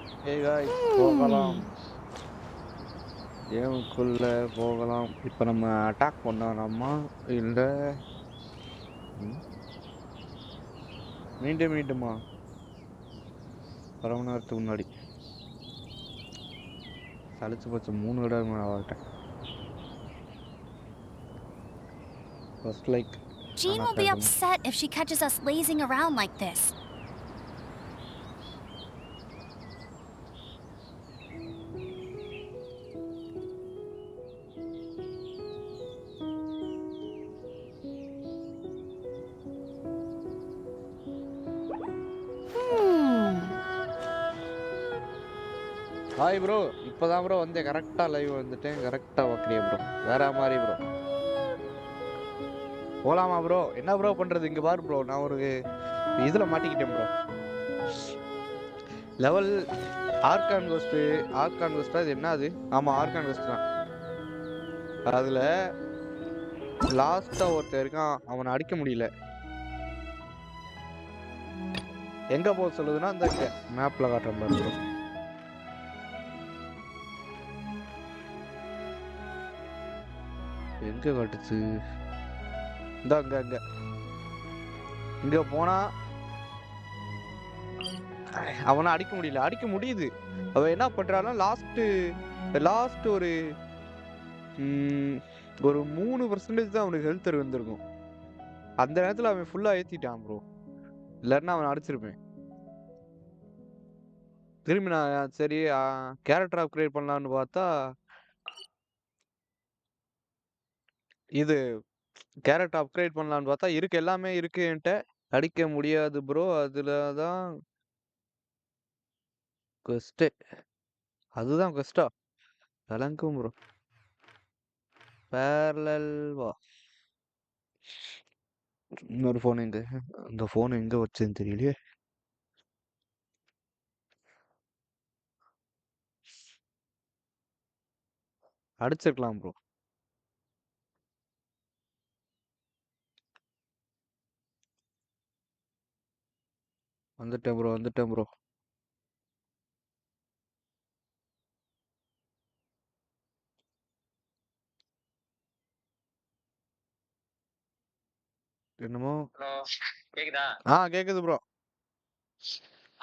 Hey guys, போகலாம். கேமுக்குள்ள போகலாம். இப்ப நம்ம அட்டாக் பண்ணலாமா இல்ல மீண்டுமா 1/2 மணி நேரத்துக்கு முன்னாடி சலிச்சு போச்சு 3 தடவை ஆகிட்டேன். First like Jean will be upset if she catches us lazing around like this. Hi bro, இப்போதான் ப்ரோ வந்து கரெக்டாக லைவ் வந்துட்டேன். கரெக்டாக வைக்கிறிய ப்ரோ, வேற மாதிரி ப்ரோ. போலாமா ப்ரோ? என்ன ப்ரோ பண்ணுறது? இங்கே பாரு ப்ரோ, நான் ஒரு இதில் மாட்டிக்கிட்டேன் ப்ரோ. லெவல் ஆர்கான் கோஸ்டா இது என்ன அது? ஆமாம், ஆர்கான் கோஸ்ட் தான். அதில் லாஸ்ட்டாக ஒருத்தர் இருக்கான், அவனை அடிக்க முடியல. எங்கே போக சொல்லுதுன்னா அந்த இங்கே மேப்பில் காட்டுற மாதிரி ப்ரோ. எங்க காட்டுச்சு? இந்த அங்க இங்க போனா அவனை அடிக்க முடியல. அடிக்க முடியுது. அவன் என்ன பண்றான்னா லாஸ்ட் ஒரு 3% தான் அவனுக்கு ஹெல்த் வந்திருக்கும். அந்த நேரத்துல அவன் ஃபுல்லா ஏத்திட்டான் ப்ரோ. இல்லைன்னா அவன் அடிச்சிருப்பேன். திரும்பி நான் சரி கேரக்டர் அப்கிரேட் பண்ணலான்னு பார்த்தா இது கேரக்டர் அப்கிரேட் பண்ணலான்னு பார்த்தா எல்லாமே இருக்கு என்கிட்ட. அடிக்க முடியாது ப்ரோ. அதுலதான் கொஸ்ட். அதுதான் கொஸ்டா விளங்கும் ப்ரோ. பேரலல் வா. இன்னொரு ஃபோன் எங்க? அந்த ஃபோன் எங்க வச்சேன்னு தெரியலையே. அடிச்சிருக்கலாம் ப்ரோ. வந்துட்டேன் ப்ரோ. என்னமோ கேக்குதா? கேக்குது ப்ரோ.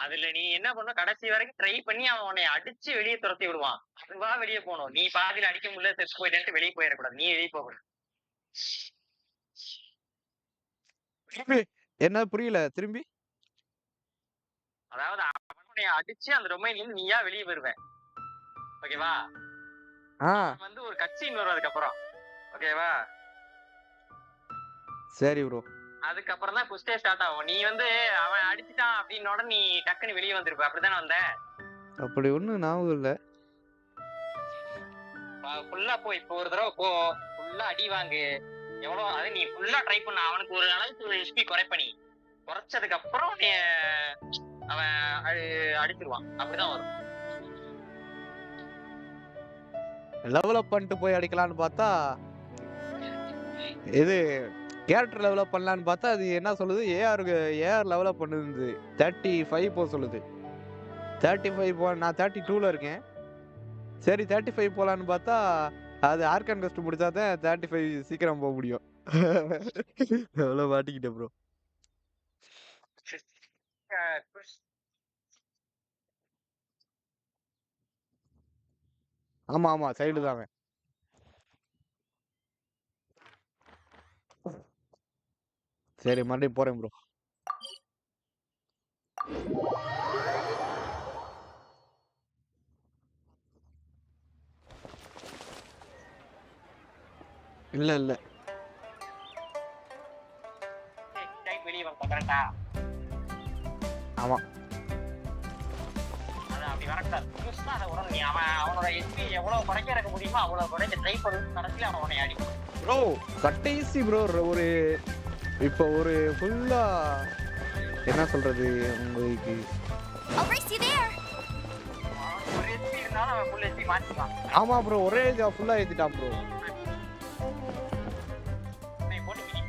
அதுல நீ என்ன பண்ண, கடைசி வரைக்கும் ட்ரை பண்ணி அவன் உன்னை அடிச்சு வெளியே துரத்தி விடுவான். அதுவா வெளியே போகணும். நீ பாதியில அடிக்க முடியல, செத்து போயிட்டு வெளியே போயிடக்கூடாது. நீ வெளியே போகணும். என்ன புரியல திரும்பி? அதாவது அவனுடைய அடிச்சு அந்த டொமைன்ல இருந்து நீயா வெளியே வருவேன். ஓகேவா? வந்து ஒரு கட்சின்னு வரும் அதுக்கப்புறம். ஓகேவா? சரி ப்ரோ. அதுக்கப்புறம் தான் குஸ்டே ஸ்டார்ட் ஆகும். நீ வந்து அவன் அடிச்சுட்டான் அப்படின்னோட நீ டக்குன்னு வெளியே வந்திருப்ப. அப்படித்தானே வந்த? அப்படி ஒண்ணு ஞாபகம் இல்ல. ஃபுல்லா போ. இப்போ ஒரு தடவை போ, ஃபுல்லா அடி வாங்கு. எவ்வளவு அது நீ ஃபுல்லா ட்ரை பண்ண. அவனுக்கு ஒரு அளவுக்கு ஒரு ஹெச்பி குறைப்ப. நீ குறைச்சதுக்கு அப்புறம் நீ அவன் அடிச்சிருவான். அப்படிதான் வரும். லெவலப் பண்ணிட்டு போய் அடிக்கலான்னு பார்த்தா இது கேரக்டர் லெவலப் பண்ணலான்னு பார்த்தா அது என்ன சொல்லுது? ஏஆர் லெவலப் பண்ணுது 35 போக சொல்லுது. 35 நான் 32ல இருக்கேன். சரி 35 போலான்னு பார்த்தா அது ஆர்கான் கஸ்ட் முடிச்சா தான் 35 சீக்கிரம் போக முடியும். எவ்வளோ மாட்டிக்கிட்டேன் ப்ரோ. ஆமா சைடு தான். சரி மறுபடியும் போறேன் ப்ரோ. இல்ல வெளியே வந்து கரெக்டா? ஆமா அப்படி வரக்கூடாது. நீ அவனோட எஸ்பி எவ்வளவு குறைக்க இருக்க முடியுமோ அவ்வளவு குறைக்க ட்ரை பண்ணி கடைசியில் அவன் உன்னை அடிக்கும் ப்ரோ. கடைசி ப்ரோ ஒரு இப்போ ஒரு ஃபுல்லா என்ன சொல்றது உங்களுக்கு? ஒரு எஸ்பி இருந்தாலும் அவன் ஃபுல் எஸ்பி மாத்திப்பான். ஆமா ப்ரோ, ஒரே ஃபுல்லா ஏத்திட்டான் ப்ரோ. போட்டு மிதி,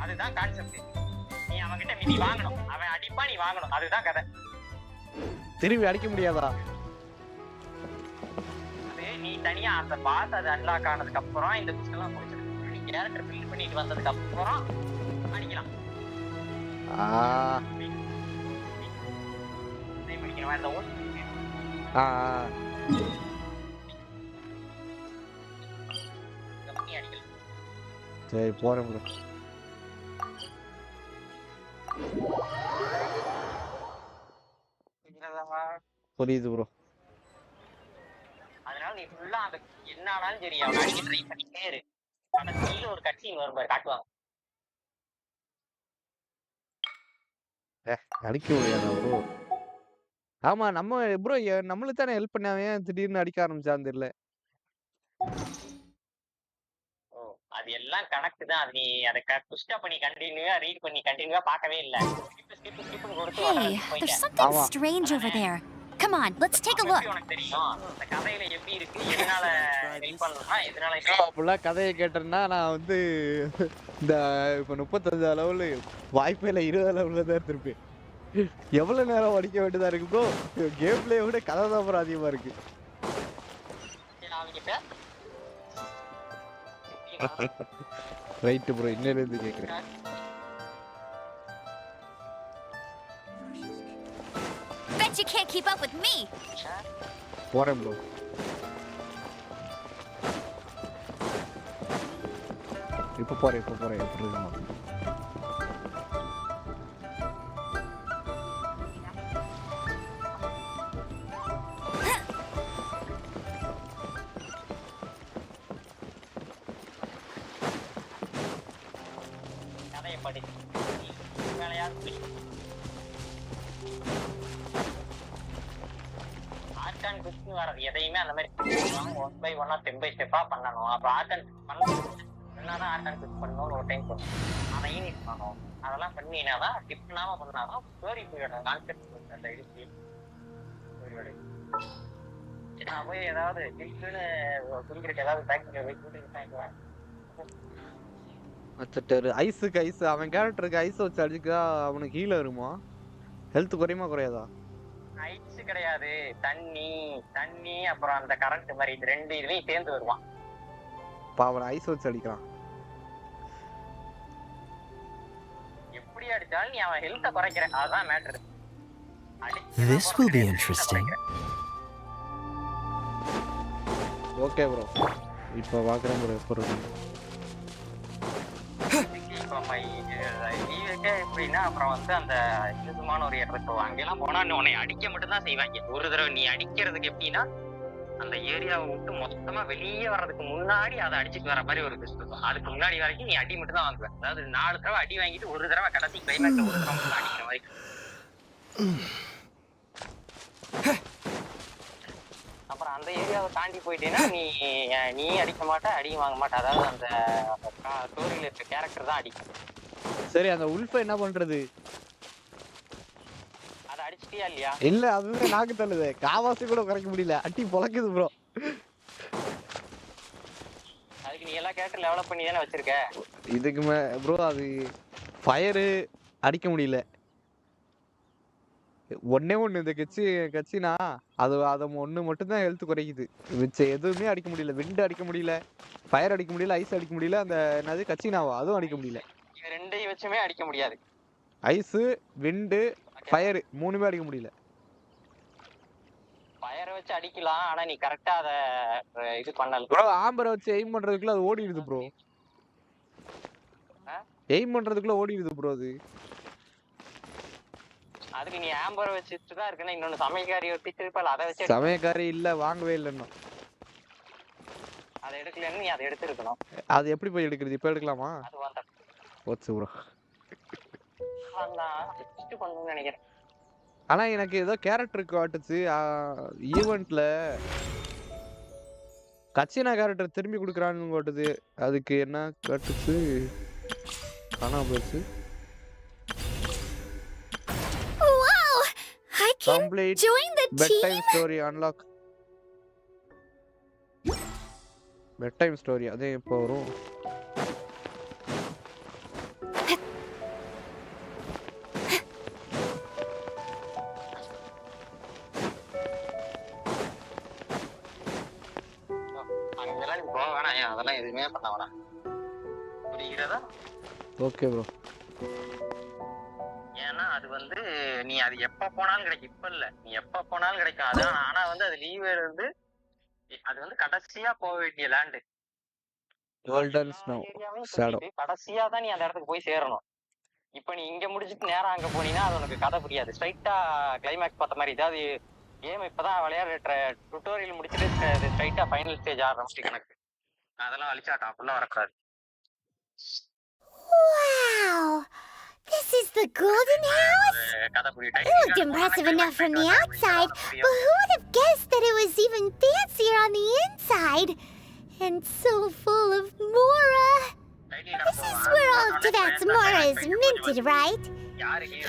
அதுதான் கான்செப்ட். நீ அவன்கிட்ட மிதி வாங்கணும், அவன் அடிப்பா, நீ வாங்கணும். அதுதான் கதை. திரும்பி அடிக்க முடியாதா? தனியா அந்த பாஸ் அது அன்லாக் ஆனதுக்கு அப்புறம் இந்த புக்ஸ் எல்லாம் முடிச்சிருக்கு. நீ கேரக்டர் பில்ட் பண்ணிட்டு வந்ததுக்கு அப்புறம் அடிக்கலாம். முடிக்கணும் இந்த ஓட்டு அடிக்கலாம். சரி போறேன் ப்ரோ. புரியுது ப்ரோ. அதனால நீ ஃபுல்லா அந்த என்னாலும் சரி அவன் அடிக்க ட்ரை பண்ணிட்டே இரு. ஆனா கீழே ஒரு கட்சி வரும் பாரு காட்டுவாங்க. அடிக்க முடியாதா ப்ரோ? ஆமா நம்ம ப்ரோ நம்மளுக்கு தானே ஹெல்ப் பண்ணாவே திடீர்னு அடிக்க ஆரம்பிச்சான்னு தெரியல. அது எல்லாம் கணக்கு தான். அது நீ அதை புஷ்டா பண்ணி கண்டினியூவா ரீட் பண்ணி கண்டினியூவா பார்க்கவே இல்ல. Hey, there's something strange over there. Come on, let's take a look. உனக்கு தெரியும் இந்த கதையில எப்படி இருக்கு, எதனால ஹெல்ப் பண்ணணும்னா எதனால அப்படிலாம் கதையை கேட்டேன்னா நான் வந்து இந்த இப்போ 35 லெவலு வாய்ப்பே இல்லை 20 லெவலில் தான் இருந்திருப்பேன். எவ்வளோ நேரம் அடிக்க வேண்டியதா இருக்கு ப்ரோ? கேம் பிளே விட கதை தான் ப்ரோ அதிகமாக இருக்கு. ரைட்டு ப்ரோ, இன்னிலிருந்து கேட்குறேன். Bet you can't keep up with me. போறேன் ப்ரோ. இப்போ போறேன் எப்படி இருக்குமா? கதையை படி வேலையாவது ஆர்கான் குஸ்னு வர்றது எதையுமே அந்த மாதிரி 1 by 1 ஸ்டெப் பை ஸ்டெப்பா பண்ணணும். அப்புறம் ஆர்கான் பண்ணாதான் ஆர்கான் குஸ் பண்ணணும்னு ஒரு டைம் பண்ணணும். அதையும் நீ பண்ணணும். அதெல்லாம் பண்ணினாதான் டிப் பண்ணாம பண்ணாதான் ஸ்டோரி போயோட கான்செப்ட் அந்த இருக்கு. நான் போய் ஏதாவது டிப்னு குடிக்கிறதுக்கு ஏதாவது பேக்கெட்ல போய் கூட்டிட்டு ஐஸுக்கு ஐஸ் அவன் கேரக்டருக்கு ஐஸ் வச்சு அடிச்சா அவனுக்கு ஹீல் வருமா? ஹெல்த் குறையுமா குறையாதா? ஐஸ் கிடையாது, தண்ணி அப்புறம் அந்த கரண்ட் மாதிரி இது ரெண்டு இதுலயும் சேர்ந்து வருவான். அவன் ஐஸ் வச்சு அடிக்கிறான். எப்படி அடிச்சாலும் நீ அவன் ஹெல்த்தை குறைக்கிற, அதுதான் matter. This will be interesting. Okay bro, இப்போ பார்க்குறேன் ப்ரோ. எப்படின்னா அப்புறம் வந்து அந்த இதுமான ஒரு இடத்துக்கு போவாங்க. அங்கெல்லாம் போனா உன்னை அடிக்க மட்டும் தான் செய்வாங்க. ஒரு தடவை நீ அடிக்கிறதுக்கு எப்படின்னா அந்த ஏரியாவை விட்டு மொத்தமா வெளியே வர்றதுக்கு முன்னாடி அதை அடிச்சுட்டு வர மாதிரி ஒரு பெஸ்ட் இருக்கும். அதுக்கு முன்னாடி வரைக்கும் நீ அடி மட்டும் தான் வாங்குவேன். அதாவது 4 தடவை அடி வாங்கிட்டு ஒரு தடவை கடைசி கிளைமேக்ல ஒரு தடவை மட்டும் அடிக்கிற மாதிரி. அப்புறம் அந்த ஏரியாவை தாண்டி போயிட்டேன்னா நீ அடிக்க மாட்ட, அடியும் வாங்க மாட்ட. அதாவது அந்த ஸ்டோரியில இருக்க கேரக்டர் தான் அடிக்கும். சரி, அந்த உல்ஃபை என்ன பண்றது? அத அடிச்சிட்டியா இல்லையா? இல்ல, அதுதான் நாக்கு தள்ளுது. காவாசி கூட குறைக்க முடியல, அட்டி பொளக்குது ப்ரோ. அதுக்கு நீ எல்லாம் கேரக்டர் டெவலப் பண்ணி தானே வச்சிருக்க. இதுக்கு ப்ரோ அது ஃபயர் அடிக்க முடியல. ஒன்னே இந்த கட்சினா அது ஒண்ணு மட்டும் தான் ஹெல்த் குறைக்குது. மிச்சம் எதுவுமே அடிக்க முடியல. விண்ட் அடிக்க முடியல, ஃபயர் அடிக்க முடியல, ஐஸ் அடிக்க முடியல. அந்த என்னது கட்சினாவா அதுவும் அடிக்க முடியல. இது ரெண்டையும் வச்சுமே அடிக்க முடியாது. ஐஸ், விண்ட், ஃபயர் மூணுமே அடிக்க முடியல. ஃபயரை வச்சு அடிக்கலாம், ஆனா நீ கரெக்டா அத இது பண்ணல ப்ரோ. ஆம்பரை வச்சு எய்ம் பண்றதுக்குள்ள அது ஓடிடுது ப்ரோ. எய்ம் பண்றதுக்குள்ள ஓடிடுது ப்ரோ. அதுக்கு நீ ஆம்பரை வச்சுட்டு தான் இருக்கணும். இன்னொன்னு சமயக்காரி ஒரு டீச்சர் இருப்பாள், அதை வச்சு. சமயக்காரி இல்ல, வாங்கவே இல்லைன்னா அதை எடுக்கலன்னு நீ அதை எடுத்துருக்கணும். அது எப்படி போய் எடுக்கிறது? இப்ப எடுக்கலாமா? அது வந்தா ஓட்ஸ் ப்ரோ. பண்ணணும்னு நினைக்கிறேன். ஆனா எனக்கு ஏதோ கேரக்டர் காட்டுச்சு ஈவென்ட்ல. கச்சினா கேரக்டர் திரும்பி கொடுக்குறான்னு காட்டுது. அதுக்கு என்ன காட்டுச்சு? காணாம போயிடுச்சு. Wow! I can Complete join the bedtime team. story unlock. bedtime story அதே எப்போ வரும்? அதெல்லாம் எதுவுமே பண்ண வேணாம். புரிகிறதா? Okay bro. ஏன்னா அது வந்து நீ அது எப்ப போனாலும் கிடைக்கும். இப்ப இல்ல, நீ எப்ப போனாலும் கிடைக்கும். அதான். ஆனா வந்து அது லீவ் வந்து அது வந்து கடைசியா போக வேண்டிய லேண்டு. Golden snow shadow. கடைசியா தான் நீ அந்த இடத்துக்கு போய் சேரணும். இப்ப நீ இங்க முடிச்சிட்டு நேரா அங்க போனீங்கன்னா அது உனக்கு கதை புரியாது. ஸ்ட்ரைட்டா கிளைமேக்ஸ் பார்த்த மாதிரி. இதாவது கேம் இப்பதான் விளையாடுற டுட்டோரியல் முடிச்சுட்டு ஸ்ட்ரைட்டா ஃபைனல் ஸ்டேஜ் ஆரம்பிச்சு கணக்கு. அதெல்லாம் அழிச்சாட்டம் அப்படிலாம் வரக்கூடாது. Wow! This is the golden house? கதை புரியும். It looked impressive enough from the outside, but who would have guessed that it was even fancier on the inside? And so full of Mora. This is where all of Tibet's Mora is minted, right?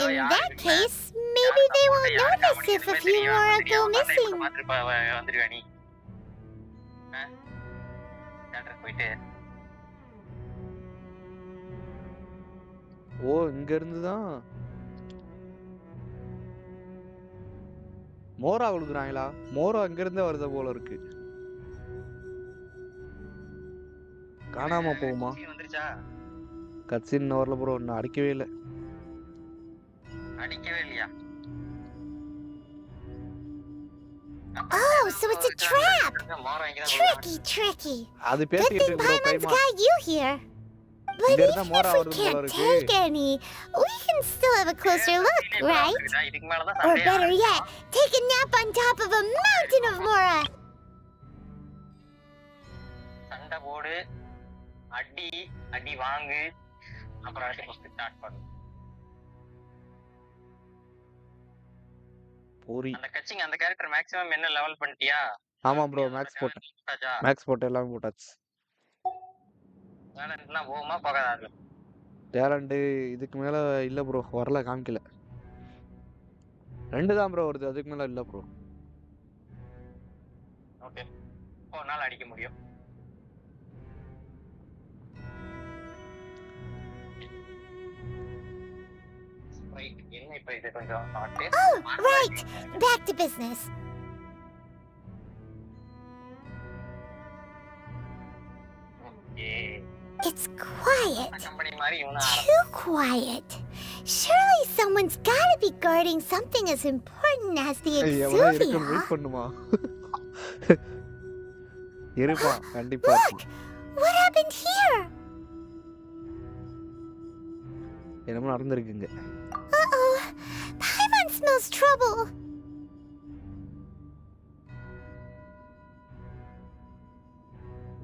In that case, maybe they won't notice if a few Mora go missing. ஓ, இங்க இருந்து தான் மோரா கொடுக்குறாங்களா? மோரா அங்க இருந்தே வருது போல இருக்கு. காணாம போகுமா? கட்சின் வரல ப்ரோ, இன்னும் அடிக்கவே இல்லை. அடிக்கவே இல்லையா? Oh, so it's a trap! Tricky. அது Good பேசிட்டு thing இருக்கு ப்ரோ. Paimon's கைமா got you here. But இங்க even இருந்தா மோரா if we வருது போல can't இருக்கு. take any, we can still have a closer look, right? Or better yet, take a nap on top of a mountain of Mora. சண்டை போடு, அடி அடி வாங்கு, அப்புறம் ஸ்டார்ட் பண்ணு. பூரி. அந்த கட்சிங்க அந்த கேரக்டர் மேக்ஸிமம் என்ன லெவல் பண்ணிட்டியா? ஆமா ப்ரோ, மேக்ஸ் போட்டேன். மேக்ஸ் போட்டு எல்லாம் போட்டாச்சு. டேலண்ட்லாம் போகுமா போகாதா? டேலண்ட் இதுக்கு மேல இல்ல ப்ரோ, வரல, காமிக்கல. 2 தான் ப்ரோ வருது, அதுக்கு மேல இல்ல ப்ரோ. ஓகே, ஒரு நாள் அடிக்க முடியும். என்ன இப்ப இது கொஞ்சம் Oh, right. Back to business. It's quiet. Too quiet. Surely someone's gotta be guarding something as important as the Exuvia. Wait பண்ணுமா? இருப்பா, கண்டிப்பா. Look! What happened here? என்னமோ நடந்துருக்குங்க. Uh-oh. Paimon smells trouble.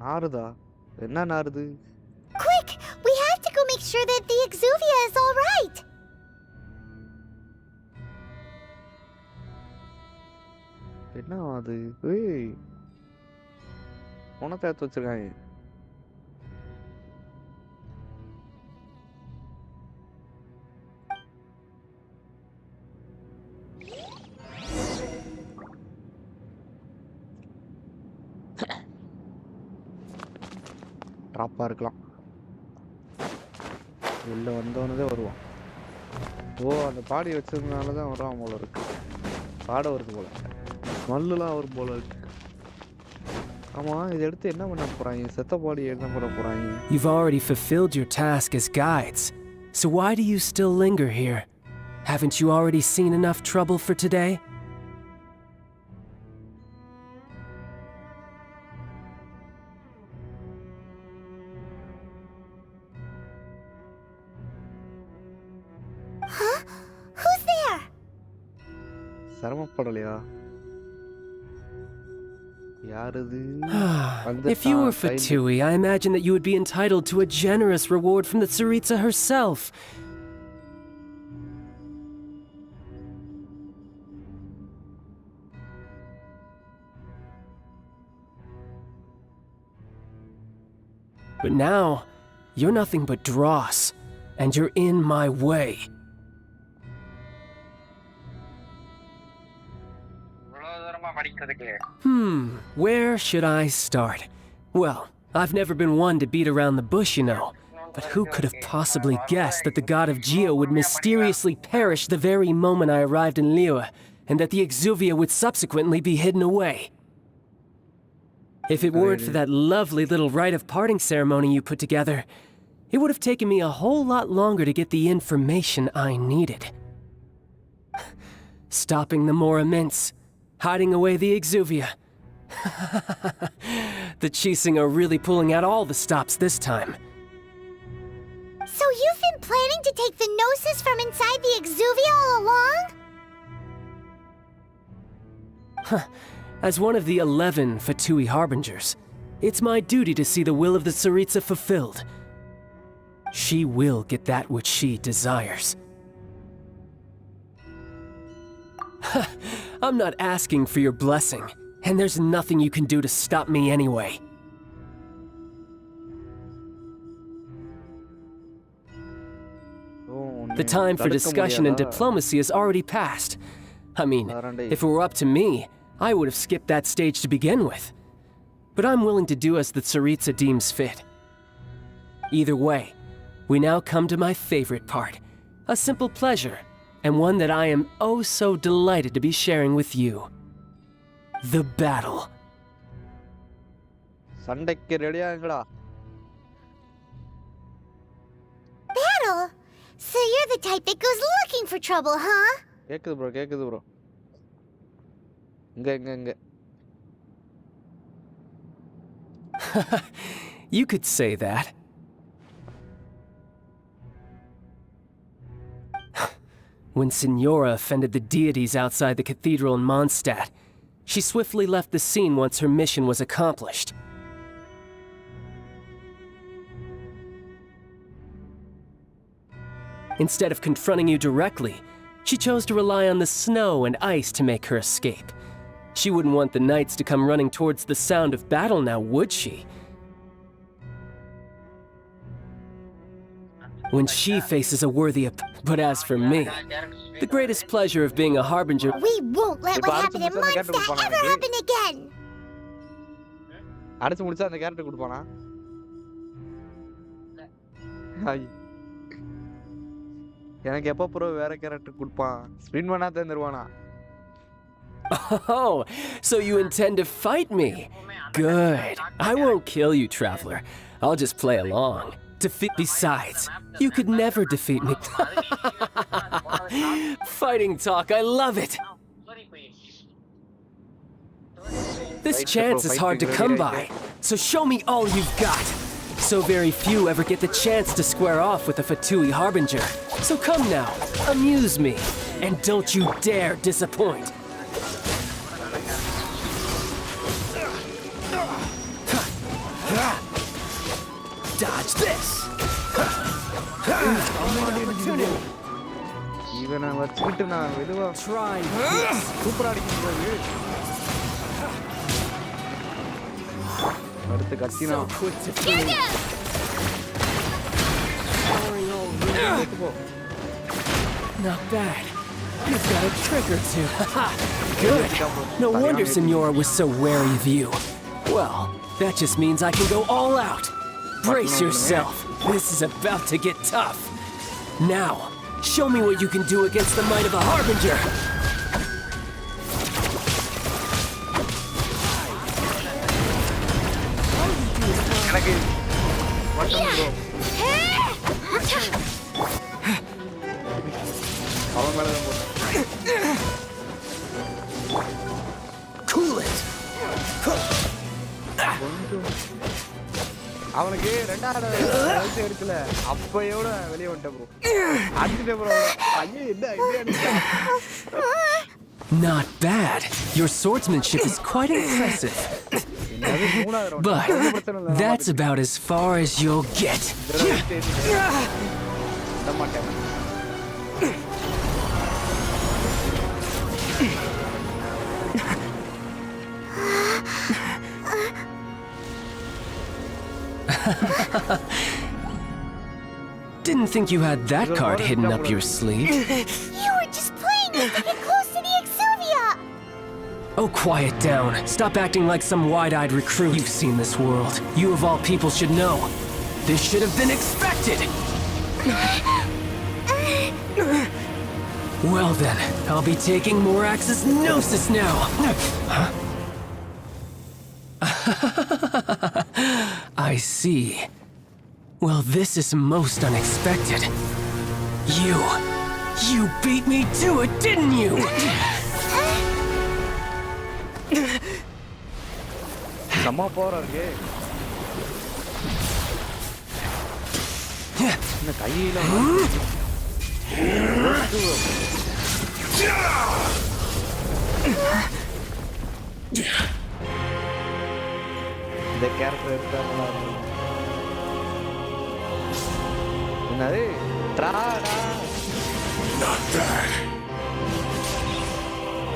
நாறுதா? என்ன நாறுது? Quick! We have to go make sure that the Exuvia is all right. என்ன அது? ஏய், உனக்கு எடுத்து வச்சிருக்காங்க. ட்ராப்பா இருக்கலாம். உள்ள வந்தவனதே வருவான். ஓ, அந்த பாடி வச்சதுனால தான் வரான் போல இருக்கு. பாட வருது போல, ஸ்மெல்லாம் வரும் போல இருக்கு. ஆமா, இதை எடுத்து என்ன பண்ண போறாங்க? செத்த பாடி என்ன பண்ண போறாங்க? You've already fulfilled your task as guides, so why do you still linger here? Haven't you already seen enough trouble for today? Huh? Who's there? சிரமப்படலையா? யாரது? If you were Fatui, I imagine that you would be entitled to a generous reward from the Tsaritsa herself. But now, you're nothing but dross, and you're in my way. Where should I start? Well, I've never been one to beat around the bush, you know. But who could have possibly guessed that the god of Geo would mysteriously perish the very moment I arrived in Liyue, and that the Exuvia would subsequently be hidden away? If it weren't for that lovely little rite of parting ceremony you put together, it would have taken me a whole lot longer to get the information I needed. Stopping the Mora mints, hiding away the Exuvia. The Chising are really pulling out all the stops this time. So you've been planning to take the Gnosis from inside the Exuvia all along? As one of the 11 Fatui Harbingers, it's my duty to see the will of the Tsaritsa fulfilled. She will get that which she desires. I'm not asking for your blessing, and there's nothing you can do to stop me anyway. The time for discussion and diplomacy has already passed. I mean, if it were up to me, I would have skipped that stage to begin with. But I'm willing to do as the Tsaritsa deems fit. Either way, we now come to my favorite part. A simple pleasure, and one that I am oh so delighted to be sharing with you. The battle. சண்டைக்கு ரெடியாங்களா? Battle? So you're the type that goes looking for trouble, huh? கேக்குது bro. இங்க. You could say that. When Signora offended the deities outside the cathedral in Mondstadt, she swiftly left the scene once her mission was accomplished. Instead of confronting you directly, she chose to rely on the snow and ice to make her escape. She wouldn't want the knights to come running towards the sound of battle now, would she? When she faces a worthy but as for me, the greatest pleasure of being a harbinger... We won't let what happened in Mondstadt ever happen again! அடிச்சு முடிச்சா அந்த character கொடுப்பானா? Hi. எனக்கு எப்போ bro வேற character கொடுப்பான்? Spin பண்ணா தந்துருவானா? Oh, so you intend to fight me? Good. I won't kill you, traveler. I'll just play along. Besides, you could never defeat me. Fighting talk, I love it. This chance is hard to come by, so show me all you've got. So very few ever get the chance to square off with a Fatui Harbinger. So come now, amuse me, and don't you dare disappoint. Dodge this! இவனை வச்சுக்கிட்டு நான் மெதுவா Try சூப்பரா அடிக்கிறது. அடுத்து கத்தினா Not bad. You've got a trick or two. Good. No wonder Signora was so wary of you. Well, that just means I can go all out. Brace yourself. This is about to get tough. Now, show me what you can do against the might of a Harbinger. எனக்கு மட்டும் bro அவன் மேல தான் போறேன். Cool it. அவனுக்கு ரெண்டாவது வயசு இருக்குல்ல அப்பையோட வெளியே வந்துட்டேன் ப்ரோ. அடிச்சுட்டேன் ப்ரோ. ஐயோ என்ன அடிச்சா? Not bad. Your swordsmanship is quite impressive. But that's about as far as you'll get. Didn't think you had that card hidden up your sleeve. You were just playing us to get close to the Exuvia! Oh, quiet down. Stop acting like some wide-eyed recruit. You've seen this world. You of all people should know. This should have been expected! Well then, I'll be taking Morax's Gnosis now! Huh? I see. Well, this is most unexpected. You beat me to it, didn't you? செம்ம போறா இருக்கு. இந்த கையில இந்த character இருக்காங்களா? என்னது? ட்ராடா. Not bad.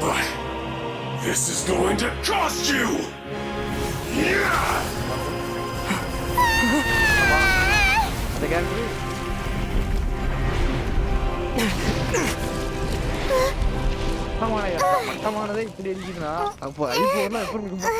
But this is going to cost you! இந்த character மட்டமானதே இப்படி அடிக்கிறா. அப்போ ஐபோன்லாம் எப்படி இருக்கும்?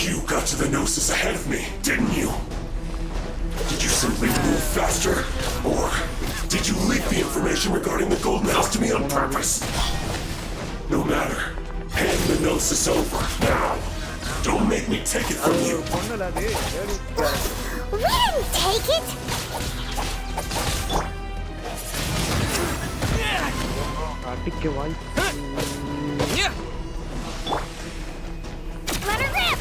You got to the Gnosis ahead of me, didn't you? Did you simply move faster? Or did you leak the information regarding the Golden House to me on purpose? No matter. Hand the Gnosis over, now. Don't make me take it from you. We didn't take it! அடிக்க வாய்ப்பு. Let her rip!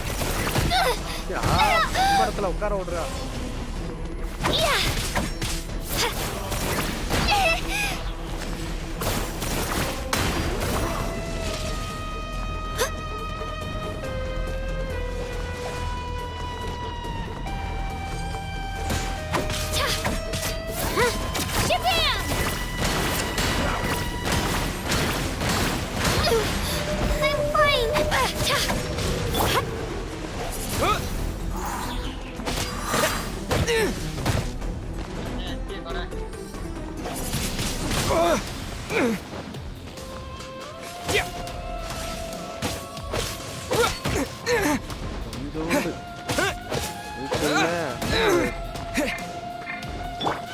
இடத்துல உட்கார விடுறா.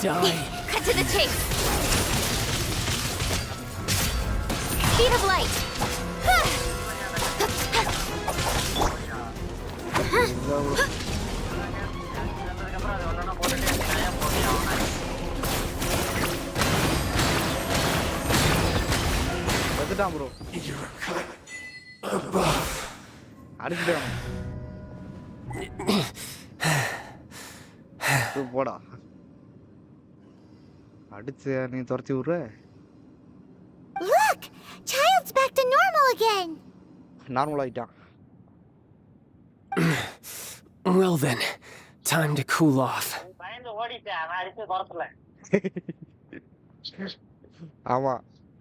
Die. Cut to the chase. Speed of light. வந்துட்டான் bro. அடிச்சுட்டான். போடா. அடிச்சு நீ துரத்தி விடுற. Look! Child's back to normal again. Normal ஆயிட்டான். Well then, time to cool off. பயந்து ஓடிட்டேன். அவன் அடிச்சு துரத்தல. ஆமா,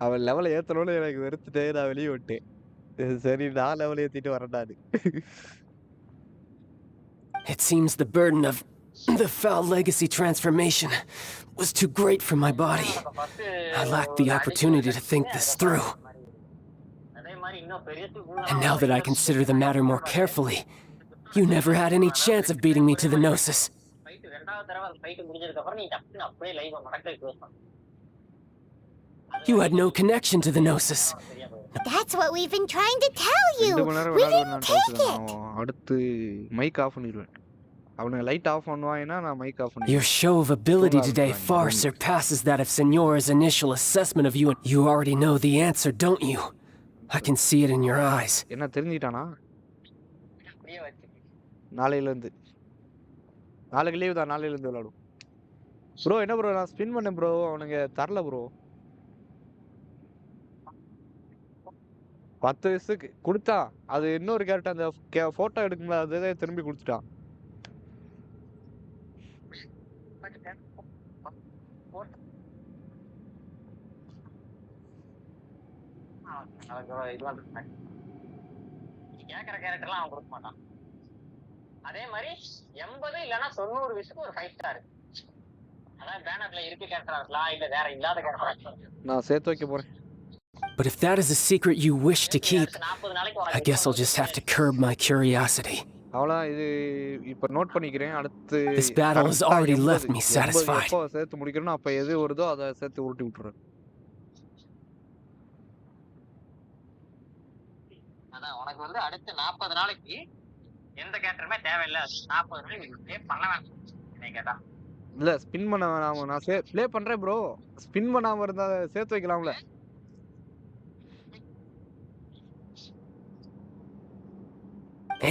அவன் லெவலை ஏத்தணும்னு எனக்கு வெறுத்துட்டே நான் வெளியே விட்டேன். சரி, நான் லெவலை ஏத்திட்டு வரேன்டாது. It seems the burden of the foul legacy transformation was too great for my body. I lacked the opportunity to think this through. And now that I consider the matter more carefully, you never had any chance of beating me to the Gnosis. You had no connection to the Gnosis. That's what we've been trying to tell you. We didn't take it. அடுத்து mic of பண்ணிடுவேன். அவனை light off பண்ணுவாங்கன்னா நான் mic of பண்ணிடுவேன். Your show of ability today far surpasses that of Signora's initial assessment of you. You already know the answer, don't you? I can see it in your eyes. என்ன தெரிஞ்சிட்டானா? நாளையிலேருந்து நாளைக்கு leave தான். நாளையிலேருந்து விளையாடும். Bro என்ன bro, நான் spin பண்ணேன் bro, அவனுங்க தரல ப்ரோ. 10 வயசுக்கு கொடுத்தான். அது இன்னொரு கேரக்டர் அந்த போட்டோ எடுக்கும்போது அதே திரும்பி கொடுத்துட்டான். கேக்குற கேரக்டர்லாம் அவன் கொடுக்க மாட்டான். அதே மாதிரி 80 இல்லனா 90 வயசுக்கு ஒரு 5 ஸ்டார். அதான் பேனர்ல இருக்க கேரக்டரா இருக்கலாம், இல்ல வேற இல்லாத கேரக்டரா இருக்கலாம். நான் சேர்த்து வைக்க போறேன். But if that is a secret you wish to keep, I guess I'll just have to curb my curiosity. அவ்வளோதான். இது இப்ப நோட் பண்ணிக்கிறேன். அடுத்து This battle has கரெக்டா already 80 left me 80 satisfied. எப்போ சேர்த்து முடிக்கிறேனோ அப்ப எது வருதோ அத சேர்த்து உருட்டி விட்டுறேன். அதான் உனக்கு வந்து அடுத்த 40 நாளைக்கு எந்த கேரக்டருமே தேவையில்லை. 40 நாளைக்கு ப்ளே பண்ண வேண்டாம் என்னை கேட்டா. இல்ல ஸ்பின் பண்ண வேணாம். நான் ப்ளே பண்றேன் ப்ரோ. ஸ்பின் பண்ணாம இருந்தா சேர்த்து வைக்கலாம்ல.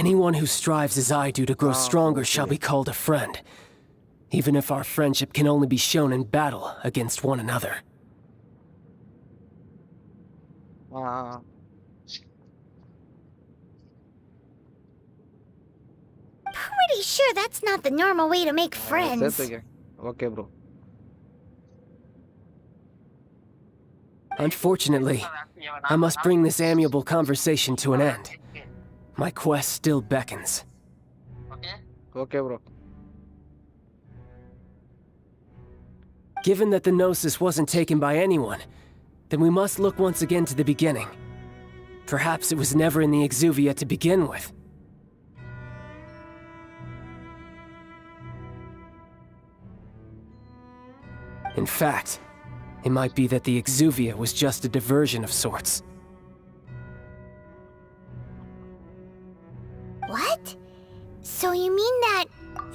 Anyone who strives as I do to grow stronger shall be called a friend, even if our friendship can only be shown in battle against one another. Pretty sure that's not the normal way to make friends. சேர்த்து வைக்கிறேன். Okay bro. Unfortunately, I must bring this amiable conversation to an end. My quest still beckons. Okay okay bro. Given that the Gnosis wasn't taken by anyone, then we must look once again to the beginning. Perhaps it was never in the Exuvia to begin with. In fact, it might be that the Exuvia was just a diversion of sorts. What? So you mean that...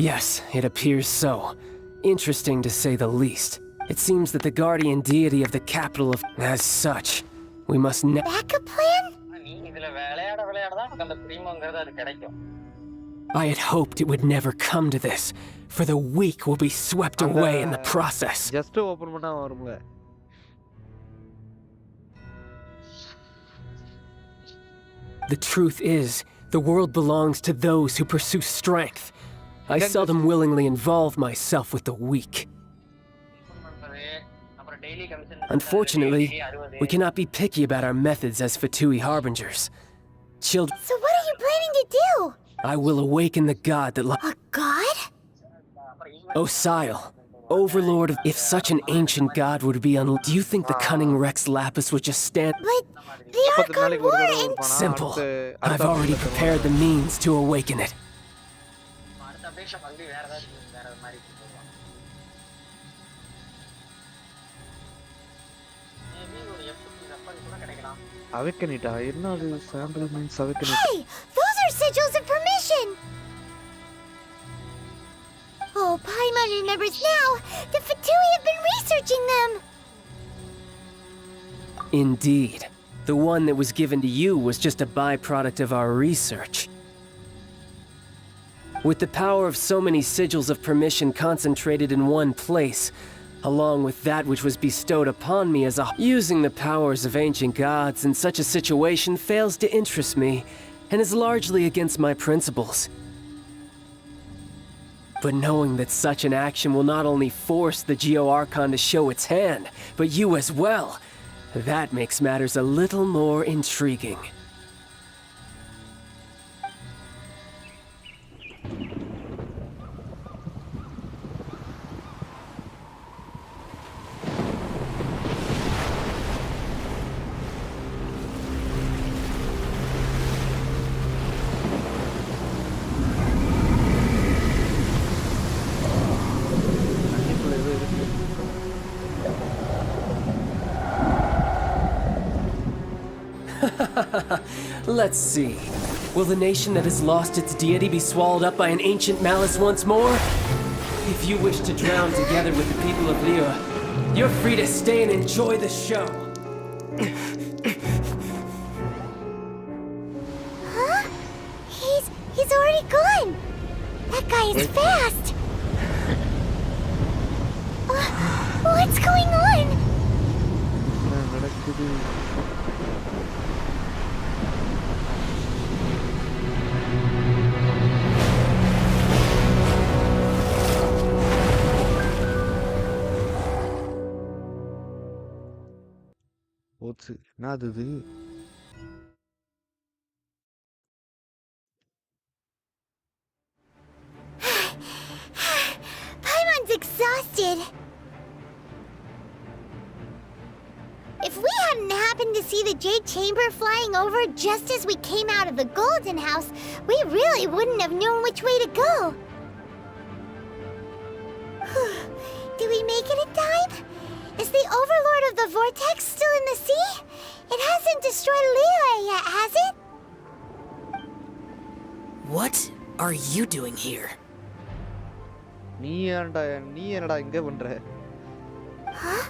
Yes, it appears so. Interesting to say the least. It seems that the guardian deity of the capital of... As such, we must Backup plan? நீ இதுல விளையாட தான் உனக்கு அந்த பிரீமோங்கிறது அது கிடைக்கும். I had hoped it would never come to this, for the weak will be swept away in the process. Just open பண்ணா வரும்ல. The truth is, the world belongs to those who pursue strength. I seldom willingly involve myself with the weak. Unfortunately, we cannot be picky about our methods as Fatui harbingers. Children, So what are you planning to do? I will awaken the god that A god? Osial, overlord of... If such an ancient god would be do you think the cunning Rex Lapis would just stand... But the 30 Archon நாளைக்கு ஒரு War தடவை and... வருவானா? Simple. அடுத்த I've already prepared the means to awaken it. அடுத்த updation மறுபடியும் வேற ஏதாவது மாதிரி போடுவாங்க. மேபி ஒரு எஃப்டி ரெஃபர் கூட கிடைக்கலாம். அவேக்கனிட்டா என்ன அது? Sample means awakened. Hey! Those are sigils of permission! Oh, Paimon remembers now! The Fatui have been researching them! Indeed. The one that was given to you was just a byproduct of our research. With the power of so many sigils of permission concentrated in one place, along with that which was bestowed upon me as a... Using the powers of ancient gods in such a situation fails to interest me, and is largely against my principles. But knowing that such an action will not only force the Geo-Archon to show its hand, but you as well, that makes matters a little more intriguing. Let's see. Will the nation that has lost its deity be swallowed up by an ancient malice once more? If you wish to drown together with the people of Liyue, you're free to stay and enjoy the show. Huh? He's already gone! That guy is fast! What's going on? என்ன நடக்குது? போச்சு. என்னது இது? Paimon's exhausted. If we hadn't happened happened to see the Jade Chamber flying over just as we came out of the Golden House, we really wouldn't have known which way to go. Did we make it in time? Is the Overlord of the Vortex still in the sea? It hasn't destroyed Liyue yet, has it? What are you doing here? நீ என்னடா இங்க பண்ற? Huh?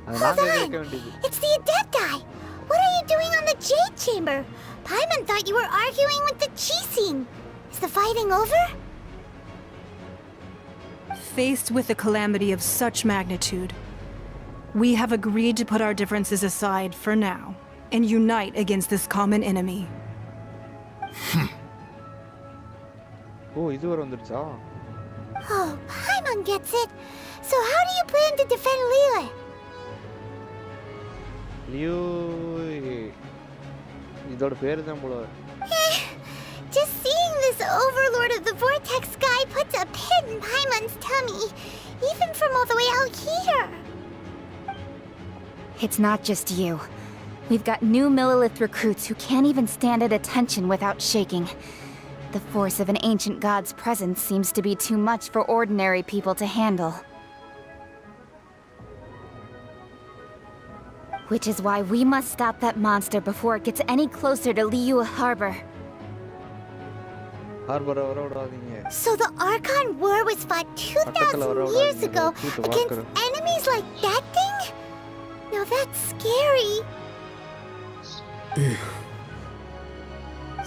அது Hold நாங்க on! கேட்க வேண்டியது. It's the Adepti! What are you doing on the Jade Chamber? Paimon thought you were arguing with the Qixing. Is the fighting over? Faced with a calamity of such magnitude, we have agreed to put our differences aside for now and unite against this common enemy. ஓ இதுவரை வந்துருச்சா? Oh, Paimon gets it. So how do you plan to defend Liyue? Liyue இதோட பேரு தான் போல. Just seeing this Overlord of the Vortex guy puts a pit in Paimon's tummy, even from all the way out here. It's not just you. We've got new Millilith recruits who can't even stand at attention without shaking. The force of an ancient god's presence seems to be too much for ordinary people to handle. Which is why we must stop that monster before it gets any closer to Liyue Harbor. Harbour வர விடாதீங்க. So the Archon War was fought 2,000 years ago against enemies like that thing? Now that's scary.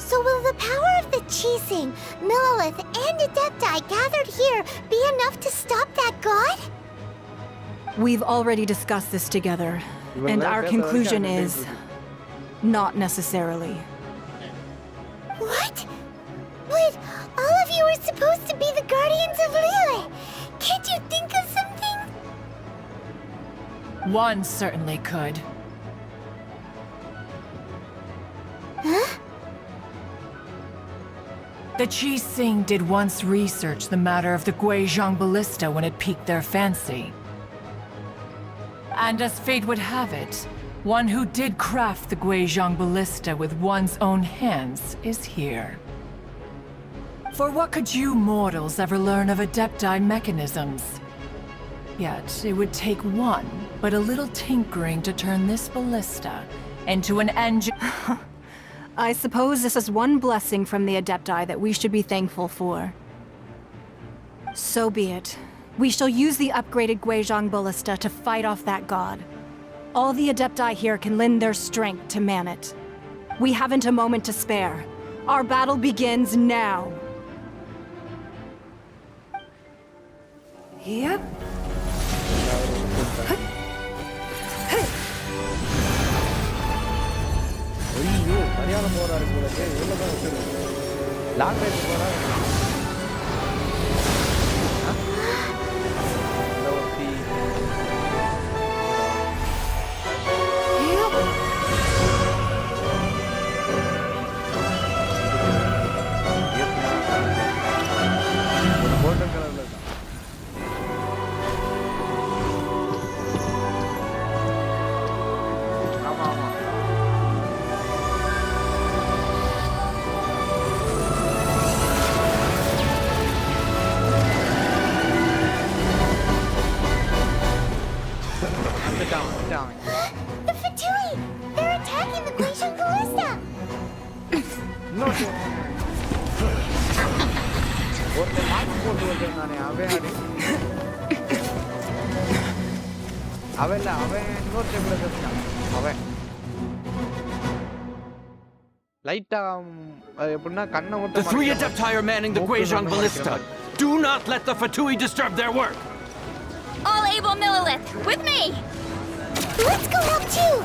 So will the power of the Qixing, Millilith, and Adepti gathered here be enough to stop that god? We've already discussed this together, and our conclusion is not necessarily. What? But all of you are supposed to be the guardians of Liyue. Can't you think of something? One certainly could. Huh? The Qixing did once research the matter of the Guizhong Ballista when it piqued their fancy. And as fate would have it, one who did craft the Guizhong Ballista with one's own hands is here. For what could you mortals ever learn of Adepti mechanisms? Yet, it would take one, but a little tinkering to turn this ballista into an engine. I suppose this is one blessing from the Adepti that we should be thankful for. So be it. We shall use the upgraded Guizhong Ballista to fight off that god. All the Adepti here can lend their strength to man it. We haven't a moment to spare. Our battle begins now. Yep. ஐயோ சரியான போரா இருக்கு போல. எவ்வளவு தான் வச்சிருக்கு. Long range போரா. The Fatui! They're attacking the Guizhong Ballista! ஒருத்தன் mask போட்டு வச்சிருந்தானே அவன் அடி. அவன் இல்ல அவன் இன்னொருத்தன் கூட செத்தான். அவன் லைட்டா எப்படின்னா கண்ணை The three Adepti are manning the Guizhong Ballista. Do not let the Fatui disturb their work. All able Millilith, with me! Let's go help too!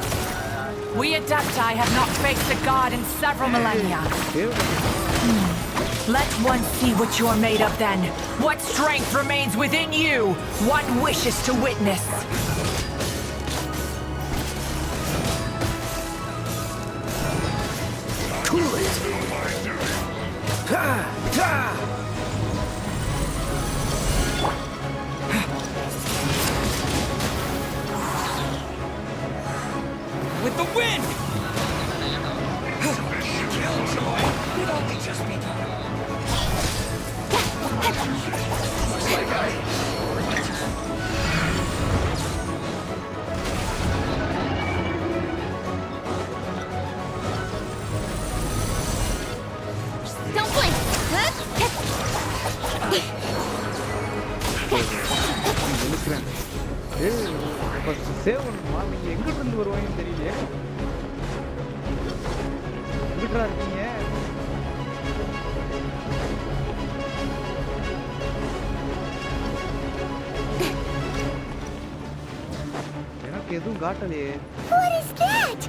We Adepti have not faced a god in several millennia. Let one see what you're made of then. What strength remains within you? One wishes to witness. Cool it! Ha! Ha! with the wind! Don't blink. இழுக்கிறேன். இப்ப save பண்ணுமா? நீங்க எங்கிட்ட இருந்து வருவாங்கன்னு தெரியலையே. எங்கிட்டா இருக்கீங்க? எனக்கு எதுவும் காட்டலையே. What is that?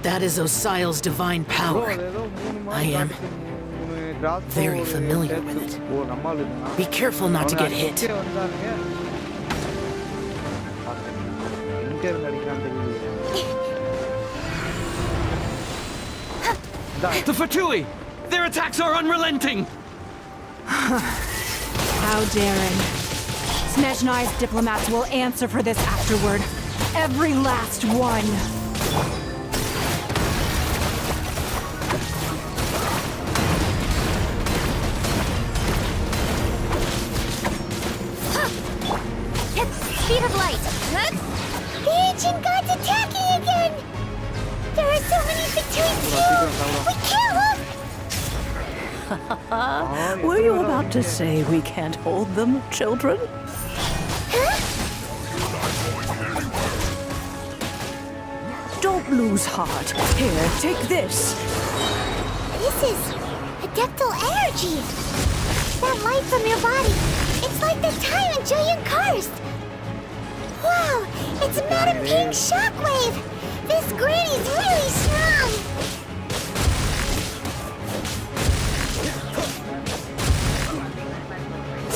That is Osial's divine Bro, power. அது ஏதோ 3 I மாதிரி am காட்டுது. 3 cross very familiar with it. ஓ நம்மால இதுனா. Be careful not to get hit. இங்கே வந்தாருங்க. எங்க இருந்து அடிக்கிறான்னு தெரியலையே. The Fatui! Their attacks are unrelenting! How daring. Snezhnai's diplomats will answer for this afterward. Every last one. Speed of light. The ancient god's attacking again. There are so many between you. We can't hold. Were you about to say we can't hold them, children? Don't lose heart. Here, take this. This is adeptal energy. That light from your body. It's like the time in Julian Karst. Wow, it's Madam King's shockwave. This granny's really strong.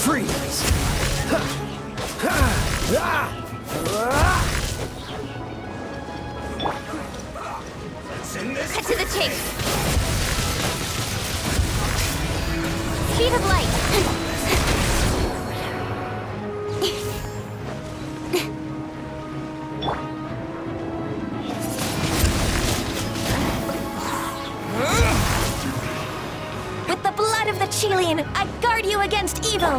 Freeze! Cut to the chase. Speed of light. With the blood of the Chilean, I guard you against evil.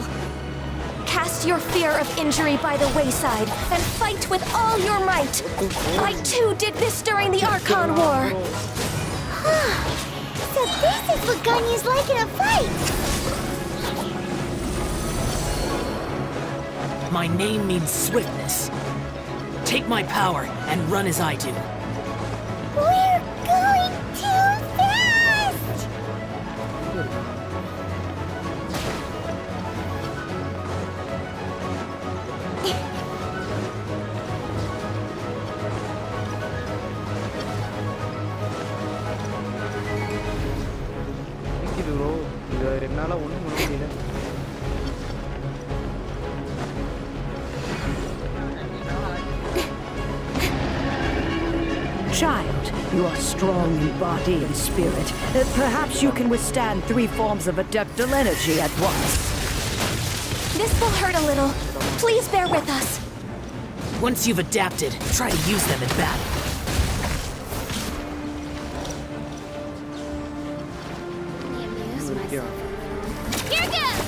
Cast your fear of injury by the wayside and fight with all your might. I too did this during the Archon War. So this is what Ganyu's like in a fight. My name means swiftness. Take my power and run as I do. We're going too fast. இது bro இது என்னால ஒண்ணும் பண்ண முடியல. Child, you are strong in body and spirit. Perhaps you can withstand 3 forms of adeptal energy at once. This will hurt a little. Please bear with us. Once you've adapted, try to use them in battle. Here goes.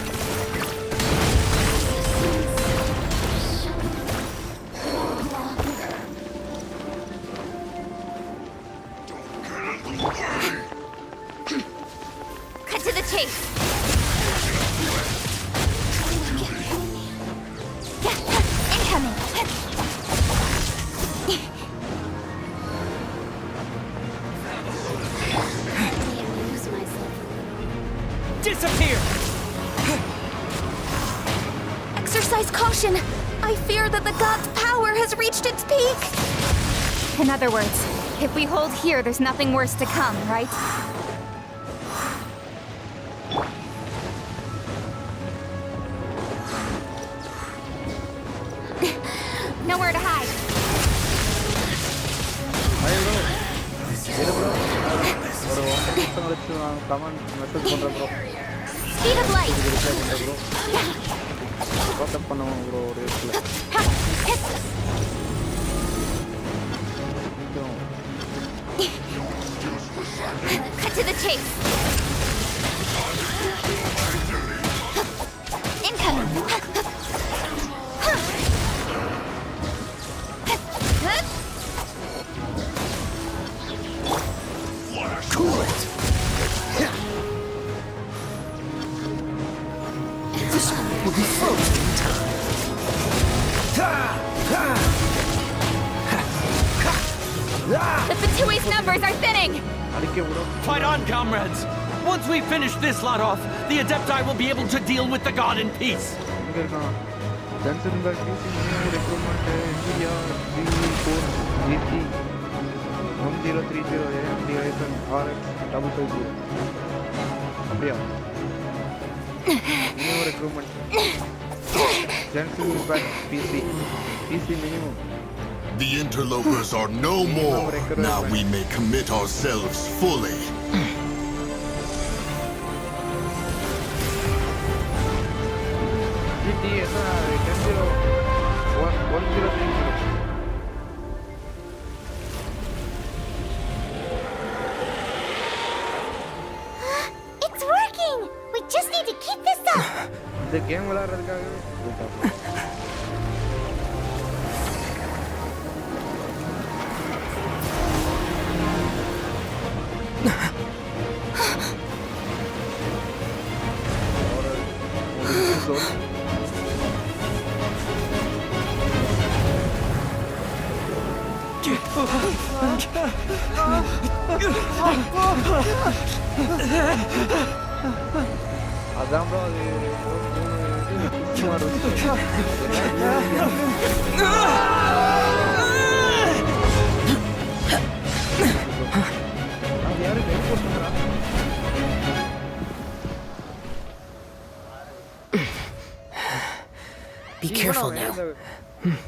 Cut to the chase. Incoming. Disappear! Exercise caution. I fear that the god's power has reached its peak. In other words, if we hold here, there's nothing worse to come, right? Nowhere to hide. Speed of light. Cut to the chase. Incoming. Cool it. This one will be frozen in time. The Fatui's numbers are thinning! Fight on, comrades! Once we finish this lot off, the Adepti will be able to deal with the god in peace. Genshin by PC recruitment India 34GT 1030 AM RX 550. அப்படியா? New recruitment. Genshin by PC minimum. The interlopers are no more. Now we may commit ourselves fully. It's working! We just need to keep this up! The game விளையாடுறதுக்காக அதான் bro அது Be careful now.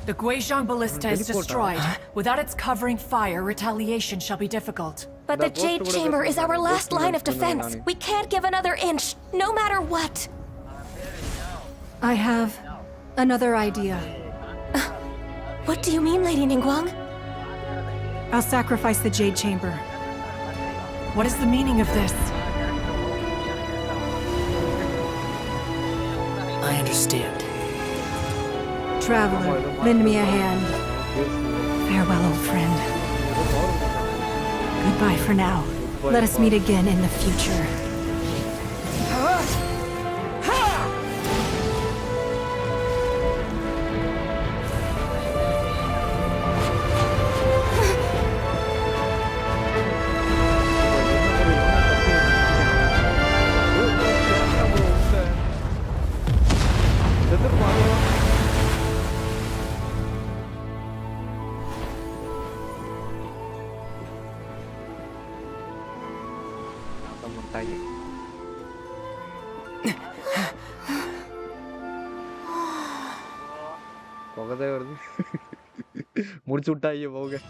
The Guizhong Ballista is destroyed. Without its covering fire, retaliation shall be difficult. But the Jade Chamber is our last line of defense. We can't give another inch, no matter what. I have another idea. What do you mean, Lady Ningguang? I'll sacrifice the Jade Chamber. What is the meaning of this? I understand. Traveler, lend me a hand. Farewell, old friend. Goodbye for now. Let us meet again in the future. போகதே வருது முடிச்சு விட்டாங்க போக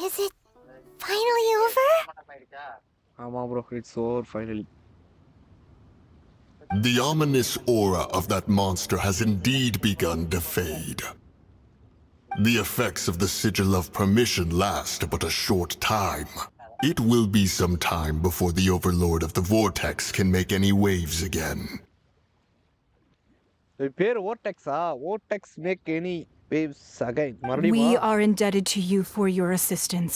Is it finally over? ஆமா bro, it's over finally. The ominous aura of that monster has indeed begun to fade. The effects of the Sigil of Permission last but a short time. It will be some time before the Overlord of the Vortex can make any waves again. பேர் Vortex-ஆ? Vortex make any waves again. We are indebted to you for your assistance.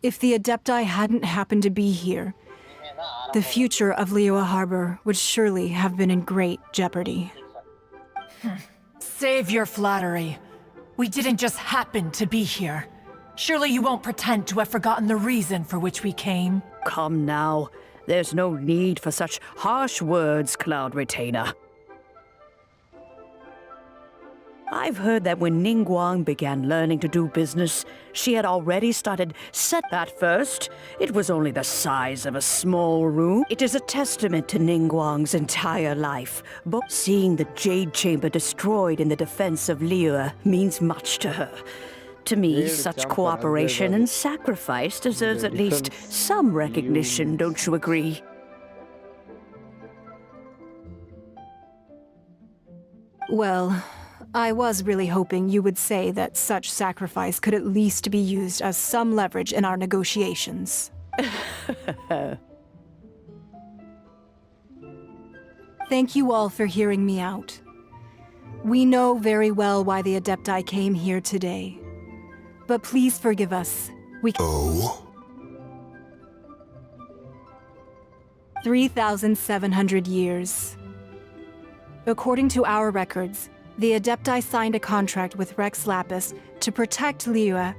If the Adepti hadn't happened to be here, the future of Liyue Harbor would surely have been in great jeopardy. Save your flattery. We didn't just happen to be here. Surely you won't pretend to have forgotten the reason for which we came. Come now. There's no need for such harsh words, Cloud Retainer. I've heard that when Ningguang began learning to do business, she had already started set that first. It was only the size of a small room. It is a testament to Ningguang's entire life. But seeing the Jade Chamber destroyed in the defense of Liyue means much to her. To me, such cooperation and sacrifice deserves at least some recognition, don't you agree? Well, I was really hoping you would say that such sacrifice could at least be used as some leverage in our negotiations. Thank you all for hearing me out. We know very well why the Adepti came here today. But please forgive us. We... Oh? 3,700 years. According to our records, the Adepti signed a contract with Rex Lapis to protect Liyue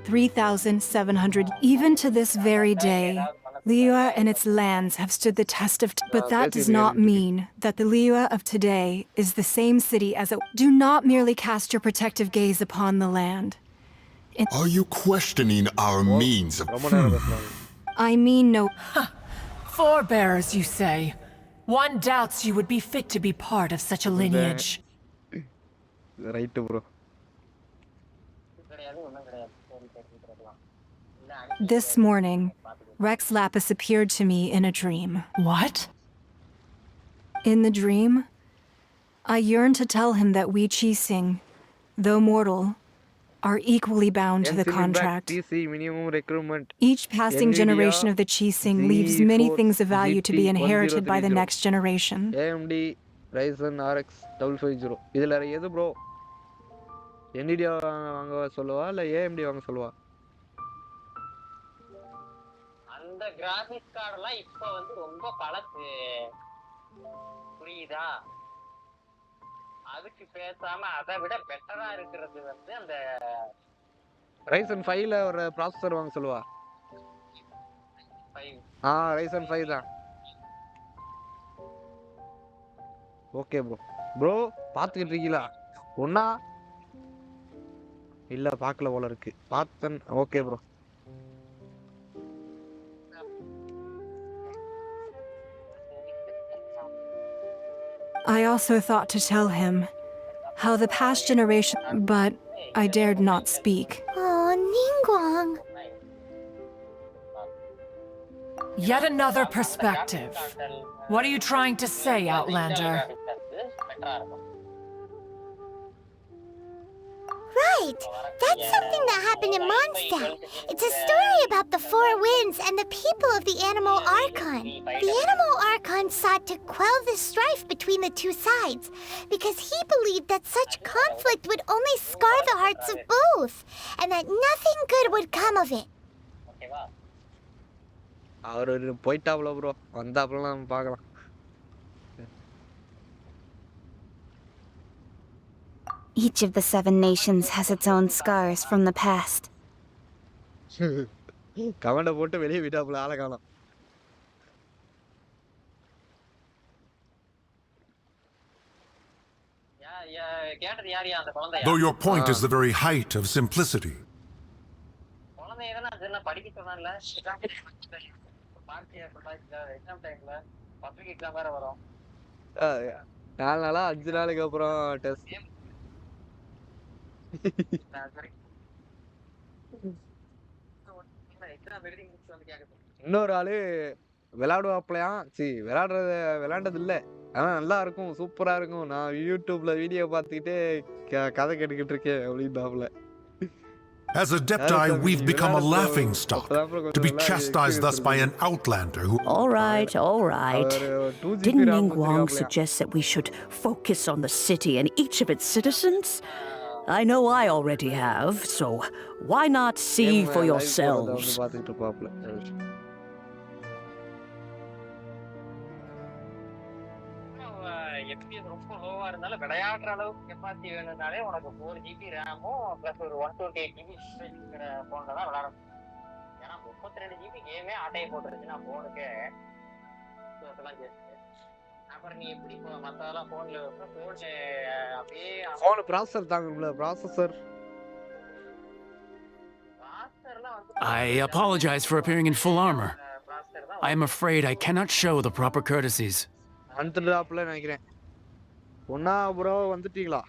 3,700. Even to this very day, Liyue and its lands have stood the test of but that does not mean that the Liyue of today is the same city as it. Do not merely cast your protective gaze upon the land. Are you questioning our means of... I mean no... Forebears, you say? One doubts you would be fit to be part of such a lineage. Right, bro. This morning, Rex Lapis appeared to me in a dream. What? In the dream, I yearned to tell him that we Qixing, though mortal, are equally bound to the contract. Each passing generation of the Qixing leaves many things of value to be inherited by the next generation. AMD Ryzen RX 550. இதுல எது bro? Nvidia வாங்க சொல்லுவா இல்ல AMD வாங்க சொல்லுவா? அந்த graphics கார்டெல்லாம் இப்ப வந்து ரொம்ப பழசு. புரியுதா? அதுக்கு பேசாம அதை விட பெட்டரா இருக்கிறது வந்து அந்த Ryzen 5 ல ஒரு ப்ராசஸர் வாங்க சொல்லுவா. 5. Ryzen 5 தான். Okay bro. bro பாத்துக்கிட்டு இருக்கீங்களா? ஒண்ணா இல்ல பார்க்கல போல இருக்கு. பார்த்தன். Okay bro. I also thought to tell him how the past generation, but I dared not speak. Oh, Ningguang. Yet another perspective. What are you trying to say, Outlander? Right. That's something that happened in Mondstadt. It's a story about the four winds and the people of the Animal Archon. The Animal Archon sought to quell the strife between the two sides because he believed that such conflict would only scar the hearts of both and that nothing good would come of it. அவரு போயிட்டாப்ல bro. வந்தாப்ல நம்ம பார்க்கலாம். Each of the 7 nations has its own scars from the past. கமெண்ட போட்டு வெளியே விட்டாப்ல ஆளை காணோம். கேட்டது யாரியா அந்த குழந்தையா? Though your point is the very height of simplicity. குழந்தைய தான் நான் சொன்ன படிக்க சொன்னேன்ல. பார்ட்டியா சொன்னாங்க எக்ஸாம் டைம்ல பப்ளிக் எக்ஸாம் வேற வரும். 4 நாளா 5 நாளுக்கு அப்புறம் டெஸ்ட். இன்னொரு ஆளு விளையாடுவாப்லையா? விளையாண்டது இல்ல. ஆனா நல்லா இருக்கும், சூப்பரா இருக்கும். நான் யூடியூப்ல வீடியோ பார்த்துக்கிட்டே கதை கேட்டுக்கிட்டு இருக்கேன் அப்படின்னாப்ல. As Adepti, we've become a laughing stock, to be chastised thus by an outlander who... All right. Didn't Ningguang suggest that we should focus on the city and each of its citizens? I know I already have, so why not see for yourselves? ரொம்ப லோவா இருந்தாலும் விளையாடுற அளவுக்கு capacity வேணும்னாலே உனக்கு 4 GB ரேமும் plus ஒரு 128 GB storage இருக்கிற போன்ல தான் விளையாடணும். ஏன்னா 32 GB கேமே ஆட்டையை போட்டுருச்சு நான் போனுக்கு. அதெல்லாம் அப்புறம் நீ எப்படி மத்ததெல்லாம் போன்ல போன் அப்படியே போன் ப்ராசஸர் தாங்கல processor. I apologize for appearing in full armor. I am afraid I cannot show the proper courtesies. வந்துட்டாப்ல நினைக்கிறேன். ஒண்ணா ப்ரோ வந்துட்டீங்களா?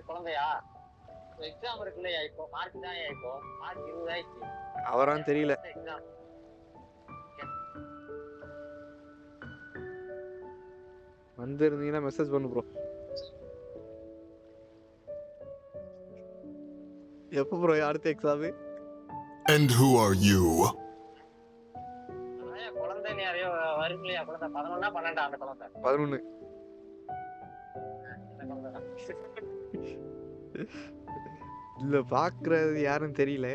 குழந்தையா எக்ஸாம் இருக்குல்லையா? இப்போ மார்க் தான் இப்போ மார்க் 20 ஆயிடுச்சு. அவரான் தெரியல. வந்திருந்தீங்கன்னா மெசேஜ் பண்ணு ப்ரோ. எப்போ ப்ரோ அடுத்த exam? And who are you? குழந்தை நிறைய வருங்களையா குழந்தை 11 12 அந்த குழந்தை 11. இல்ல பாக்குறது யாரும் தெரியல.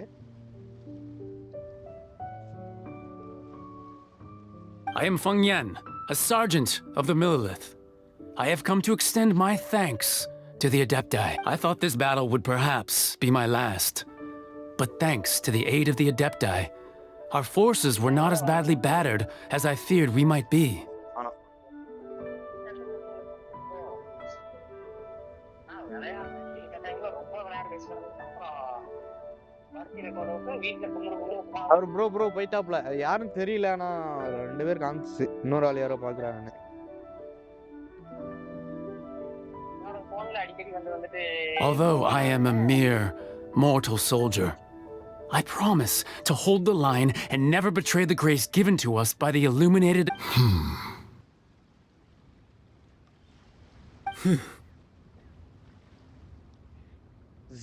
I am Feng Yan, a sergeant of the Millelith. I have come to extend my thanks to the Adepti. I thought this battle would perhaps be my last. But thanks to the aid of the Adepti, our forces were not as badly battered as I feared we might be. அவர் bro போயிட்டாப்ல. யாரும் தெரியல, ஆனா 2 பேர் காமிச்சு. இன்னொரு ஆள் யாரோ பாக்குறாங்க. Although I am a mere mortal soldier, I promise to hold the line and never betray the grace given to us by the illuminated.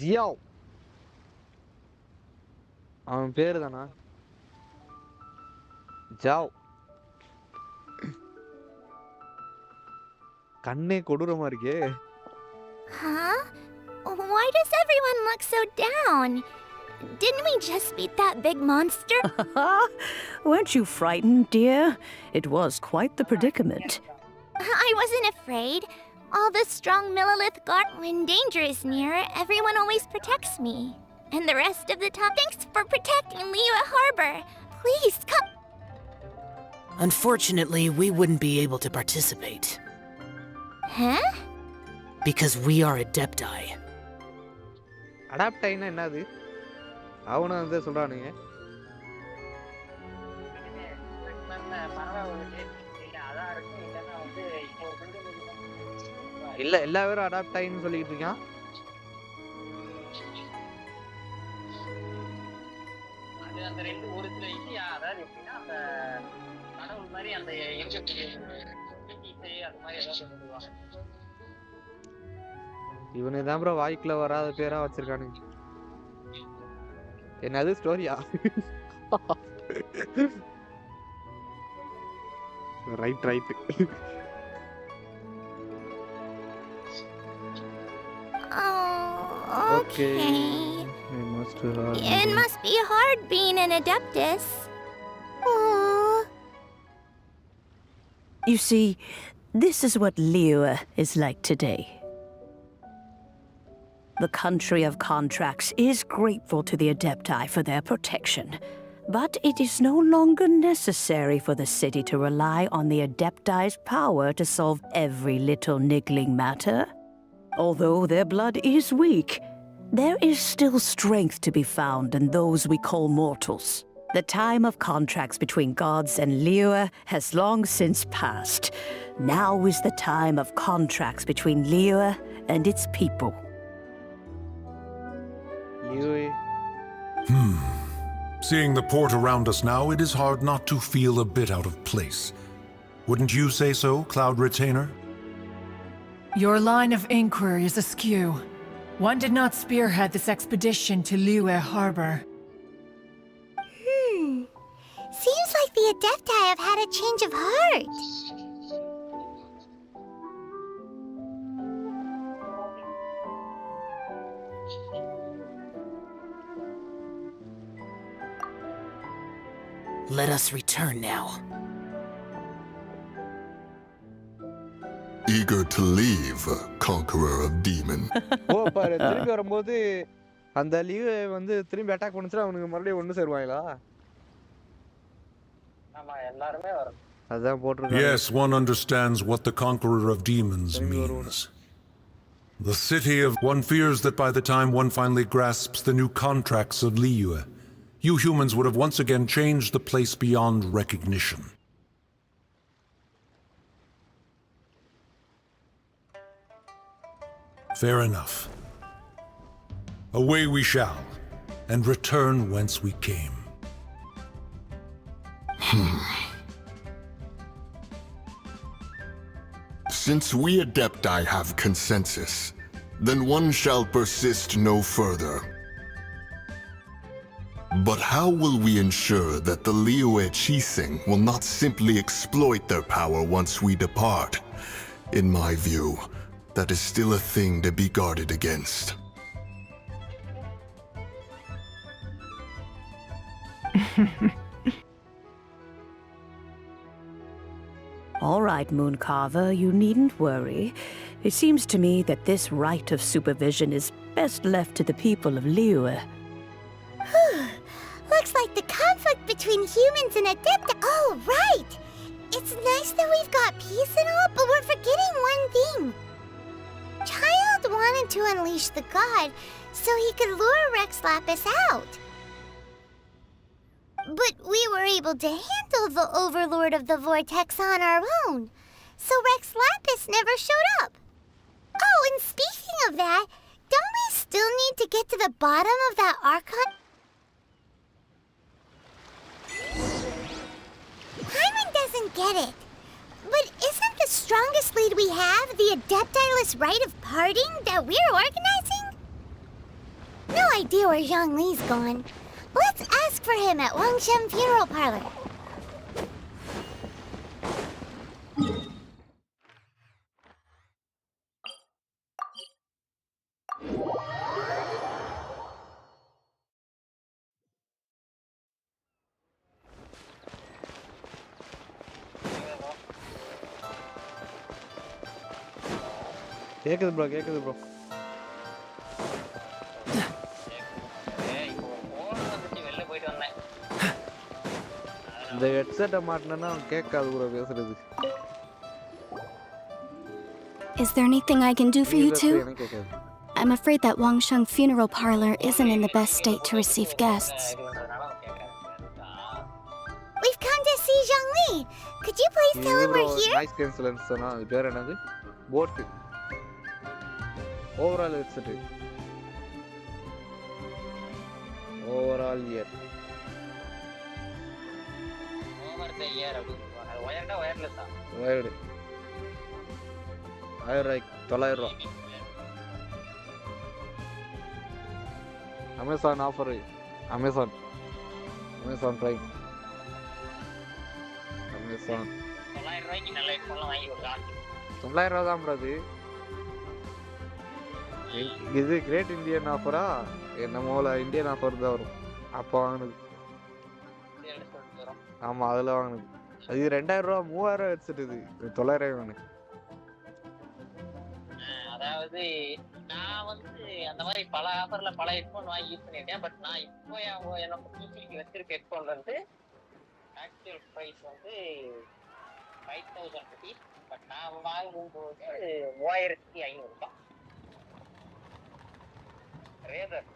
Xiao. அவன் பேரு தானா? ஜாவ். கண்ணே கொடூரமா இருக்கே. Huh? Why does everyone look so down? Didn't we just beat that big monster? Weren't you frightened, dear? It was quite the predicament. I wasn't afraid. All the strong Millelith guard, when danger is near, everyone always protects me. And the rest of the time, thanks for protecting Liyue Harbor. Please, come. Unfortunately, we wouldn't be able to participate. Huh? Because we are Adepti. அடாப்டைனா என்னது? அவனும் வந்து சொல்றானுங்க. இல்ல எல்லா பேரும் அடாப்டைன்னு சொல்லிட்டு இருக்கான். அது அந்த ரெண்டு ஒரு சில இது அதாவது எப்படின்னா அந்த கடவுள் மாதிரி அந்த இருக்கக்கூடிய அது மாதிரி ஏதாவது சொல்லுவாங்க. இவனே தான் ப்ரோ வாய்க்குள்ள வராத பேரா வச்சிருக்கானுங்க. என்னது ஸ்டோரியா? Right. Oh, okay. It must be hard being an Adeptus. Oh. You see, this is what Liyue is like today. The country of contracts is grateful to the Adepti for their protection, but it is no longer necessary for the city to rely on the Adepti's power to solve every little niggling matter. Although their blood is weak, there is still strength to be found in those we call mortals. The time of contracts between gods and Liyue has long since passed. Now is the time of contracts between Liyue and its people. Seeing the port around us now, it is hard not to feel a bit out of place. Wouldn't you say so, Cloud Retainer? Your line of inquiry is askew. One did not spearhead this expedition to Liyue Harbor. Seems like the Adepti have had a change of heart. Let us return now. Eager to leave, conqueror of demon. ஓ பாரு திரும்பி வரும்போது அந்த leave வந்து திரும்பி attack பண்ணுச்சுனா அவனுக்கு மறுபடியும் ஒன்னு சேருவாங்களா? ஆமா எல்லாரும் வரும். அதான் போட்டுருக்காங்க. Yes, one understands what the conqueror of demons means. The city of one fears that by the time one finally grasps the new contracts of Liyue, you humans would have once again changed the place beyond recognition. Fair enough. Away we shall, and return whence we came. Since we Adepti have consensus, then one shall persist no further. But how will we ensure that the Liyue Qixing will not simply exploit their power once we depart? In my view, that is still a thing to be guarded against. All right, Mooncarver, you needn't worry. It seems to me that this right of supervision is best left to the people of Liyue. Looks like the conflict between humans and Adepti. Oh, right! It's nice that we've got peace and all, but we're forgetting one thing. Child wanted to unleash the god so he could lure Rex Lapis out. But we were able to handle the Overlord of the Vortex on our own, so Rex Lapis never showed up. Oh, and speaking of that, don't we still need to get to the bottom of that Archon? Hyman doesn't get it. But isn't the strongest lead we have the Adepti-less rite of parting that we're organizing? No idea where Zhongli's gone. Let's ask for him at Wangshen Funeral Parlor. கேக்குது bro கேக்குது bro இந்த ஹெட்செட்டை மாட்டினா கேட்காது bro பேசுறது. Is there anything I can do for you two? I'm afraid that Wangsheng Funeral Parlor isn't in the best state to receive guests. We've come to see Zhongli. Could you please tell him we're here? Nice cancellance சொன்னா அது பேர் என்னது? Boat. Overall headset. Overall year. Over the year அப்படிங்க. அது வயர்டா வயர்லெஸ்ஸா? Wired. Like $900. Amazon offer. Amazon Prime. Amazon. $900க்கு நல்ல ஹெட்ஃபோன்லாம் வாங்கி கொடுக்கலாம். $900 தான் ப்ரோ அது. இது கிரேட் இந்தியன் ஆஃபரா? நம்மள இந்தியன் ஆஃபர் தான் வரும். அப்போ வாங்குனது. ஆமா அதுல வாங்குனது. அது $2000 $3000 ஹெட்செட் இது. $900 வாங்குனது. அதாவது நான் வந்து அந்த மாதிரி பல ஆஃபர்ல பல ஹெட்ஃபோன் வாங்கி யூஸ் பண்ணிருக்கேன். பட் நான் இப்போ என்னோட பிசிக்கு வச்சிருக்க ஹெட்ஃபோன் வந்து ஆக்சுவல் ப்ரைஸ் வந்து 5000 rupees. பட் நான் வாங்கும்போது 3500 ரேதர்.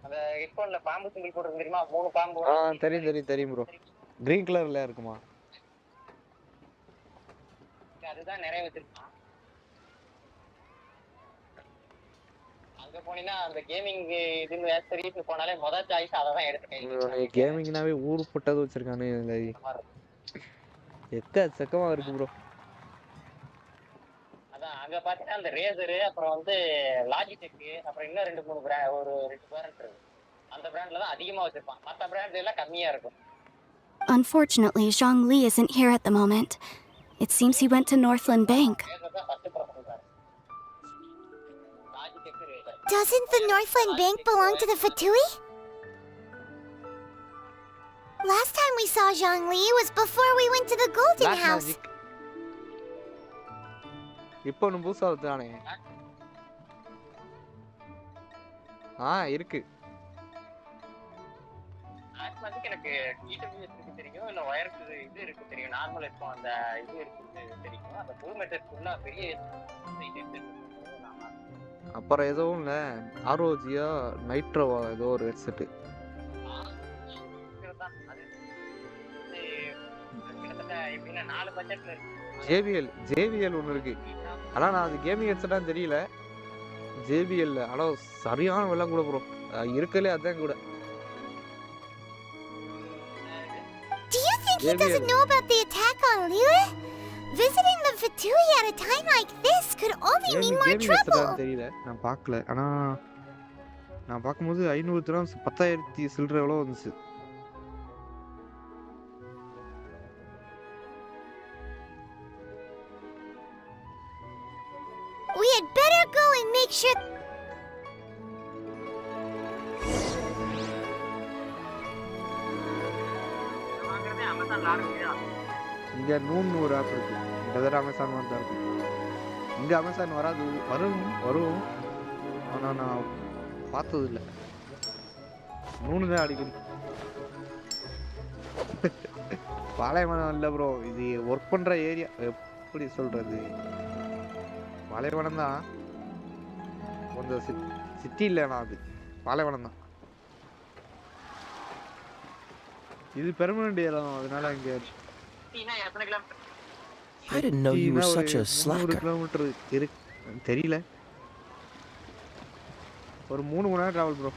அந்த ஹெட்ஃபோன்ல பாம்பு சிம்பிள் போட்டு தெரியுமா? 3 பாம்பு. தெரியும் ப்ரோ. கிரீன் கலர்ல இருக்குமா? அதுதான் நிறைய வச்சிருக்கான். அங்க போனீங்கன்னா அந்த கேமிங் இதுன்னு ஆக்சரிஸ்னு போனாலே முதல் சாய்ஸ் அத தான் எடுத்துட்டேன். கேமிங்னாவே ஊர் போட்டது வச்சிருக்கானே இந்த எக்க சக்கமா இருக்கு ப்ரோ. அதான் அங்க பாத்தீங்கன்னா அந்த ரேசர் அப்புறம் வந்து லாஜிடெக் அப்புறம் இன்னும் 2-3 பிராண்ட் ஒரு 2 பிராண்ட் இருக்கு. அந்த பிராண்ட்ல தான் அதிகமா வச்சிருப்பான். மத்த பிராண்ட்ல எல்லாம் கம்மியா இருக்கும். Unfortunately, Zhongli isn't here at the moment. It seems he went to Northland Bank. Doesn't the Northland Bank belong to the Fatui? Last time we saw Zhongli was before we went to the Golden House. இப்போ ஒன்று புதுசா தானே? இருக்கு. Actually எனக்கு TWS தெரியும், இல்ல வயருக்கு இது இருக்கு தெரியும், நார்மல் இருக்கும் அந்த இது இருக்கு தெரியும். அந்த ஃபுல் மெட்டர் ஃபுல்லா பெரிய இது. அப்புறம் எதுவும் இல்ல ஆர்ஓஜியா நைட்ரோவா ஏதோ ஒரு ஹெட்செட். ஜேபிஎல் ஒன்று இருக்கு. ஆனா நான் அது கேமிங் ஹெட்செட்டான்னு தெரியல. ஜேபிஎல் ஆனா சரியான விலை கூட ப்ரோ. இருக்கலே அதான் கூட. Do you think he doesn't know about the attack on Liyue? Visiting the doing at a time like this could only mean more trouble. தெரியல நான் பார்க்கல ஆனா நான் பாக்கும்போது 500 dirhams 10,000 சில்லற எவ்வளவு வந்துச்சு We had better go and make sure. இங்க நூன் ஒரு ஆப் இருக்கு இந்த அமேசான் வந்து இருக்கு இங்க அமேசான் வராது வரும் ஆனா நான் பார்த்தது இல்ல நூனு தான் அடிக்கடி பாலைவனம் இல்ல ப்ரோ இது ஒர்க் பண்ற ஏரியா எப்படி சொல்றது பாலைவனம் தான் கொஞ்சம் சிட்டி இல்லைனா அது பாலைவனம் தான் இது பெர்மனன்ட் ஏரியா அதனால இங்க I didn't know you were such a slacker. Kilometre தெரியல ஒரு 3 மணி நேரம் டிராவல் ப்ரோ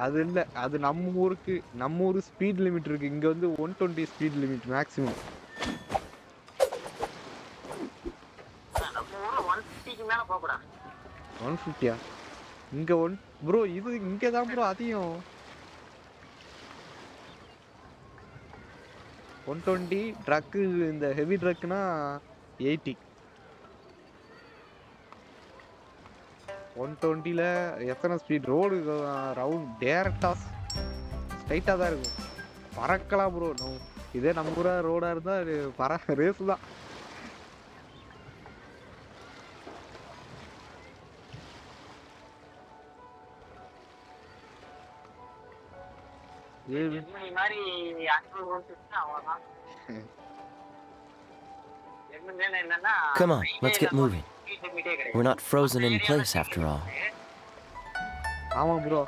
அது இல்ல அது நம்ம ஊர் ஸ்பீட் லிமிட் இருக்கு இங்க வந்து 120 ஸ்பீட் லிமிட் மேக்ஸிமம் நம்ம ஊர்ல 150 க்கு மேல போக கூடாது 150யா இங்க ப்ரோ இது இங்க தான் ப்ரோ அதிகம் 120 ட்ரக் இந்த ஹெவி ட்ரக்னா 80 120ல எத்தனை ஸ்பீட் ரோடு ரவுண்ட் டைரக்டா ஸ்ட்ரைட்டா தான் இருக்கும் பறக்கலாம் ப்ரோ இதே நம்ம ஊரா ரோடா இருந்தா ரேஸ் தான் மாதிரி 500 ஓடிச்சு அவ்வளவுதான் என்னன்னா Come on, let's get moving. We're not frozen in place after all. ஆமா ப்ரோ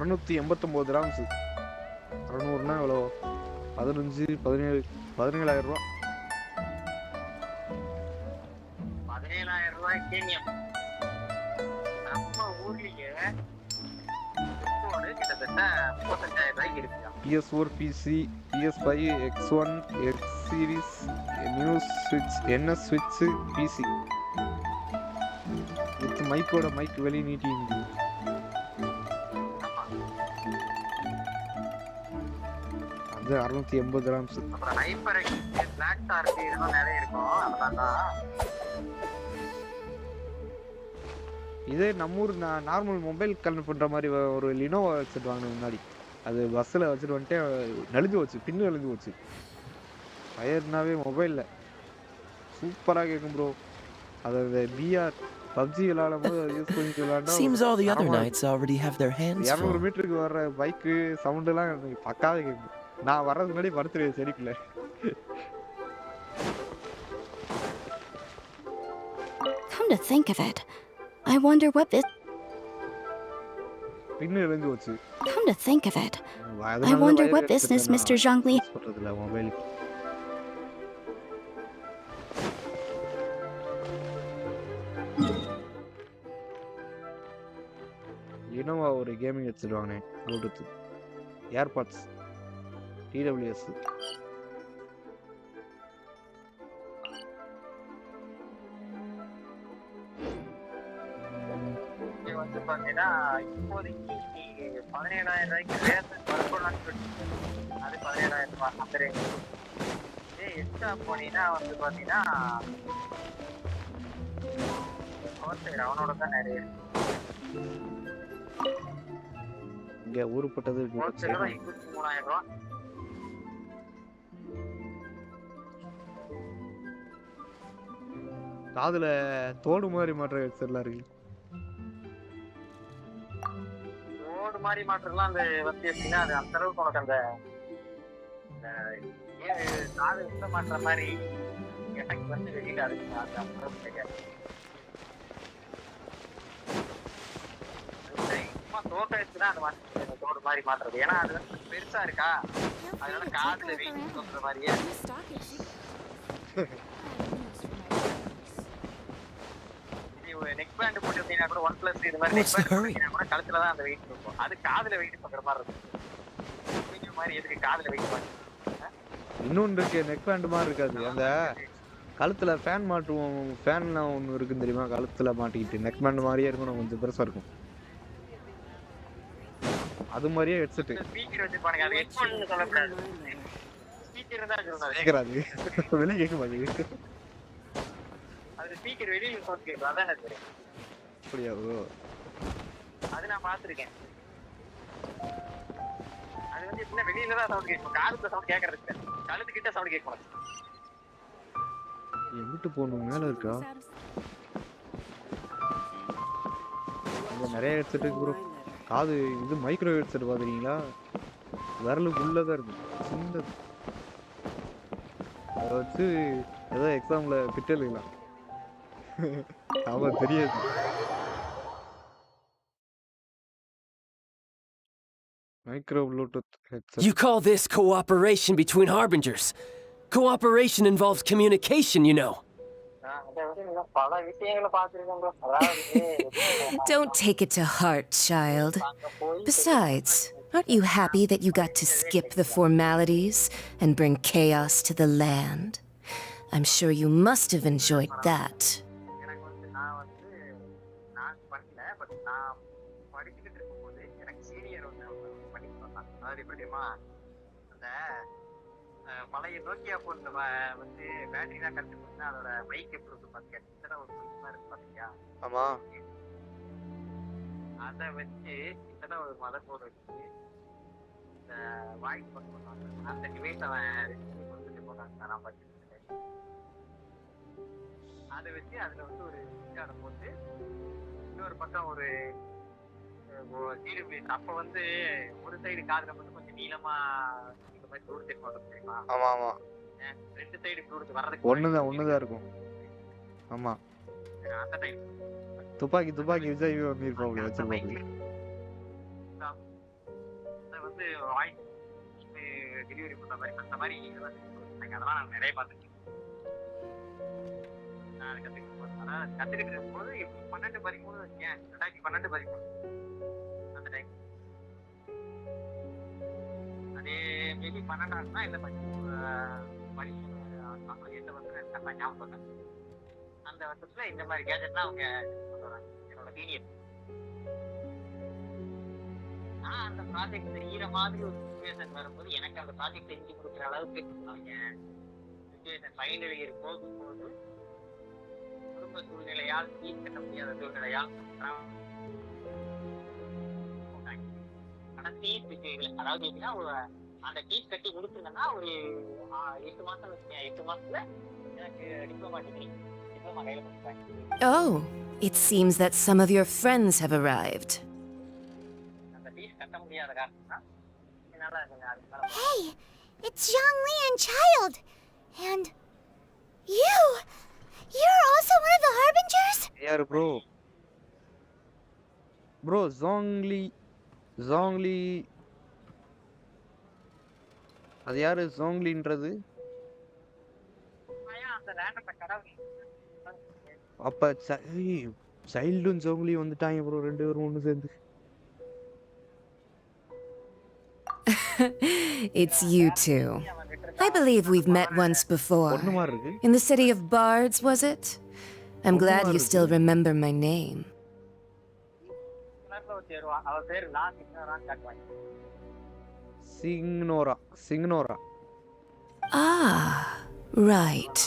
689 dirhams 600னா எவ்வளோ 15 17 17000 ரூபாய் 17000 ரூபாய் கேனியம் நம்ம ஊர்லயே கிட்டத்தட்ட 35000 ரூபாய்க்கு இருக்கு PS4 PC PS5 X1 X series new switch NS switch PC with மைக்கோட மைக் வெளி நீட்டி இருக்கு அது 680 dirhams அப்புறம் ஹைப்பர் எக்ஸ் பிளாக் ஸ்டார் இதெல்லாம் நிறைய இருக்கும் அதனால இதே நம்ம ஊர் நார்மல் மொபைல் கனெக்ட் பண்ற மாதிரி ஒரு லினோவா வச்சுட்டு வாங்கினேன் முன்னாடி அது பஸ்ஸில் வச்சுட்டு வந்துட்டு நெளிஞ்சு போச்சு பின்னு நெளிஞ்சு போச்சு ஃபயர்னாவே மொபைலில் சூப்பராக கேட்கும் ப்ரோ அது பிஆர் பப்ஜி விளையாடும் போது யூஸ் பண்ணி விளையாண்டா Seems all the other knights already have their hands full. 200 மீட்டருக்கு வர்ற பைக்கு சவுண்டெல்லாம் எனக்கு பக்காவே கேட்கும் நான் வர்றதுக்கு முன்னாடி படுத்துருவேன் செடிக்குள்ள Come to think of it, I wonder what this... பின்னு நெளிஞ்சு போச்சு Come to think of it, I wonder what business Mr. Zhongli... Innova ஒரு கேமிங் வச்சிருவாங்க ப்ளூடூத் ஏர்பாட்ஸ் TWS வந்து பாத்தீங்கன்னா இப்போதைக்கு 17000 ரூபாய்க்கு ரேஷன் வரக்கூடாது அது 17000 ரூபாய் அந்த ரேஞ்ச் எக்ஸ்ட்ரா போனீங்கன்னா வந்து பாத்தீங்கன்னா அவனோட தான் நிறைய இங்க ஊருப்பட்டது 23000 ரூபாய் காதுல தோடு மாதிரி மாற்ற ஹெட்செட்லாம் இருக்கு தோடு மாதிரி மாற்றலாம் அந்த வந்து எப்படின்னா அது அந்த அளவுக்கு உனக்கு அந்த காது உள்ள மாற்ற மாதிரி எனக்கு வந்து வெளியில இருக்கு அது அந்த அளவுக்கு தெரியாது சும்மா தோட்டம் இருக்குன்னா அது மாதிரி தோடு மாதிரி மாற்றுறது ஏன்னா அது வந்து பெருசா இருக்கா அதனால காதுல வெயிட் சொல்ற மாதிரியே நெக் பேண்ட் போட்டுட்டீங்கன்னா கூட OnePlus இது மாதிரி நெக் பேண்ட் போட்டுட்டீங்கன்னா கூட கழுத்துல தான் அந்த வெயிட் இருக்கும். அது காதுல வெயிட் பண்ற மாதிரி இருக்கும். இந்த மாதிரி எதுக்கு காதுல வெயிட் பண்ணி? இன்னொன்று இருக்கு, நெக் பேண்ட் மாதிரி இருக்காது. அந்த கழுத்துல ஃபேன் மாட்டுவோம், ஃபேன்லாம் ஒன்று இருக்குன்னு தெரியுமா? கழுத்துல மாட்டிக்கிட்டு நெக் பேண்ட் மாதிரியே இருக்கும், கொஞ்சம் பெருசா இருக்கும். அது மாதிரியே ஹெட்செட். ஸ்பீக்கர் வச்சிருப்பானுங்க, அது ஹெட்ஃபோன் சொல்லக்கூடாது. ஸ்பீக்கர் தான் சொல்றாரு. ஸ்பீக்கர் அது வெளிய கேட்க மாட்டேங்குது. அது ஸ்பீக்கர் வெளியில சவுண்ட் கேட்கும், அதான் எனக்கு தெரியும். அப்படியா ப்ரோ? அது நான் பார்த்துருக்கேன். அது வந்து எப்படின்னா வெளியில தான் சவுண்ட் கேட்கும், காதுல சவுண்ட் கேட்கறது இல்லை, கழுத்துக்கிட்ட சவுண்ட் கேட்கும். எங்கிட்டு போகணும்? மேல இருக்கா? அங்க நிறைய ஹெட்செட் இருக்கு ப்ரோ. காது இது மைக்ரோ ஹெட்செட் பாத்துறீங்களா? விரலுக்கு உள்ளதான் இருக்கு, சின்னது. அதை வச்சு ஏதோ எக்ஸாம்ல பிட் எழுதலாம். அவன் தெரியாது. Micro Bluetooth headset. You call this cooperation between harbingers? Cooperation involves communication, you know. Don't take it to heart, child. Besides, aren't you happy that you got to skip the formalities and bring chaos to the land? I'm sure you must have enjoyed that. பழைய Nokia போன்ல வந்து battery தான் கட்டு கொடுத்தா அதோட mic எப்படி இருக்கு பாத்தீங்க, ஒரு பொருத்தமா இருக்கு பாத்தீங்க. ஆமா, அதை வச்சு இத்தனை ஒரு மதர் போர்டு வச்சு இந்த வாய்ஸ் பண்ணுவாங்க. அந்த டிவைஸ் அவன் கொடுத்துட்டு போனாங்க, நான் படிச்சுட்டு. அதை வச்சு அதுல வந்து ஒரு கார்டை போட்டு இன்னொரு பக்கம் ஒரு அப்ப வந்து ஒரு சைடு காதுல மட்டும் கொஞ்சம் நீளமா தெரியுமா? ஆமா ஆமா, ரெண்டு சைடு ப்ளூடூத் வரதுக்கு ஒண்ணுதான் இருக்கும். ஆமா, அந்த டைம் துப்பாக்கி விஜய் வந்திருப்பாங்க வச்சிருப்பாங்க. அது வந்து வாய்ஸ் டெலிவரி பண்ற மாதிரி அந்த மாதிரி அதெல்லாம் நான் நிறைய பார்த்துருக்கேன். நான் கத்துக்கிட்டு இருக்கும்போது 12-13 வச்சேன், 2012-13 அந்த டைம். அதே மேபி 12 இல்லை 13 வந்து ஞாபகம். அந்த வருஷத்துல இந்த மாதிரி கேஜெட்லாம் அவங்க என்னோட சீனியர். நான் அந்த ப்ராஜெக்ட் செய்யற மாதிரி ஒரு சுச்சுவேஷன் வரும்போது எனக்கு அந்த ப்ராஜெக்ட் செஞ்சு கொடுக்குற அளவுக்கு அவங்க சுச்சுவேஷன் ஃபைனல் இயர் போகும்போது குடும்ப சூழ்நிலையால் ஃபீஸ் கட்ட முடியாத சூழ்நிலையால் கடைசி சுச்சுவேஷன், அதாவது எப்படின்னா அந்த ஃபீஸ் கட்டி முடிச்சிருந்தேன்னா ஒரு 8 மாசத்துல எனக்கு டிப்ளமா கையில கொடுத்தாங்க. Oh, it seems that some of your friends have arrived. அந்த ஃபீஸ் கட்ட முடியாத காரணம் என்னால. Hey, it's Zhongli and Child, and you're also one of the harbingers? யாரு ப்ரோ? ப்ரோ ஜோங்லி அது யாரு ஜோங்லின்றது? அப்ப சைல்டும் ஜோங்லி வந்துட்டாங்க ப்ரோ, ரெண்டு பேரும் ஒண்ணு சேர்ந்து. It's you two. I believe we've met once before. In the city of Bards, was it? I'm glad you still remember my name. Signora. Ah, right.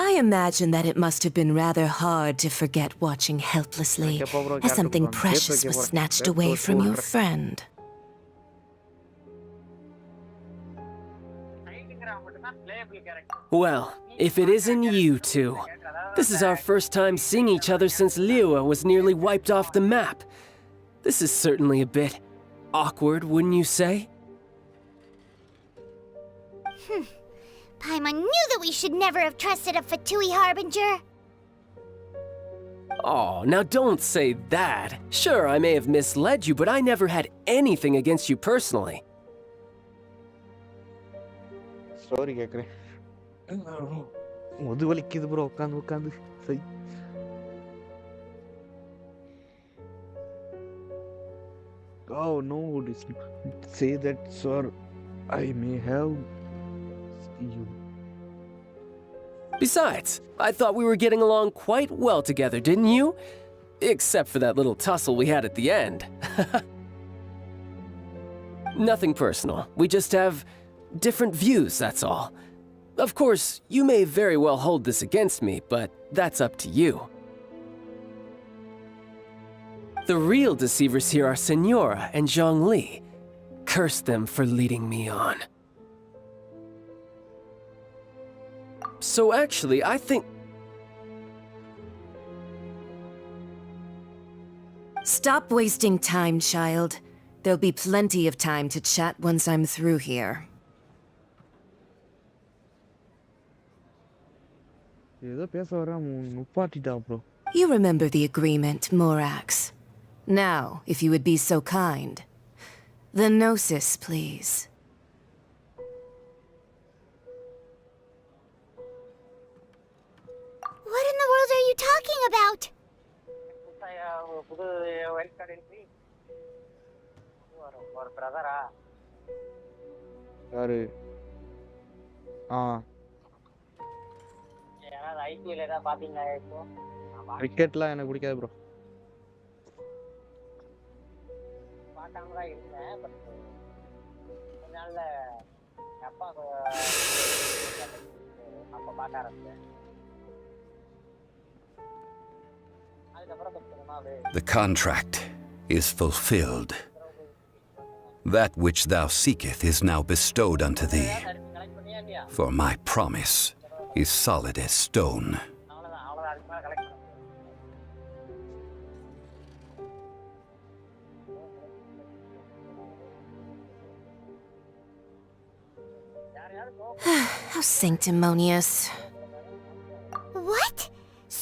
I imagine that it must have been rather hard to forget watching helplessly as something precious was snatched away from your friend. Well, if it isn't you two. This is our first time seeing each other since Liua was nearly wiped off the map. This is certainly a bit awkward, wouldn't you say? Paimon knew that we should never have trusted a Fatui harbinger. Oh, now don't say that. Sure, I may have misled you, but I never had anything against you personally. Sorry, கேக்குறேன். முது வலிக்குது bro, உட்காந்து சை. Oh no, say that, sir. I may have you. Besides, I thought we were getting along quite well together, didn't you? Except for that little tussle we had at the end. Nothing personal. We just have different views, that's all. Of course, you may very well hold this against me, but that's up to you. The real deceivers here are Senora and Zhongli. Curse them for leading me on. So actually, I think... Stop wasting time, child. There'll be plenty of time to chat once I'm through here. ஏதோ பேச வரான் நுப்பாட்டிட்டா bro. You remember the agreement, Morax. Now, if you would be so kind. The Gnosis, please. What in the world are you talking about? புது wild card entry ஒரு பிரதரா யாரு யாராவது IPL ஏதாவது பாத்தீங்களா இப்போ கிரிக்கெட்லாம் எனக்கு பிடிக்காது ப்ரோ பார்க்காம தான் இருந்தேன் பட் கொஞ்ச நாள்ல எங்க அப்பா அப்ப பார்க்க ஆரம்பிச்சேன் The contract is fulfilled. That which thou seeketh is now bestowed unto thee. For my promise is solid as stone. How sanctimonious. What?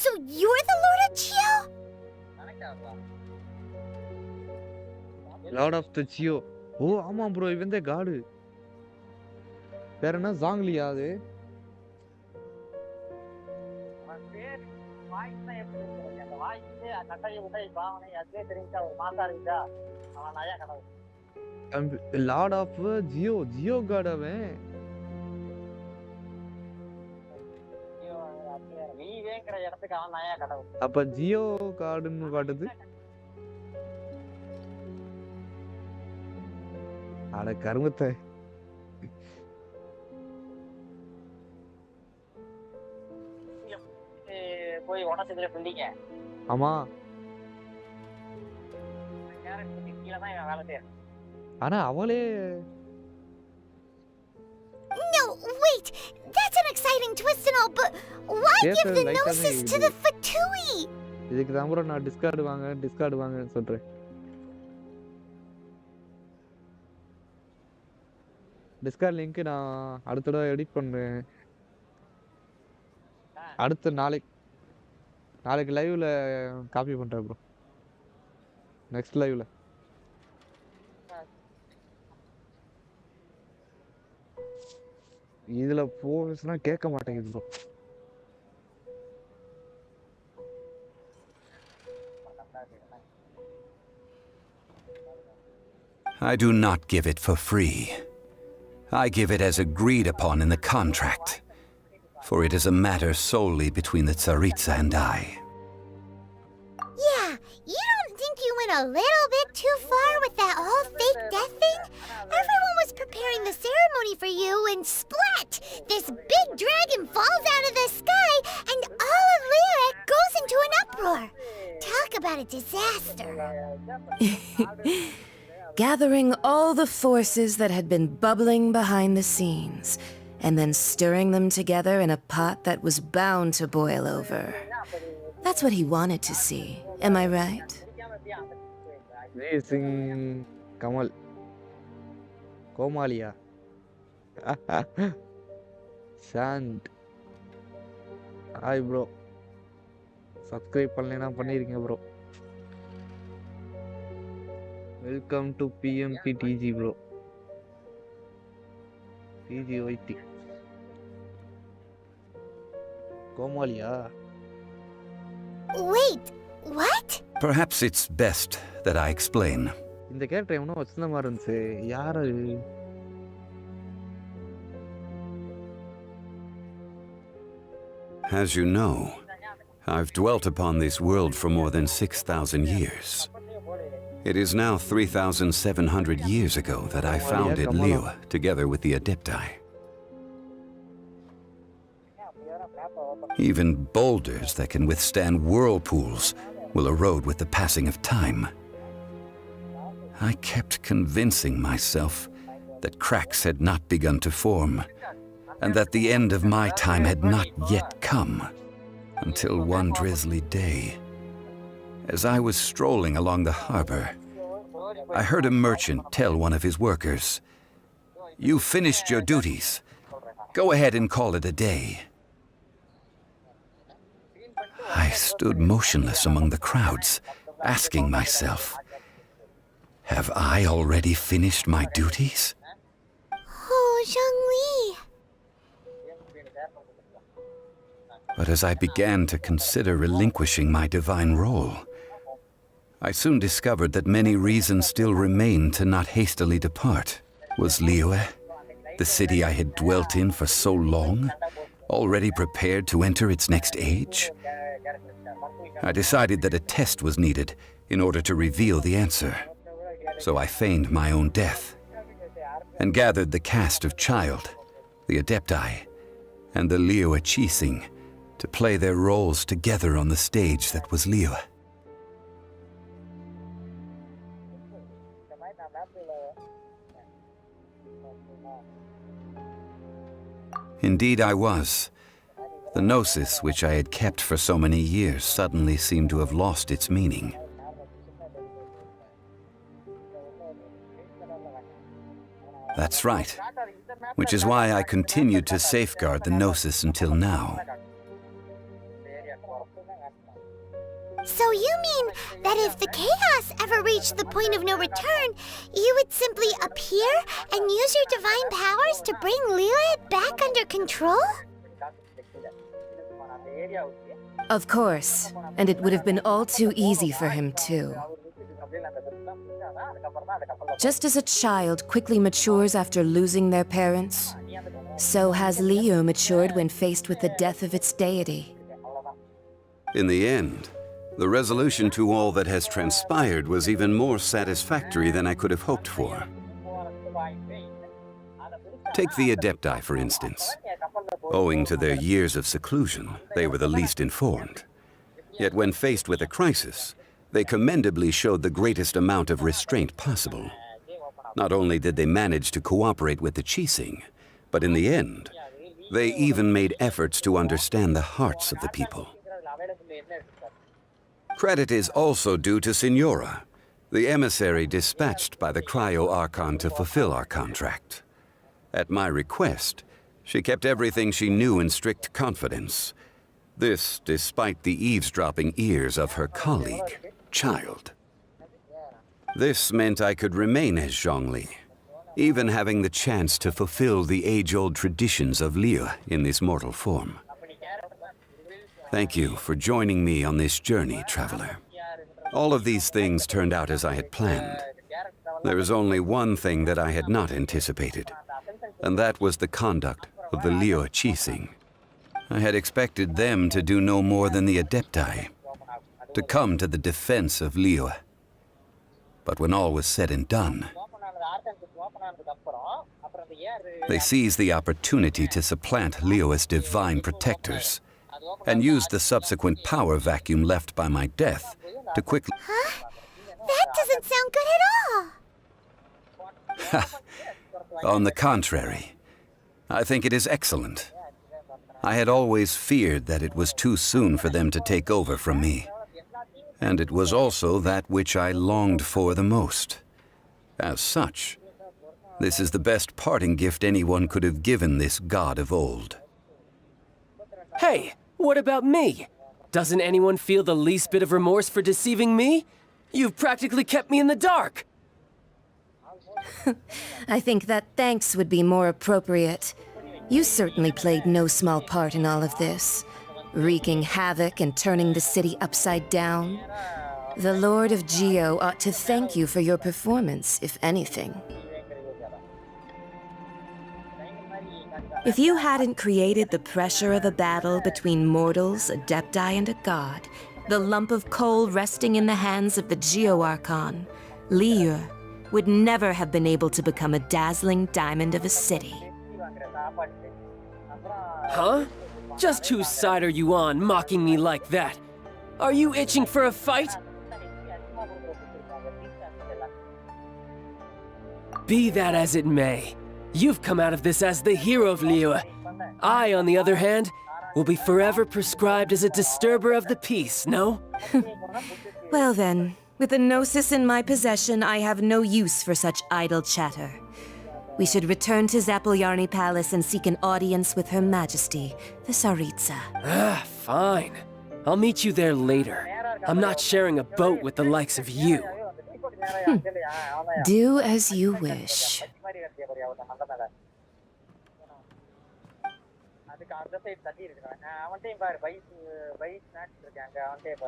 So you're the Lord of Geo? Lord of the Geo. ஓ ஆமா bro இவன் தான் காடு பேர் என்ன ஜாங்லியா அது lord of geo geo god அவன் அப்ப ஜியோ காடுன்னு காட்டுது அட கருமத்தை போய் உடச்சதுல பிண்டிங்க ஆமா வேலை செய்ய ஆனா அவளே No, wait! That's an exciting twist and all, but why give the Gnosis to the Fatui? இதுக்கு தான் ப்ரோ நான் டிஸ்கார்டு வாங்கன்னு சொல்றேன் டிஸ்கார்ட் லிங்க் நான் அடுத்த தடவை எடிட் பண்றேன் அடுத்த நாளைக்கு லைவ்ல காப்பி பண்றேன் ப்ரோ நெக்ஸ்ட் லைவ்ல இதுல போஸ்னா கேட்க மாட்டேங்குது bro I do not give it for free. I give it as agreed upon in the contract, for it is a matter solely between the Tsaritsa and I. Yeah, you don't think you went a little bit too far with that whole fake death thing? Everyone was preparing the ceremony for you and splat! This big dragon falls out of the sky and all of Lyric goes into an uproar. Talk about a disaster. Gathering all the forces that had been bubbling behind the scenes, and then stirring them together in a pot that was bound to boil over. That's what he wanted to see, am I right? Amazing Kamal. Komalia. Sand. Hi bro. Subscribe பண்ணலனா பண்ணிருங்க bro. Welcome to PMP TG bro. TGYT. Komalia. Wait, what? Perhaps it's best that I explain. இந்த character எவனோ வச்சிருந்த மாதிரி இருந்துச்சு. யாரு? As you know, I've dwelt upon this world for more than 6,000 years. It is now 3,700 years ago that I founded Liyue together with the Adepti. Even boulders that can withstand whirlpools will erode with the passing of time. I kept convincing myself that cracks had not begun to form, and that the end of my time had not yet come, until one drizzly day, as I was strolling along the harbor, I heard a merchant tell one of his workers, "You've finished your duties. Go ahead and call it a day." I stood motionless among the crowds, asking myself, have I already finished my duties? Oh, Zhongli. But as I began to consider relinquishing my divine role, I soon discovered that many reasons still remained to not hastily depart. Was Liyue, the city I had dwelt in for so long, already prepared to enter its next age? I decided that a test was needed in order to reveal the answer. So I feigned my own death, and gathered the cast of Child, the Adepti, and the Liyue Qixing to play their roles together on the stage that was Liyue. Indeed I was. The gnosis which I had kept for so many years suddenly seemed to have lost its meaning. That's right, which is why I continued to safeguard the gnosis until now. So you mean that if the chaos ever reached the point of no return, you would simply appear and use your divine powers to bring Liyue back under control? Of course, and it would have been all too easy for him too. Just as a child quickly matures after losing their parents, so has Liyue matured when faced with the death of its deity. In the end, the resolution to all that has transpired was even more satisfactory than I could have hoped for. Take the Adepti, for instance. Owing to their years of seclusion, they were the least informed. Yet when faced with a crisis, they commendably showed the greatest amount of restraint possible. Not only did they manage to cooperate with the Qixing, but in the end, they even made efforts to understand the hearts of the people. Credit is also due to Signora, the emissary dispatched by the Cryo-Archon to fulfill our contract. At my request, she kept everything she knew in strict confidence. This despite the eavesdropping ears of her colleague, Child. This meant I could remain as Zhongli, even having the chance to fulfill the age-old traditions of Liyue in this mortal form. Thank you for joining me on this journey, traveler. All of these things turned out as I had planned. There is only one thing that I had not anticipated, and that was the conduct of the Liyue Qixing. I had expected them to do no more than the Adepti, to come to the defense of Liyue. But when all was said and done, they seized the opportunity to supplant Liyue as divine protectors, and used the subsequent power vacuum left by my death to quickly... Huh? That doesn't sound good at all! On the contrary, I think it is excellent. I had always feared that it was too soon for them to take over from me. And it was also that which I longed for the most. As such, this is the best parting gift anyone could have given this god of old. Hey, what about me? Doesn't anyone feel the least bit of remorse for deceiving me? You've practically kept me in the dark! I think that thanks would be more appropriate. You certainly played no small part in all of this, wreaking havoc and turning the city upside down. The Lord of Geo ought to thank you for your performance, if anything. If you hadn't created the pressure of a battle between mortals, adepti, and a god, the lump of coal resting in the hands of the Geo Archon, Liu, would never have been able to become a dazzling diamond of a city. Huh? Just whose side are you on, mocking me like that? Are you itching for a fight? Be that as it may, you've come out of this as the hero of Liyue. I, on the other hand, will be forever prescribed as a disturber of the peace, no? Well then, with the Gnosis in my possession, I have no use for such idle chatter. We should return to Zapoljarny Palace and seek an audience with Her Majesty, the Tsaritsa. Ah, fine. I'll meet you there later. I'm not sharing a boat with the likes of you. Do as you wish.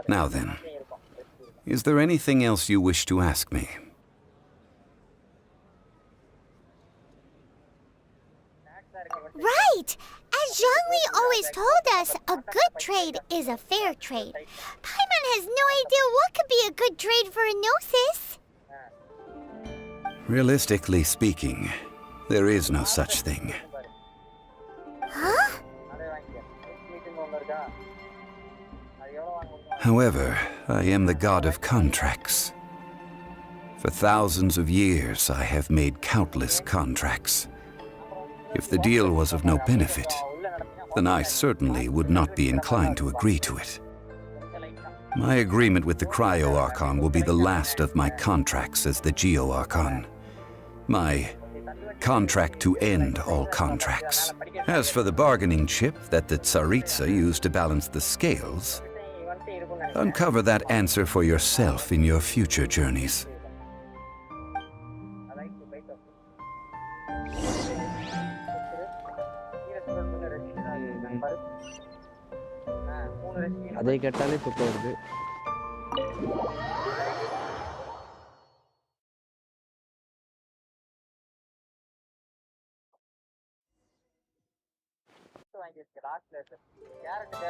Now then, is there anything else you wish to ask me? Right! As Zhongli always told us, a good trade is a fair trade. Paimon has no idea what could be a good trade for a Gnosis. Realistically speaking, there is no such thing. Huh? However, I am the god of contracts. For thousands of years, I have made countless contracts. If the deal was of no benefit, then I certainly would not be inclined to agree to it. My agreement with the Cryo Archon will be the last of my contracts as the Geo Archon. My contract to end all contracts. As for the bargaining chip that the Tsaritsa used to balance the scales, uncover that answer for yourself in your future journeys. அதை கேட்டாலே தூக்கம் வருது.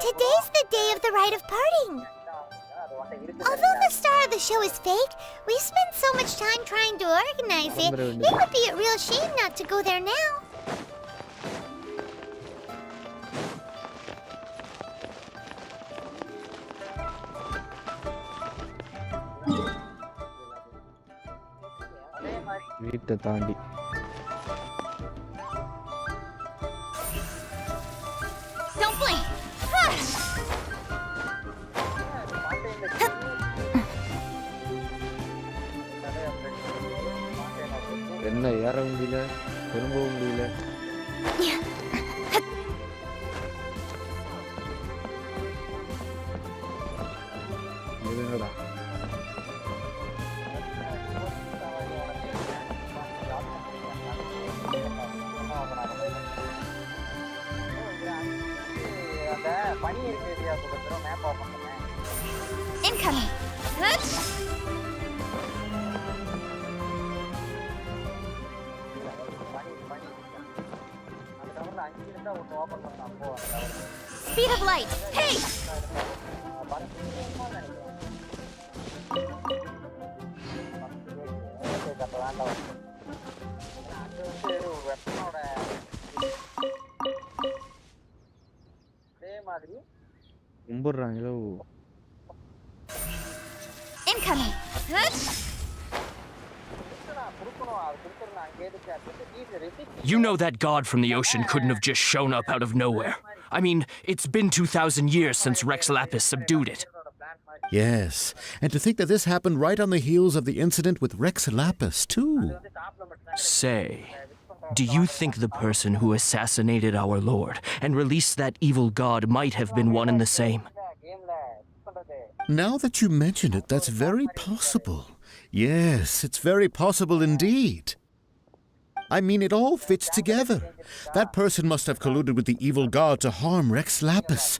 Today's the day of the rite of parting. Although the star of the show is fake, we spent so much time trying to organize it, it would be a real shame not to go there now. வீட்டை தாண்டி Don't blink. என்ன ஏற முடியல, திரும்பவும் முடியல. என்னடா Incoming. Good. Speed of light. Hey! கும்பிடுறாங்களோ. Incoming. Good. You know that god from the ocean couldn't have just shown up out of nowhere. I mean, it's been 2,000 years since Rex Lapis subdued it. Yes, and to think that this happened right on the heels of the incident with Rex Lapis, too. Say, do you think the person who assassinated our lord and released that evil god might have been one and the same? Now that you mention it, that's very possible. Yes, it's very possible indeed. I mean, it all fits together. That person must have colluded with the evil god to harm Rex Lapis.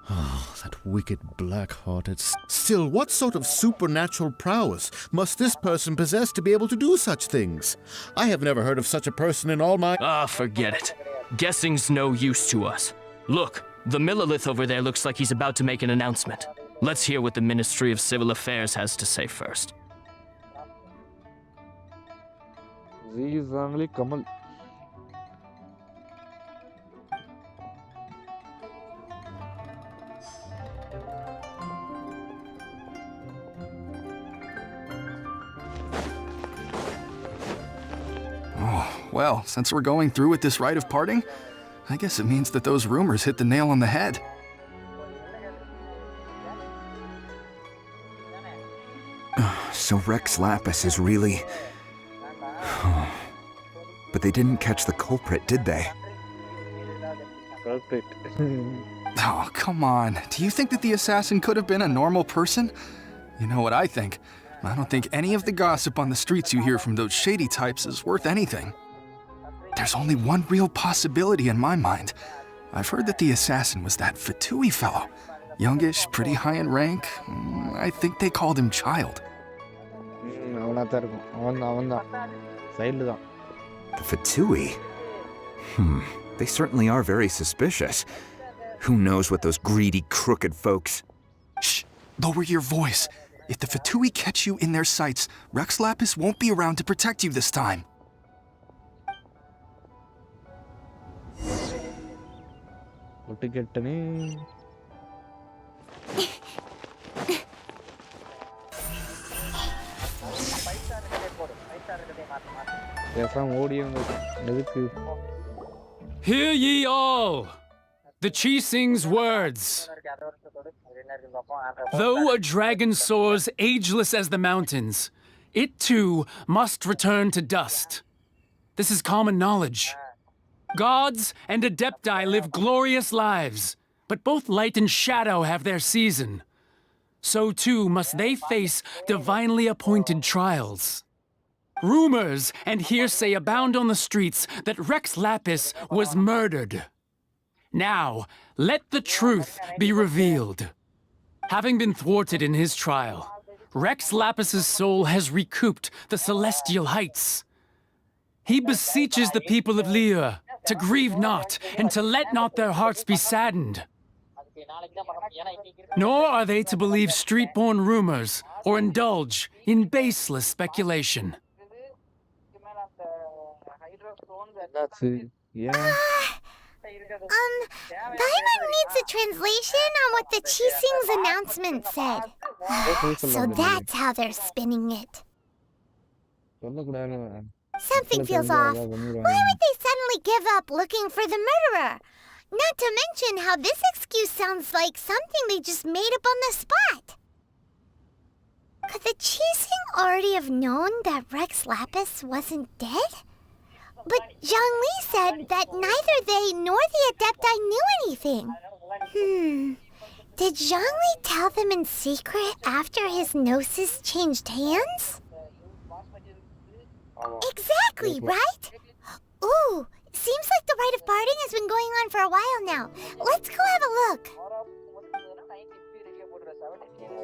Oh, that wicked black-hearted... Still, what sort of supernatural prowess must this person possess to be able to do such things? I have never heard of such a person in all my... Ah, forget it. Guessing's no use to us. Look, the Millilith over there looks like he's about to make an announcement. Let's hear what the Ministry of Civil Affairs has to say first. Kamal. Oh, well, since we're going through with this rite of parting, I guess it means that those rumors hit the nail on the head. So Rex Lapis is really... But they didn't catch the culprit, did they? Culprit. Oh, come on. Do you think that the assassin could have been a normal person? You know what I think. I don't think any of the gossip on the streets you hear from those shady types is worth anything. There's only one real possibility in my mind. I've heard that the assassin was that Fatui fellow. Youngish, pretty high in rank. I think they called him Child. The Fatui? They certainly are very suspicious. Who knows what those greedy, crooked folks... Shh! Lower your voice. If the Fatui catch you in their sights, Rex Lapis won't be around to protect you this time. Hear ye all! The Chising's words. Though a dragon soars ageless as the mountains, it too must return to dust. This is common knowledge. Gods and Adepti live glorious lives, but both light and shadow have their season. So too must they face divinely appointed trials. Rumors and hearsay abound on the streets that Rex Lapis was murdered. Now, let the truth be revealed. Having been thwarted in his trial, Rex Lapis's soul has recouped the celestial heights. He beseeches the people of Liyue to grieve not and to let not their hearts be saddened. Nor are they to believe street-born rumors or indulge in baseless speculation. That's it. Yeah. Paimon needs a translation on what the Chising's announcement said. So that's how they're spinning it. Something feels off. Why would they suddenly give up looking for the murderer? Not to mention how this excuse sounds like something they just made up on the spot. Could the Chising already have known that Rex Lapis wasn't dead? But Zhongli said that neither they nor the Adepti knew anything. Did Zhongli tell them in secret after his gnosis changed hands? Exactly, right? Ooh, seems like the rite of parting has been going on for a while now. Let's go have a look.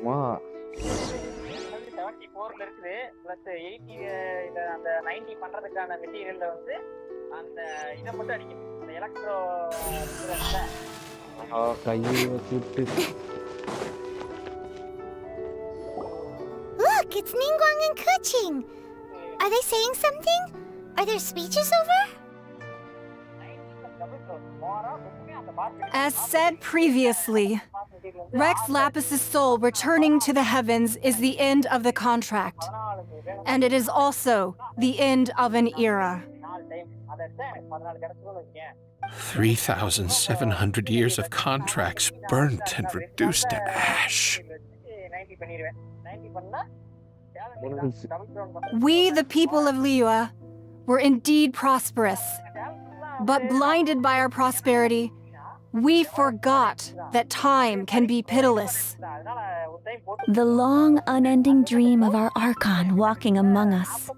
Wow. 74ல இருக்குது plus 80 அந்த 90 பண்றதுக்கான மெட்டீரியல்ல வந்து அந்த இத மட்டும் அடிக்குது அந்த electro கையை வச்சிட்டு Look, it's Ningguang and Keqing. Are they saying something? Are their speeches over? As said previously, Rex Lapis's soul returning to the heavens is the end of the contract. And it is also the end of an era. 3,700 years of contracts burnt and reduced to ash. We, the people of Liyue, were indeed prosperous. But blinded by our prosperity, we forgot that time can be pitiless. The long, unending dream of our Archon walking among us.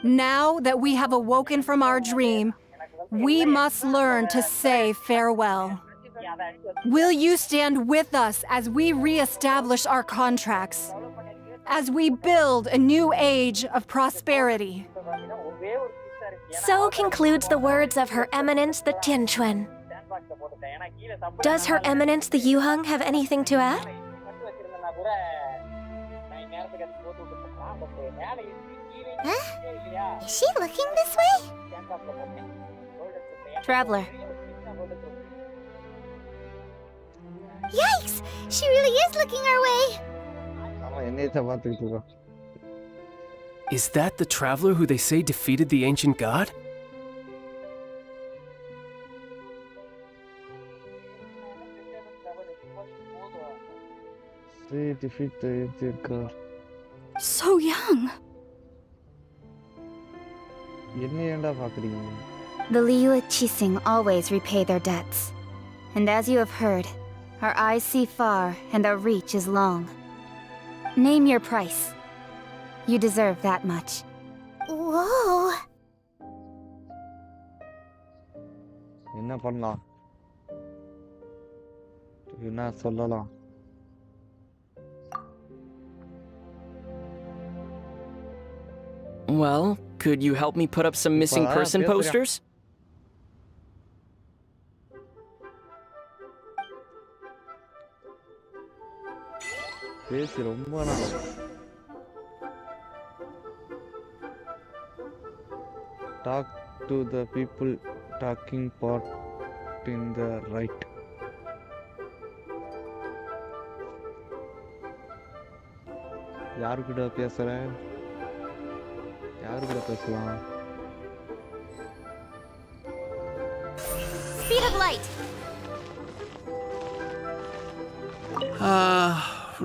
Now that we have awoken from our dream, we must learn to say farewell. Will you stand with us as we re-establish our contracts? As we build a new age of prosperity? So concludes the words of Her Eminence the Tianquan. Does Her Eminence the Yuheng have anything to add? Huh? Is she looking this way? Traveler. Yikes! She really is looking our way! Is that the traveler who they say defeated the ancient god? They defeat the ancient god. So young. The Liyue Qixing always repay their debts. And as you have heard, our eyes see far and our reach is long. Name your price. You deserve that much. Whoa! என்ன பண்ணலாம்? என்ன சொல்லலாம்? Well, could you help me put up some missing person posters? பேசி ரொம்ப நாள். Talk to the people talking part in the right. யாருக்கிட்ட பேசுறேன்? யாருக்கிட்ட பேசலாம்? Speed of light.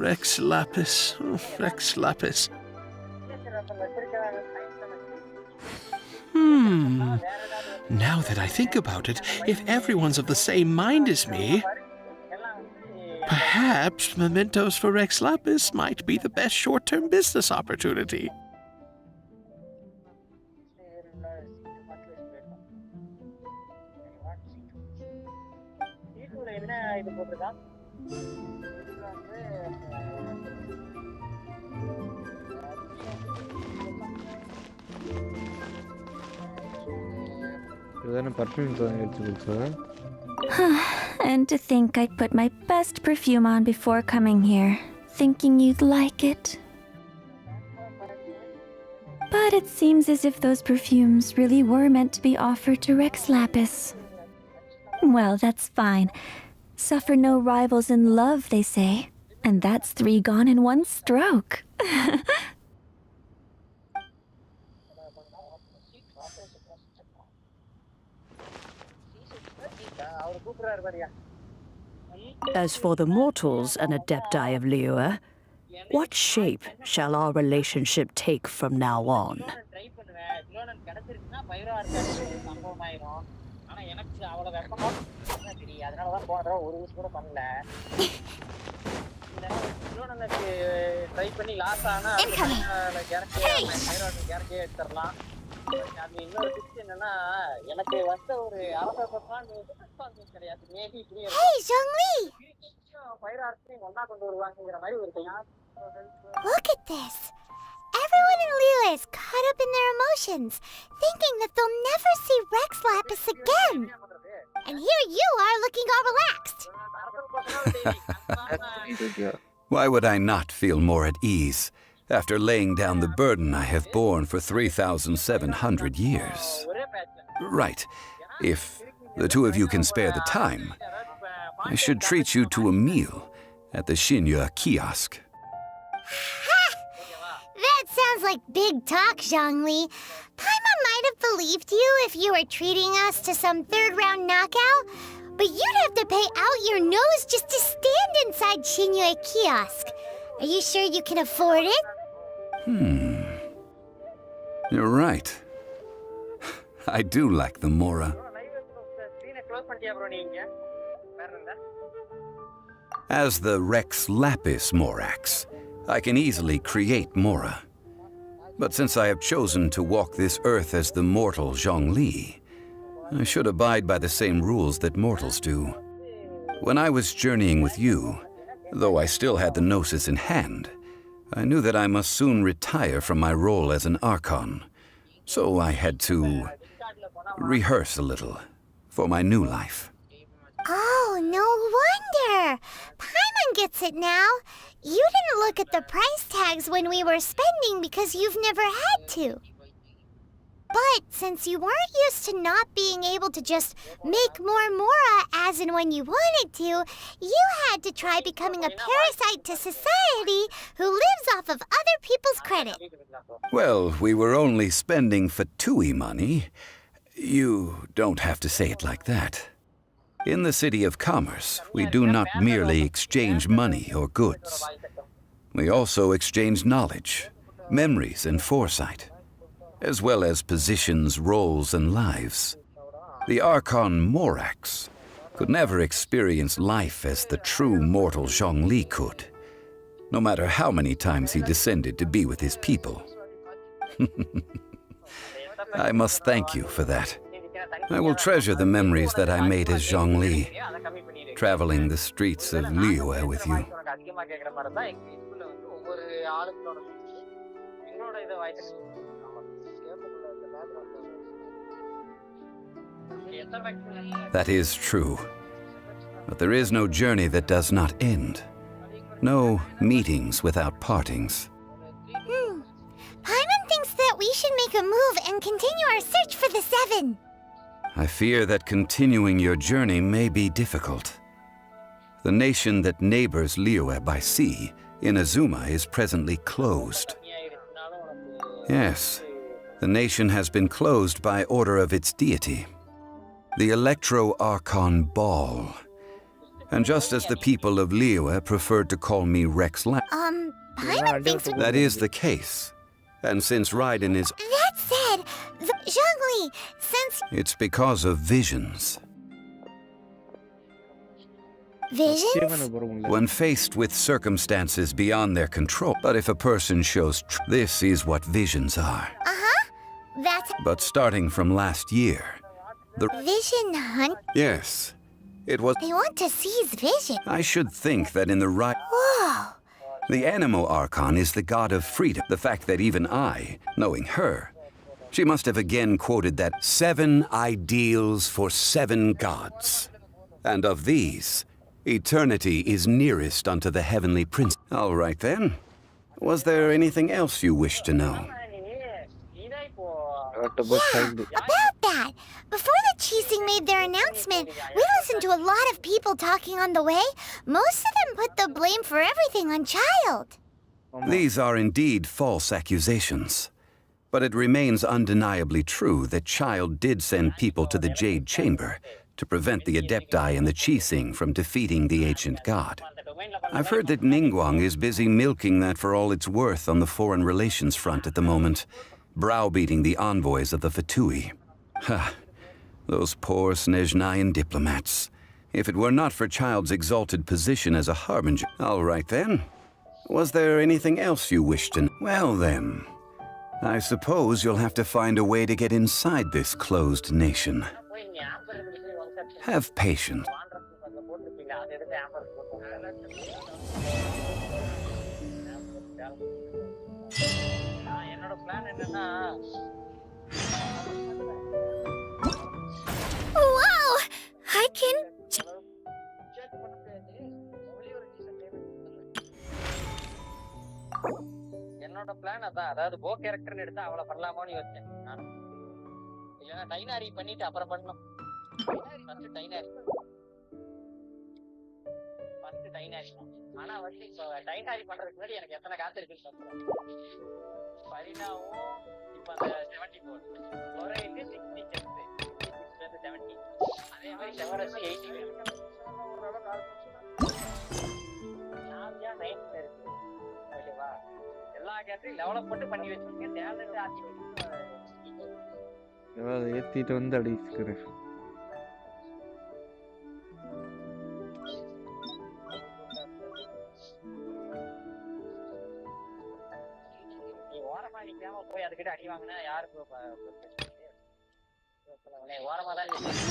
Rex Lapis. Rex Lapis. Now that I think about it, if everyone's of the same mind as me, perhaps mementos for Rex Lapis might be the best short-term business opportunity. And to think I put my best perfume on before coming here, thinking you'd like it. But it seems as if those perfumes really were meant to be offered to Rex Lapis. Well, that's fine. Suffer no rivals in love, they say. And that's 3 gone in 1 stroke. As for the mortals and adepti of Liyue, what shape shall our relationship take from now on? Hey, Zhongli! Look at this! Everyone in Liyue is caught up in their emotions, thinking that they'll never see Rex Lapis again. And here you are looking all relaxed. Why would I not feel more at ease after laying down the burden I have borne for 3,700 years? Right. If the two of you can spare the time, I should treat you to a meal at the Xinyue kiosk. That sounds like big talk, Zhongli. Paimon might have believed you if you were treating us to some third-round knockout, but you'd have to pay out your nose just to stand inside Xinyue kiosk. Are you sure you can afford it? You're right. I do like the Mora. As the Rex Lapis Morax, I can easily create Mora. But since I have chosen to walk this earth as the mortal Zhongli, I should abide by the same rules that mortals do. When I was journeying with you, though I still had the Gnosis in hand, I knew that I must soon retire from my role as an Archon, so I had to rehearse a little for my new life. Oh, no wonder! Paimon gets it now. You didn't look at the price tags when we were spending because you've never had to. But since you weren't used to not being able to just make more Mora as and when you wanted to, you had to try becoming a parasite to society who lives off of other people's credit. Well, we were only spending Fatui money. You don't have to say it like that. In the City of Commerce, we do not merely exchange money or goods. We also exchange knowledge, memories, and foresight, as well as positions, roles, and lives. The Archon Morax could never experience life as the true mortal Zhongli could, no matter how many times he descended to be with his people. I must thank you for that. I will treasure the memories that I made as Zhongli, traveling the streets of Liyue with you. That is true. But there is no journey that does not end. No meetings without partings. Paimon thinks that we should make a move and continue our search for the Seven. I fear that continuing your journey may be difficult. The nation that neighbors Liyue by sea, Inazuma, is presently closed. Yes, the nation has been closed by order of its deity, the Electro-Archon Ball. And just as the people of Liyue preferred to call me Rex Paimon thinks... That is the case. And since Raiden is... That said, Zhongli, since... It's because of visions. Visions? When faced with circumstances beyond their control. But if a person shows this is what visions are. That's... But starting from last year, the... Vision hunt? Yes, it was... They want to seize vision. I should think that in the right... Whoa! The Animo Archon is the god of freedom. The fact that even I, knowing her, she must have again quoted that 7 ideals for 7 gods. And of these, eternity is nearest unto the heavenly prince. All right then. Was there anything else you wish to know? Yeah, about that. Before the Qixing made their announcement, we listened to a lot of people talking on the way. Most of them put the blame for everything on Child. These are indeed false accusations. But it remains undeniably true that Child did send people to the Jade Chamber to prevent the Adepti and the Qixing from defeating the ancient god. I've heard that Ningguang is busy milking that for all it's worth on the foreign relations front at the moment, browbeating the envoys of the Fatui. Ha! Those poor Snezhnayan diplomats. If it were not for Child's exalted position as a harbinger... All right then. Was there anything else you wished to know? Well then, I suppose you'll have to find a way to get inside this closed nation. Have patience. Wow! I can... என்னோட plan அதான், அதாவது போ கேரக்டர்னு எடுத்தா அவளை பண்ணலாமோன்னு யோசிச்சேன் நானும். இல்லைன்னா டைனாரி பண்ணிட்டு அப்புறம் பண்ணணும். ஃபர்ஸ்ட் டைனாரி. ஆனா வந்து இப்போ டைனாரி பண்றதுக்கு முன்னாடி எனக்கு எத்தனை காத்து இருக்குன்னு சொல்றேன். பரினாவும் இப்போ அந்த 74 ஒரேக்கு 60 செக்ஸ் 70. அதே மாதிரி செவரஸ் 80 வேணும். நாமியா 90 இருக்கு. ஓகேவா? எல்லா கேரக்டரையும் டெவலப் மட்டும் பண்ணி வச்சிருக்கேன். டேலண்ட் ஆர்டிஃபிஷியல் ஏத்திட்டு வந்து அடிச்சுக்கிறேன். நீ ஓரமா நிக்க Come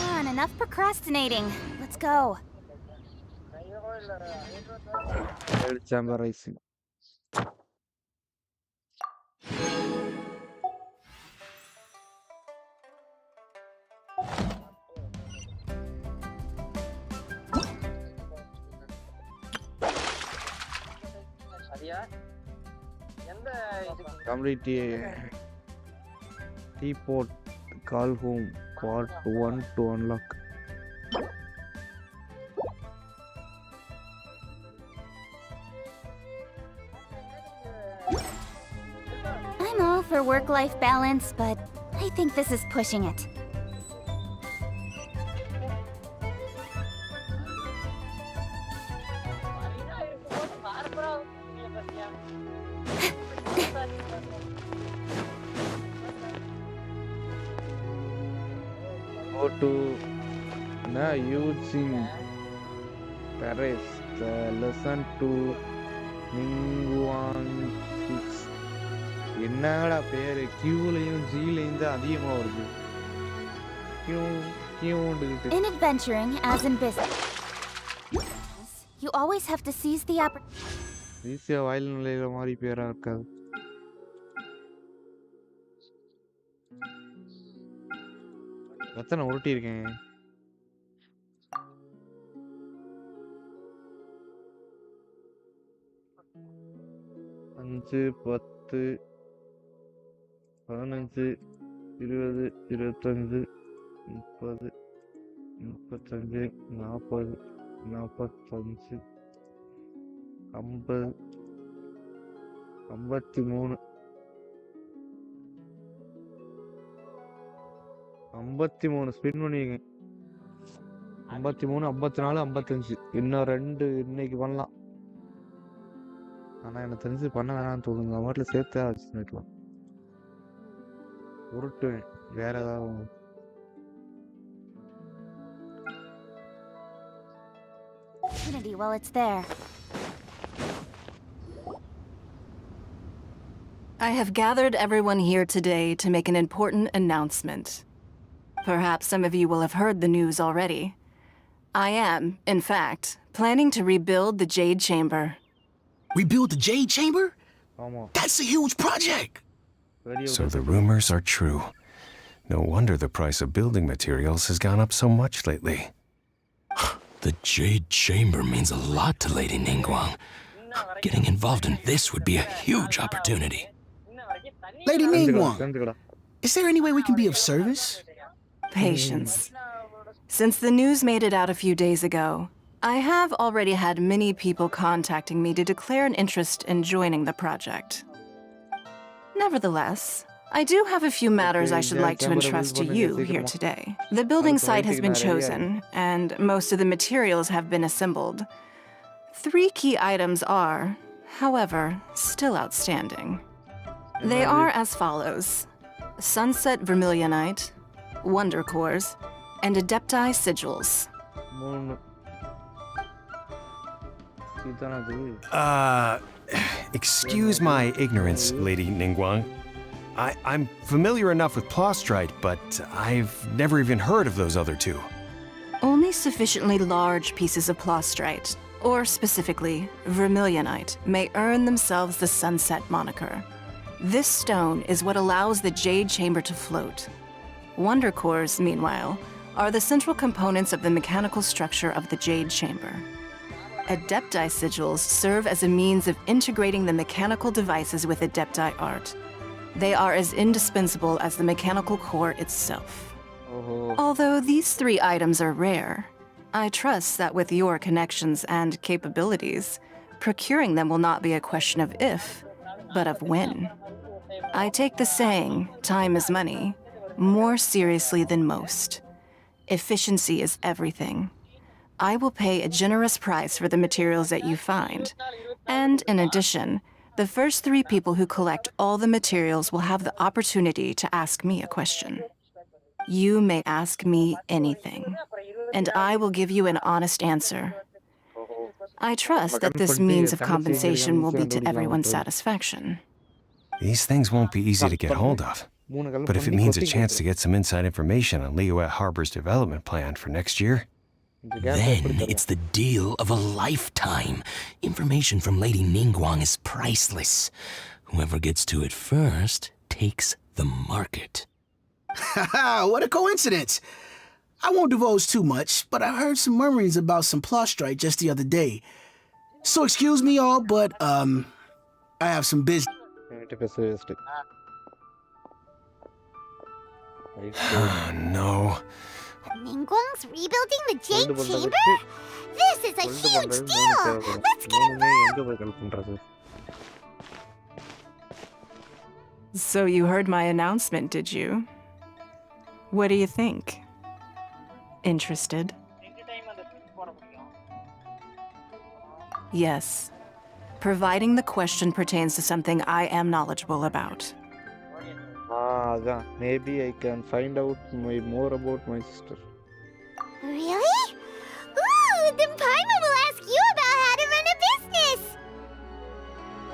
on, enough procrastinating. Let's go. chamber rising. Complete teapot call home part 1 to unlock. I'm all for work-life balance, but I think this is pushing it. Go to using Paris, the lesson to Ningguang 6. என்னடா பேரு கியூலையும் ஜிலையும் தான் அதிகமா வருது. In adventuring, as in business, you always have to seize the opportunity. ஈஸியா வாயில் நிலையில மாதிரி பேரா இருக்காது. எத்தனை உருட்டி இருக்கேன். 5 10 15 20 25 30 35 40 45 50 53 53 ஸ்பின் பண்ணிங்க. 53 54 55 இன்னும் 2 இன்னைக்கு பண்ணலாம். ஆனா எனக்கு தெரிஞ்சு பண்ண வேணாம்னு தோணுங்க. அவர்ல சேர்த்தா வச்சுக்கலாம். உருட்டுவேன் வேற ஏதாவது. While it's there. I have gathered everyone here today to make an important announcement. Perhaps some of you will have heard the news already. I am, in fact, planning to rebuild the Jade Chamber. Rebuild the Jade Chamber? That's a huge project! So the rumors are true. No wonder the price of building materials has gone up so much lately. The Jade Chamber means a lot to Lady Ningguang. Getting involved in this would be a huge opportunity. Lady Ningguang, is there any way we can be of service? Patience. Since the news made it out a few days ago, I have already had many people contacting me to declare an interest in joining the project. Nevertheless, I do have a few matters I should like to entrust to you here today. The building site has been chosen, and most of the materials have been assembled. 3 key items are, however, still outstanding. They are as follows: Sunset Vermilionite, Wonder Cores, and Adepti Sigils. Excuse my ignorance, Lady Ningguang. I'm familiar enough with Plostrite, but I've never even heard of those other two. Only sufficiently large pieces of Plostrite, or specifically Vermilionite, may earn themselves the Sunset moniker. This stone is what allows the Jade Chamber to float. Wonder Cores, meanwhile, are the central components of the mechanical structure of the Jade Chamber. Adepti Sigils serve as a means of integrating the mechanical devices with Adepti art. They are as indispensable as the mechanical core itself. Although these 3 items are rare, I trust that with your connections and capabilities, procuring them will not be a question of if, but of when. I take the saying, time is money, more seriously than most. Efficiency is everything. I will pay a generous price for the materials that you find, and in addition, the first 3 people who collect all the materials will have the opportunity to ask me a question. You may ask me anything, and I will give you an honest answer. I trust that this means of compensation will be to everyone's satisfaction. These things won't be easy to get hold of. But if it means a chance to get some inside information on Liyue Harbor's development plan for next year... Then it's the deal of a lifetime. Information from Lady Ningguang is priceless. Whoever gets to it first takes the market. Haha, what a coincidence! I won't divulge too much, but I heard some murmurings about some Plostrite just the other day. So excuse me all, but, I have some business. Oh, no. Ningguang's rebuilding the Jade Chamber? This is a huge deal! Let's get involved! So you heard my announcement, did you? What do you think? Interested? Yes. Providing the question pertains to something I am knowledgeable about. Maybe I can find out more about my sister. Really? Ooh, then Paimon will ask you about how to run a business!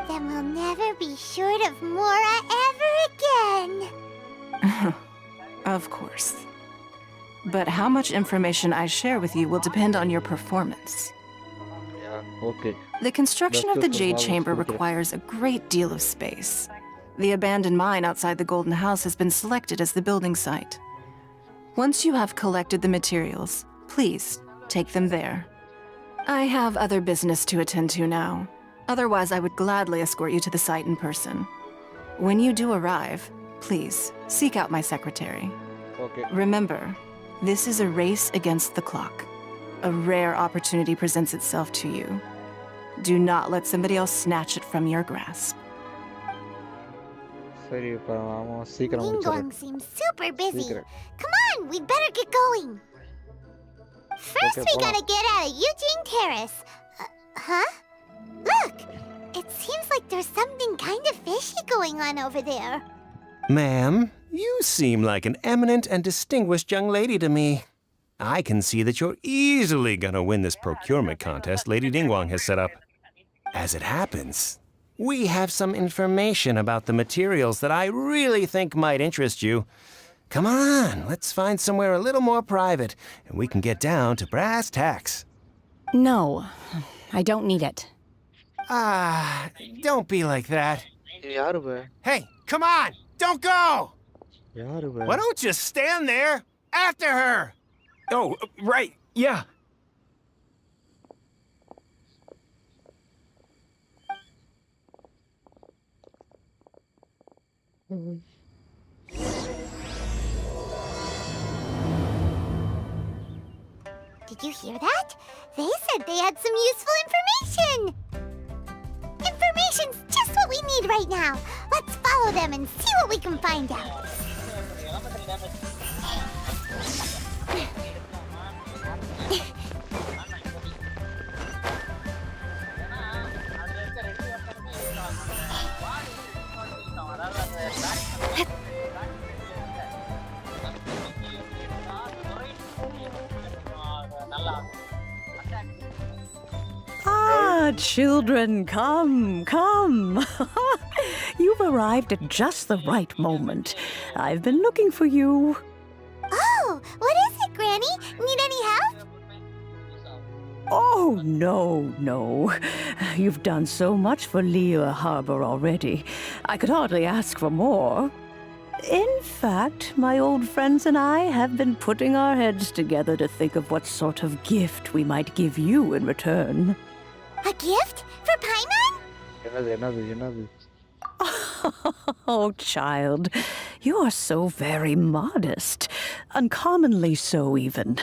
Then we'll never be short of Mora ever again! Of course. But how much information I share with you will depend on your performance. Yeah, okay. The construction That's of the just a Jade small Chamber secret. requires a great deal of space. The abandoned mine outside the Golden House has been selected as the building site. Once you have collected the materials, please take them there. I have other business to attend to now. Otherwise, I would gladly escort you to the site in person. When you do arrive, please seek out my secretary. Okay. Remember, this is a race against the clock. A rare opportunity presents itself to you. Do not let somebody else snatch it from your grasp. Ningguang seems super busy. Come on, we'd better get going. First, we gotta get out of Eugene Terrace. Huh? Look! It seems like there's something kind of fishy going on over there. Ma'am, you seem like an eminent and distinguished young lady to me. I can see that you're easily gonna win this procurement contest Lady Ningguang has set up. As it happens, we have some information about the materials that I really think might interest you. Come on, let's find somewhere a little more private, and we can get down to brass tacks. No, I don't need it. Don't be like that. Hey, come on, don't go! Why don't you stand there after her? Oh, right, yeah. Did you hear that? They said they had some useful information! Information's just what we need right now. Let's follow them and see what we can find out. Ah, children, come, come. You've arrived at just the right moment. I've been looking for you. Oh, what is it, Granny? Need any help? Oh, no. You've done so much for Liyue Harbor already. I could hardly ask for more. In fact, my old friends and I have been putting our heads together to think of what sort of gift we might give you in return. A gift? For Paimon? Oh, child, you are so very modest. Uncommonly so, even.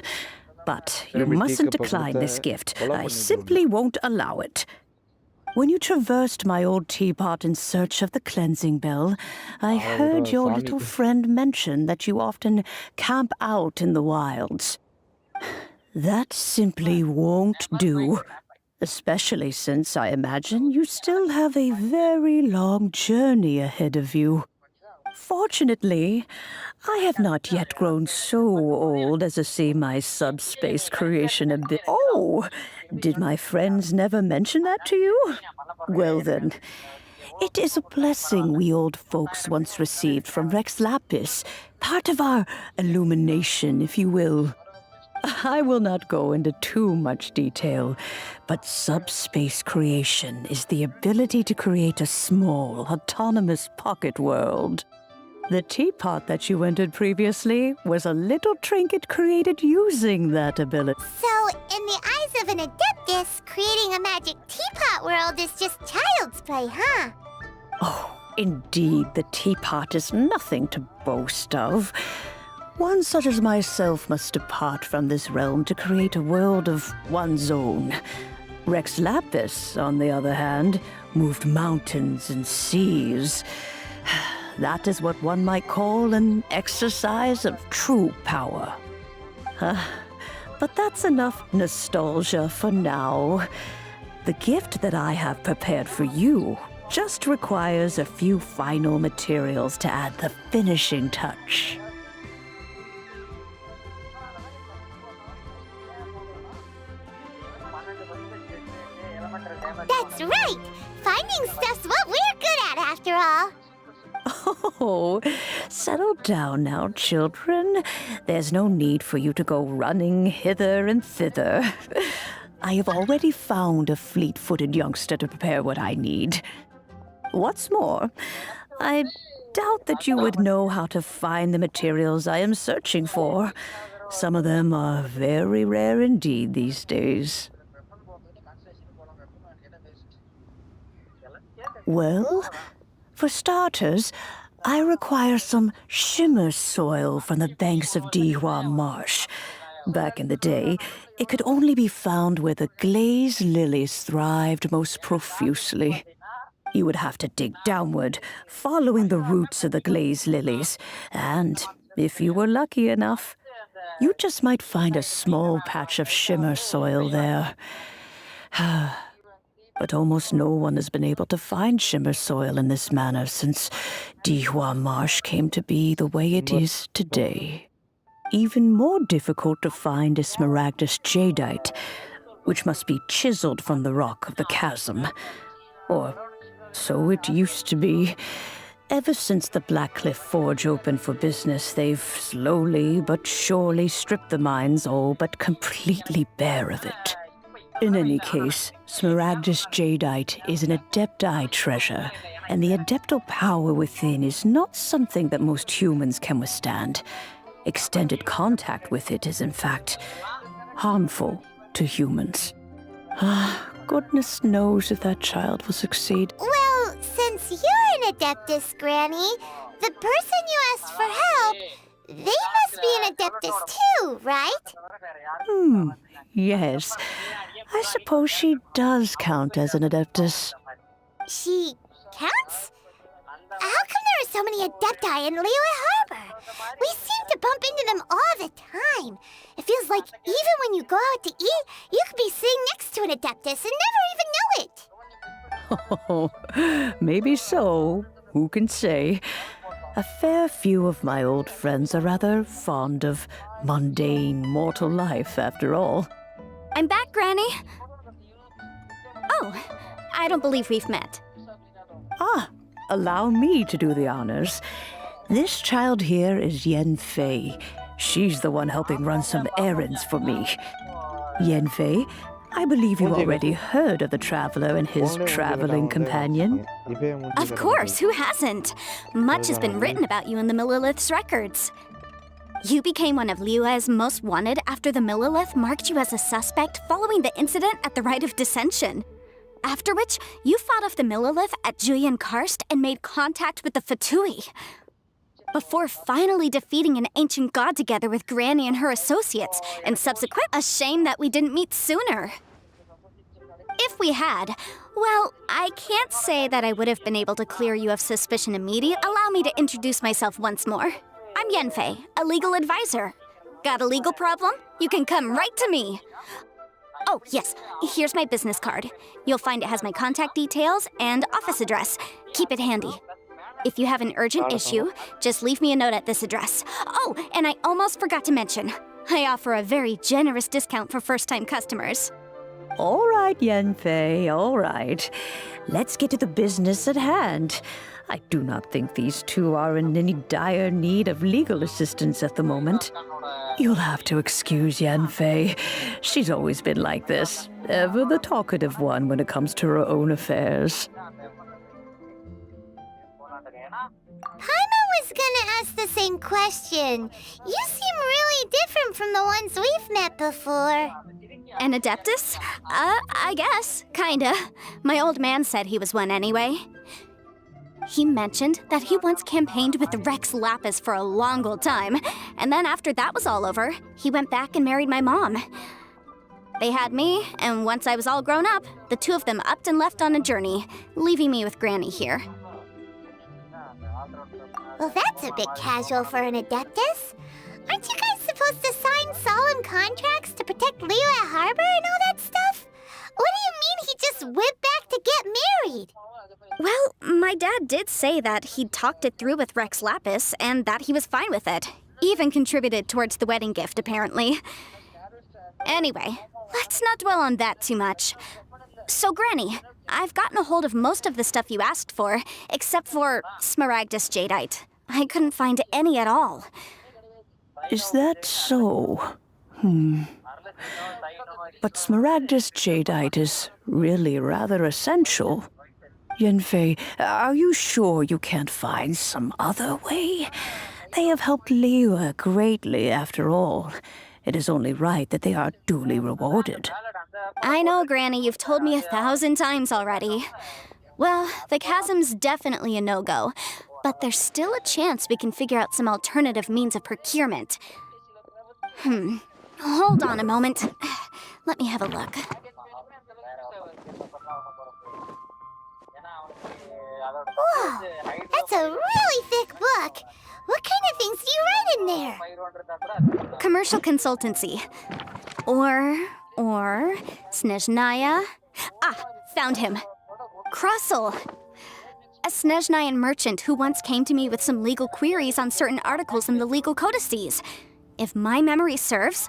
But you mustn't decline this gift. I simply won't allow it. When you traversed my old teapot in search of the cleansing bell, I heard your little friend mention that you often camp out in the wilds. That simply won't do. Especially since I imagine you still have a very long journey ahead of you. Fortunately, I have not yet grown so old as to see my subspace creation a bit. Oh, did my friends never mention that to you? Well then, It is a blessing we old folks once received from Rex Lapis, part of our illumination, if you will. I will not go into too much detail, but subspace creation is the ability to create a small, autonomous pocket world. The teapot that you entered previously was a little trinket created using that ability. So, in the eyes of an Adeptus, creating a magic teapot world is just child's play, huh? Oh, indeed, the teapot is nothing to boast of. One such as myself must depart from this realm to create a world of one's own. Rex Lapis, on the other hand, moved mountains and seas. That is what one might call an exercise of true power. But that's enough nostalgia for now. The gift that I have prepared for you just requires a few final materials to add the finishing touch. That's right! Finding stuff's what we're good at, after all. Oh, settle down now, children. There's no need for you to go running hither and thither. I have already found a fleet-footed youngster to prepare what I need. What's more, I doubt that you would know how to find the materials I am searching for. Some of them are very rare indeed these days. Well, for starters, I require some shimmer soil from the banks of Dihua Marsh. Back in the day, it could only be found where the glazed lilies thrived most profusely. You would have to dig downward, following the roots of the glazed lilies, and if you were lucky enough, you just might find a small patch of shimmer soil there. But almost no one has been able to find shimmer soil in this manner since Dihua Marsh came to be the way it is today. Even more difficult to find is smaragdus jadeite, which must be chiseled from the rock of the chasm. Or so it used to be. Ever since the Blackcliff Forge opened for business, they've slowly but surely stripped the mines all but completely bare of it. In any case, smaragdus jadeite is an Adepti treasure, and the Adeptal power within is not something that most humans can withstand. Extended contact with it is, in fact, harmful to humans. Goodness knows if that child will succeed. Well, since you're an Adeptus, Granny, the person you asked for help, they must be an Adeptus too, right? Yes. I suppose she does count as an Adeptus. She counts? How come there are so many Adepti in Liyue Harbor? We seem to bump into them all the time. It feels like even when you go out to eat, you could be sitting next to an Adeptus and never even know it. Oh, maybe so. Who can say? A fair few of my old friends are rather fond of mundane mortal life, after all. I'm back, Granny. Oh, I don't believe we've met. Allow me to do the honors. This child here is Yen Fei. She's the one helping run some errands for me. Yen Fei, I believe you already heard of the traveler and his traveling companion. Of course, who hasn't? Much has been written about you in the Millilith's records. You became one of Liyue's most wanted after the Millilith marked you as a suspect following the incident at the Rite of Dissension. After which, you fought off the Millilith at Julian Karst and made contact with the Fatui. Before finally defeating an ancient god together with Granny and her associates, and subsequent, a shame that we didn't meet sooner. If we had, well, I can't say that I would have been able to clear you of suspicion immediately. Allow me to introduce myself once more. I'm Yen Fei, a legal advisor. Got a legal problem? You can come right to me. Oh, yes, here's my business card. You'll find it has my contact details and office address. Keep it handy. If you have an urgent issue, just leave me a note at this address. Oh, and I almost forgot to mention, I offer a very generous discount for first-time customers. All right, Yanfei, all right. Let's get to the business at hand. I do not think these two are in any dire need of legal assistance at the moment. You'll have to excuse Yanfei. She's always been like this, ever the talkative one when it comes to her own affairs. Paimon was gonna ask the same question. You seem really different from the ones we've met before. An Adeptus? I guess. Kinda. My old man said he was one anyway. He mentioned that he once campaigned with Rex Lapis for a long old time, and then after that was all over, he went back and married my mom. They had me, and once I was all grown up, the two of them upped and left on a journey, leaving me with Granny here. Well, that's a bit casual for an Adeptus. Aren't you guys supposed to sign solemn contracts to protect Liyue Harbor and all that stuff? What do you mean he just went back to get married? Well, my dad did say that he'd talked it through with Rex Lapis and that he was fine with it. Even contributed towards the wedding gift, apparently. Anyway, let's not dwell on that too much. So, Granny, I've gotten a hold of most of the stuff you asked for, except for Smaragdus Jadeite. I couldn't find any at all. Is that so? But Smaragdus Jadeite is really rather essential. Yanfei, are you sure you can't find some other way? They have helped Liyue greatly, after all. It is only right that they are duly rewarded. I know, Granny, you've told me 1,000 times already. Well, the chasm's definitely a no-go, but there's still a chance we can figure out some alternative means of procurement. Hold on a moment. Let me have a look. Whoa, that's a really thick book. What kind of things do you write in there? Commercial consultancy. Or Snezhnaya. Ah, found him. Krusel. A Snezhnayan merchant who once came to me with some legal queries on certain articles in the legal codices. If my memory serves,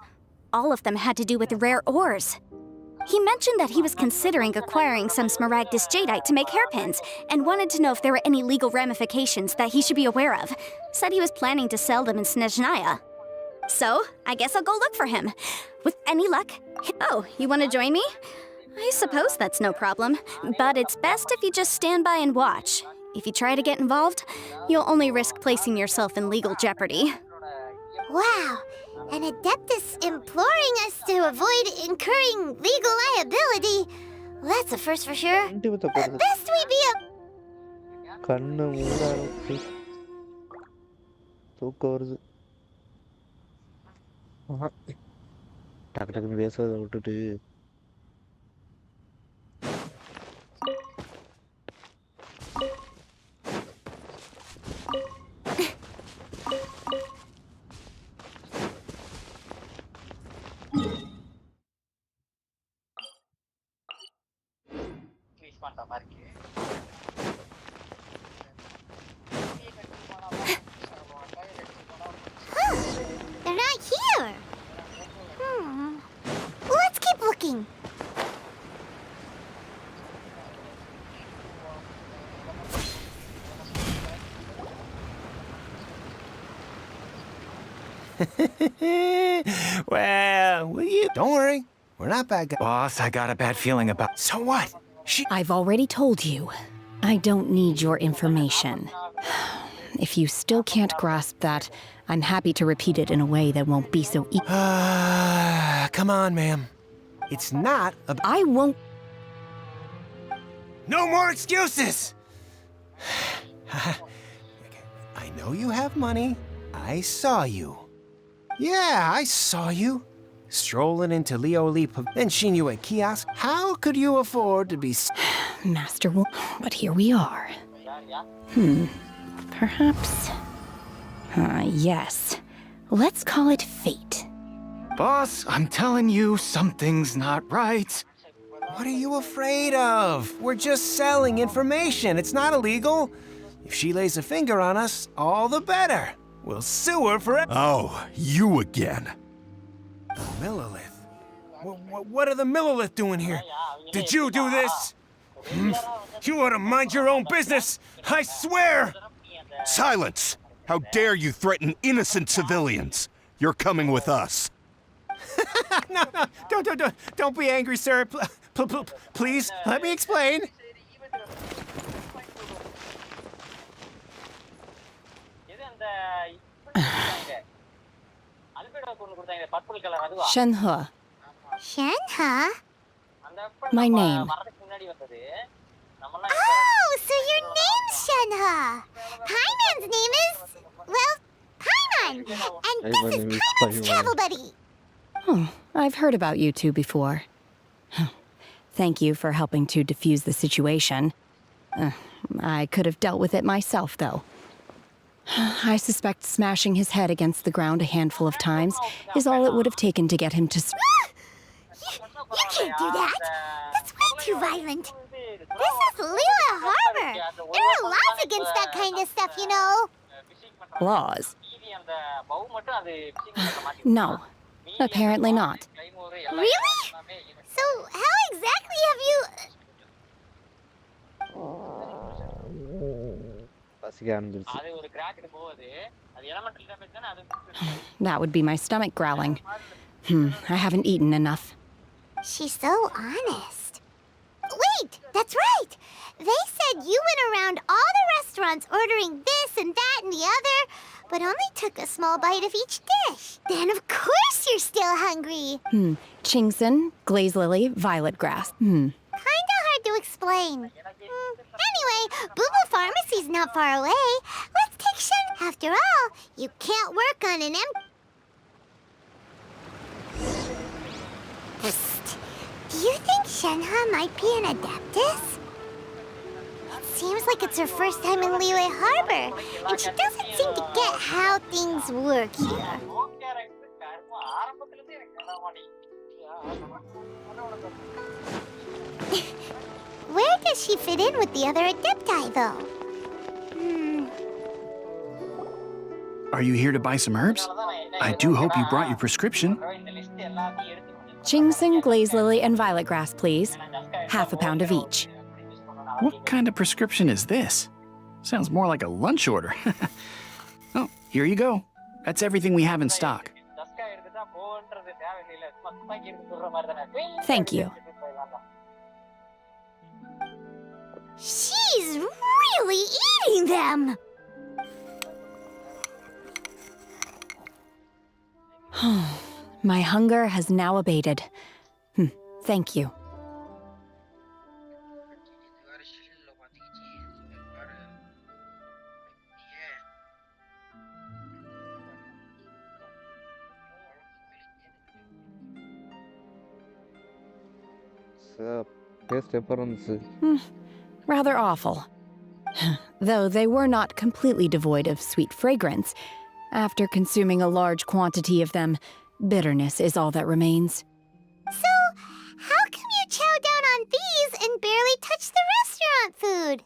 all of them had to do with rare ores. He mentioned that he was considering acquiring some Smaragdus Jadeite to make hairpins, and wanted to know if there were any legal ramifications that he should be aware of. Said he was planning to sell them in Snezhnaya. So, I guess I'll go look for him. With any luck... Oh, you want to join me? I suppose that's no problem, but it's best if you just stand by and watch. If you try to get involved, you'll only risk placing yourself in legal jeopardy. Wow, an Adeptus imploring us to avoid incurring legal liability. Well, that's a first for sure. At best we be a... கண்ணு மூட ஆரம்பிச்சு தூக்கம் வருது. டக்கு டக்குன்னு பேசுறதை விட்டுட்டு They're not here. Let's keep looking. Well, will you? Don't worry. We're not bad guys. Boss, I got a bad feeling about... So what? I've already told you. I don't need your information. If you still can't grasp that, I'm happy to repeat it in a way that won't be so Come on, ma'am. It's not a... I won't... No more excuses! I know you have money. I saw you. Yeah, I saw you. Strolling into Lioli, then Shinue kiosk. How could you afford to be... Master will... But here we are. Perhaps... yes. Let's call it fate. Boss, I'm telling you, something's not right. What are you afraid of? We're just selling information. It's not illegal. If she lays a finger on us, all the better. We'll sue her for it. Oh, you again. The Millilith. What are the Millilith doing here? Did you do this? You ought to mind your own business! I swear! Silence! How dare you threaten innocent civilians? You're coming with us. No, don't be angry, sir. Please, let me explain. Shenhe. Shenhe? My name. Oh, so your name's Shenhe. Paimon's name is, well, Paimon. And this is Paimon's travel buddy. Oh, I've heard about you two before. Thank you for helping to defuse the situation. I could have dealt with it myself, though. I suspect smashing his head against the ground a handful of times is all it would have taken to get him to... You can't do that. That's way too violent. This is Liyue Harbor. There are laws against that kind of stuff, you know. Laws? No, apparently not. Really? So how exactly have you... That would be my stomach growling. I haven't eaten enough. She's so honest. Wait, that's right. They said you went around all the restaurants ordering this and that and the other, but only took a small bite of each dish. Then of course you're still hungry. Chingson, glaze lily, violet grass. Kinda hard to explain. Anyway, Booba Pharmacy's not far away. Let's take Shen. After all, you can't work on an Psst. Do you think Shenhe might be an Adeptus? It seems like it's her first time in Liyue Harbor, and she doesn't seem to get how things work here. Where does she fit in with the other Adepti, though? Are you here to buy some herbs? I do hope you brought your prescription. Chingson, glaze lily, and violet grass, please. Half a pound of each. What kind of prescription is this? Sounds more like a lunch order. Oh, here you go. That's everything we have in stock. Thank you. She's really eating them! My hunger has now abated. Thank you. Rather awful. Though they were not completely devoid of sweet fragrance. After consuming a large quantity of them, bitterness is all that remains. So, how come you chow down on these and barely touch the restaurant food?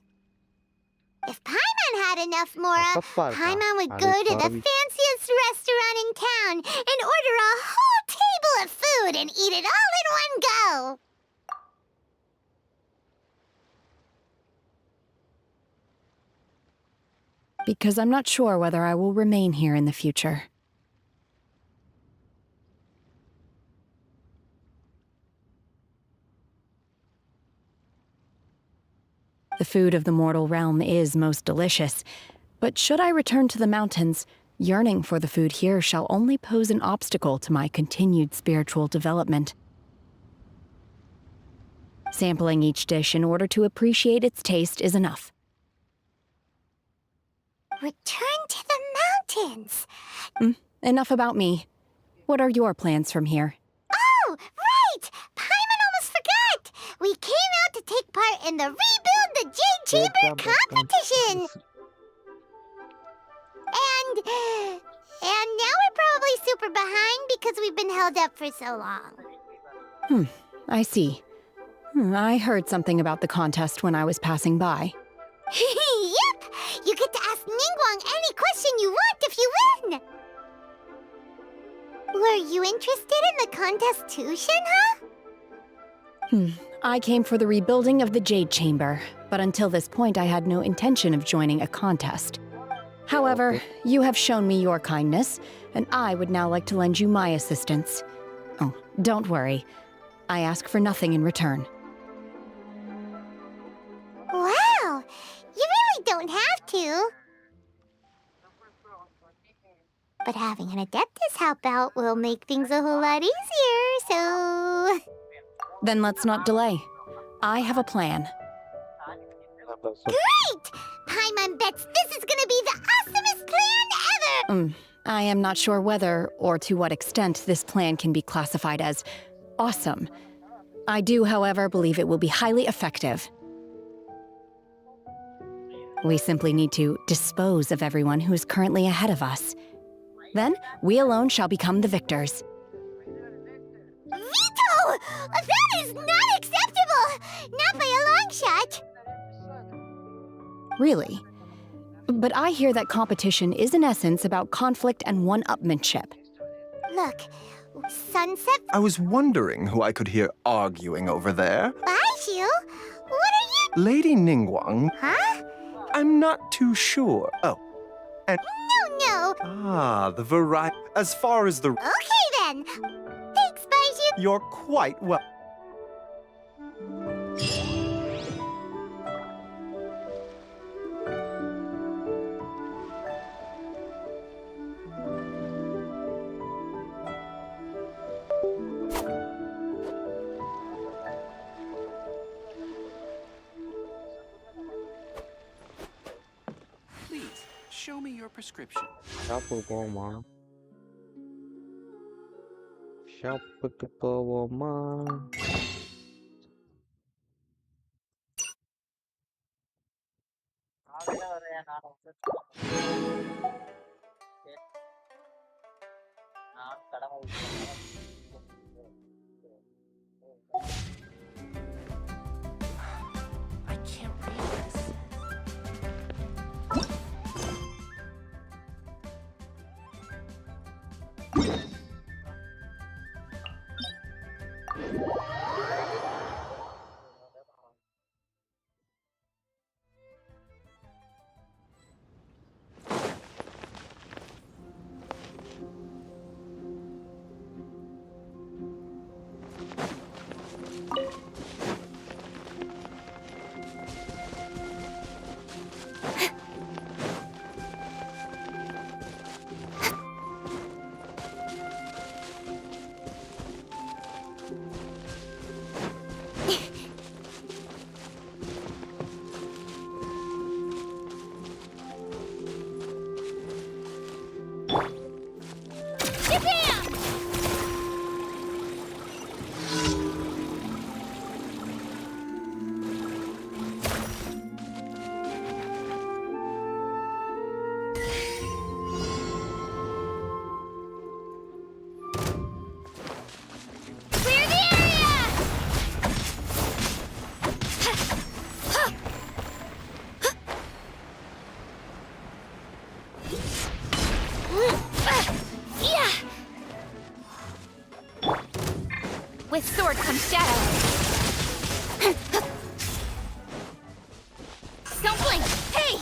If Paimon had enough, Mora, Paimon would go to the fanciest restaurant in town and order a whole table of food and eat it all in one go. Because I'm not sure whether I will remain here in the future. The food of the mortal realm is most delicious, but should I return to the mountains, yearning for the food here shall only pose an obstacle to my continued spiritual development. Sampling each dish in order to appreciate its taste is enough. Return to the mountains! Enough about me. What are your plans from here? Oh, right! Paimon almost forgot! We came out to take part in the Rebuild the Jade Chamber competition! And now we're probably super behind because we've been held up for so long. I see. I heard something about the contest when I was passing by. Yep! You get to ask Ningguang any question you want if you win! Were you interested in the contestution, huh? I came for the rebuilding of the Jade Chamber, but until this point I had no intention of joining a contest. However, you have shown me your kindness, and I would now like to lend you my assistance. Oh, don't worry. I ask for nothing in return. Wow! You really don't have to. But having an Adeptus help out will make things a whole lot easier, so... Then let's not delay. I have a plan. Great! Paimon bets this is gonna be the awesomest plan ever! I am not sure whether, or to what extent, this plan can be classified as awesome. I do, however, believe it will be highly effective. We simply need to dispose of everyone who is currently ahead of us. Then, we alone shall become the victors. Veto! That is not acceptable! Not by a long shot! Really? But I hear that competition is in essence about conflict and one-upmanship. Look, Sunset... I was wondering who I could hear arguing over there. Baizhu? What are you... Lady Ningguang? Huh? I'm not too sure. Oh, and... No. Ah, the variety... As far as the... Okay then. Thanks, Baizhu. You're quite well... Show me your prescription. ஷாப்புக்கு போவோமா? ஷாப்புக்கு போவோமா? I can't read this. With sword comes shadow. Don't blink! Hey!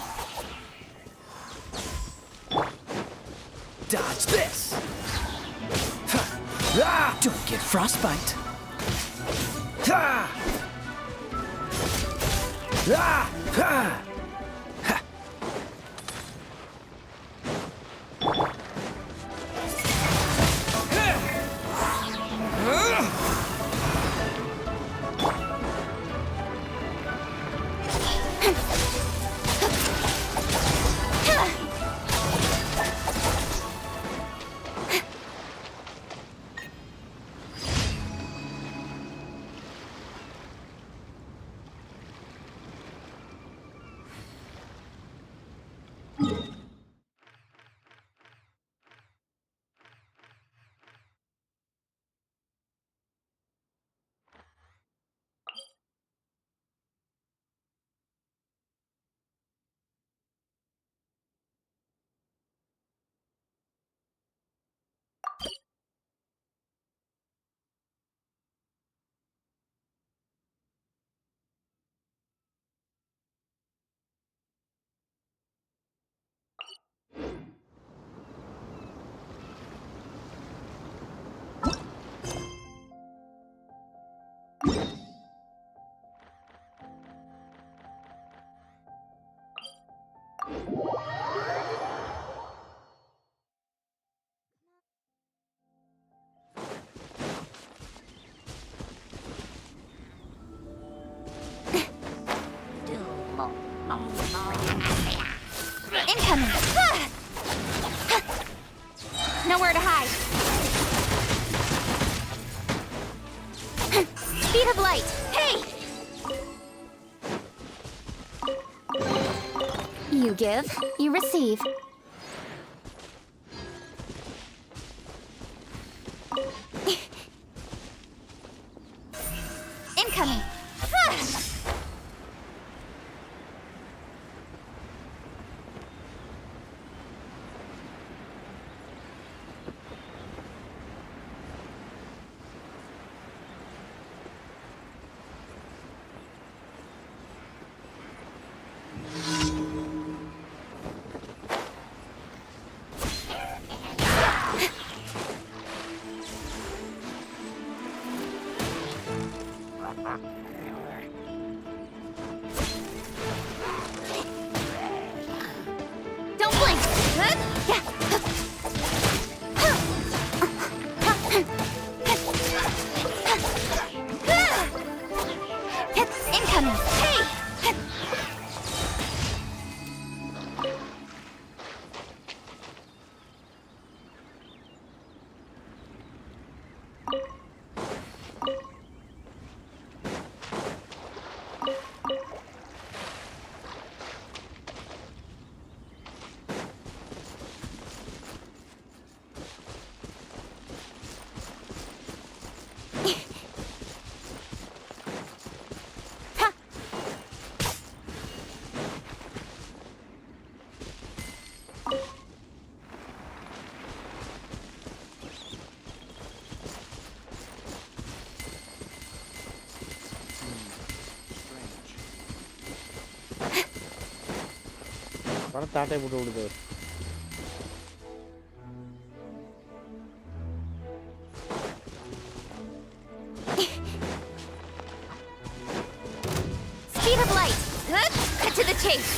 Dodge this! Don't get frostbite. Incoming! Nowhere to hide. Speed of light! Hey! You give, you receive. Incoming! Don't blink! Incoming! Hey! பணம் தாட்டை போட்டு விடுது. Speed of light! Cut to the chase!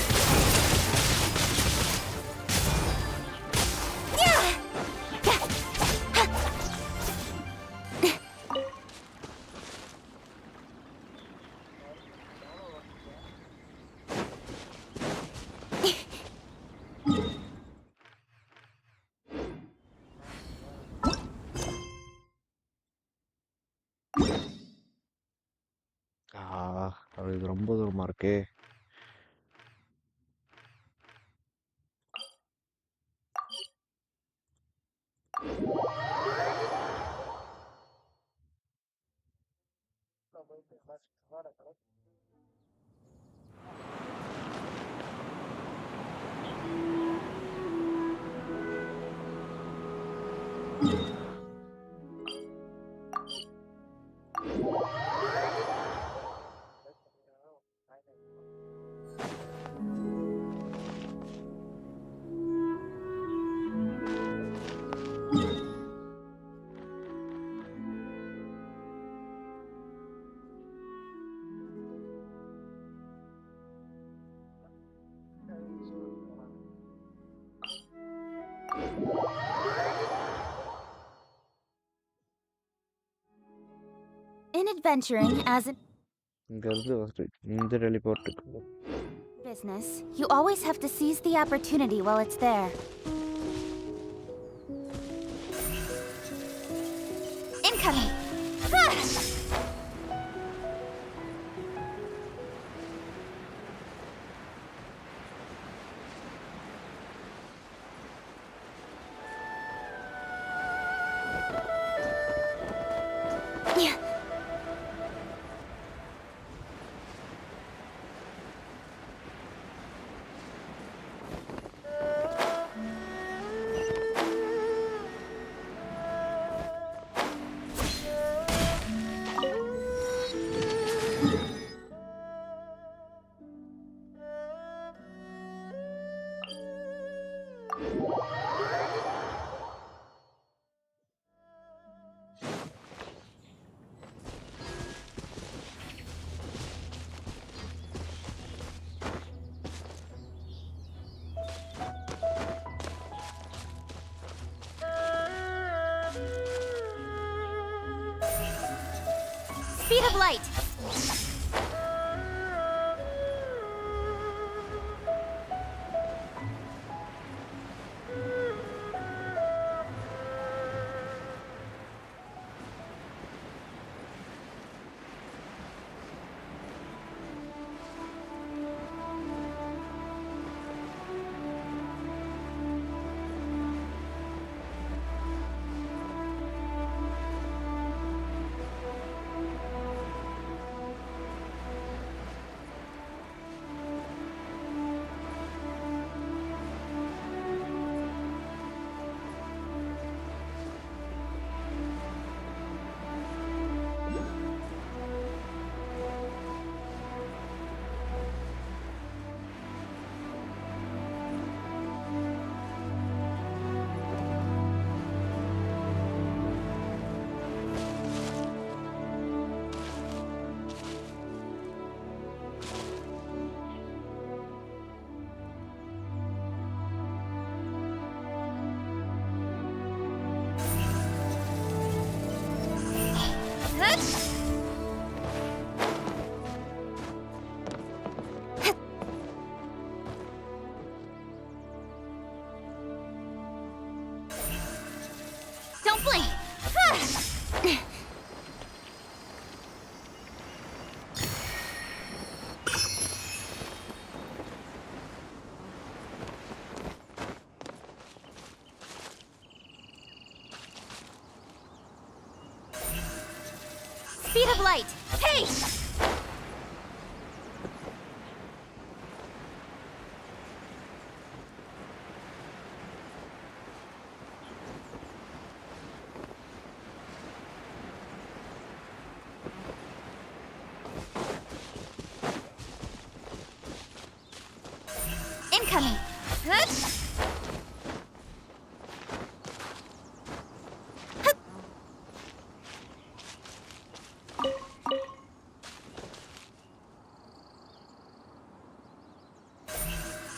அது ரொம்ப தூரமா இருக்கே. In adventuring as a இங்க இருந்து ஃபர்ஸ்ட் இந்த டெலிபோர்ட்டுக்கு business, you always have to seize the opportunity while it's there. Incoming! Speed of light. Don't blink! Speed of light! Hey! Incoming!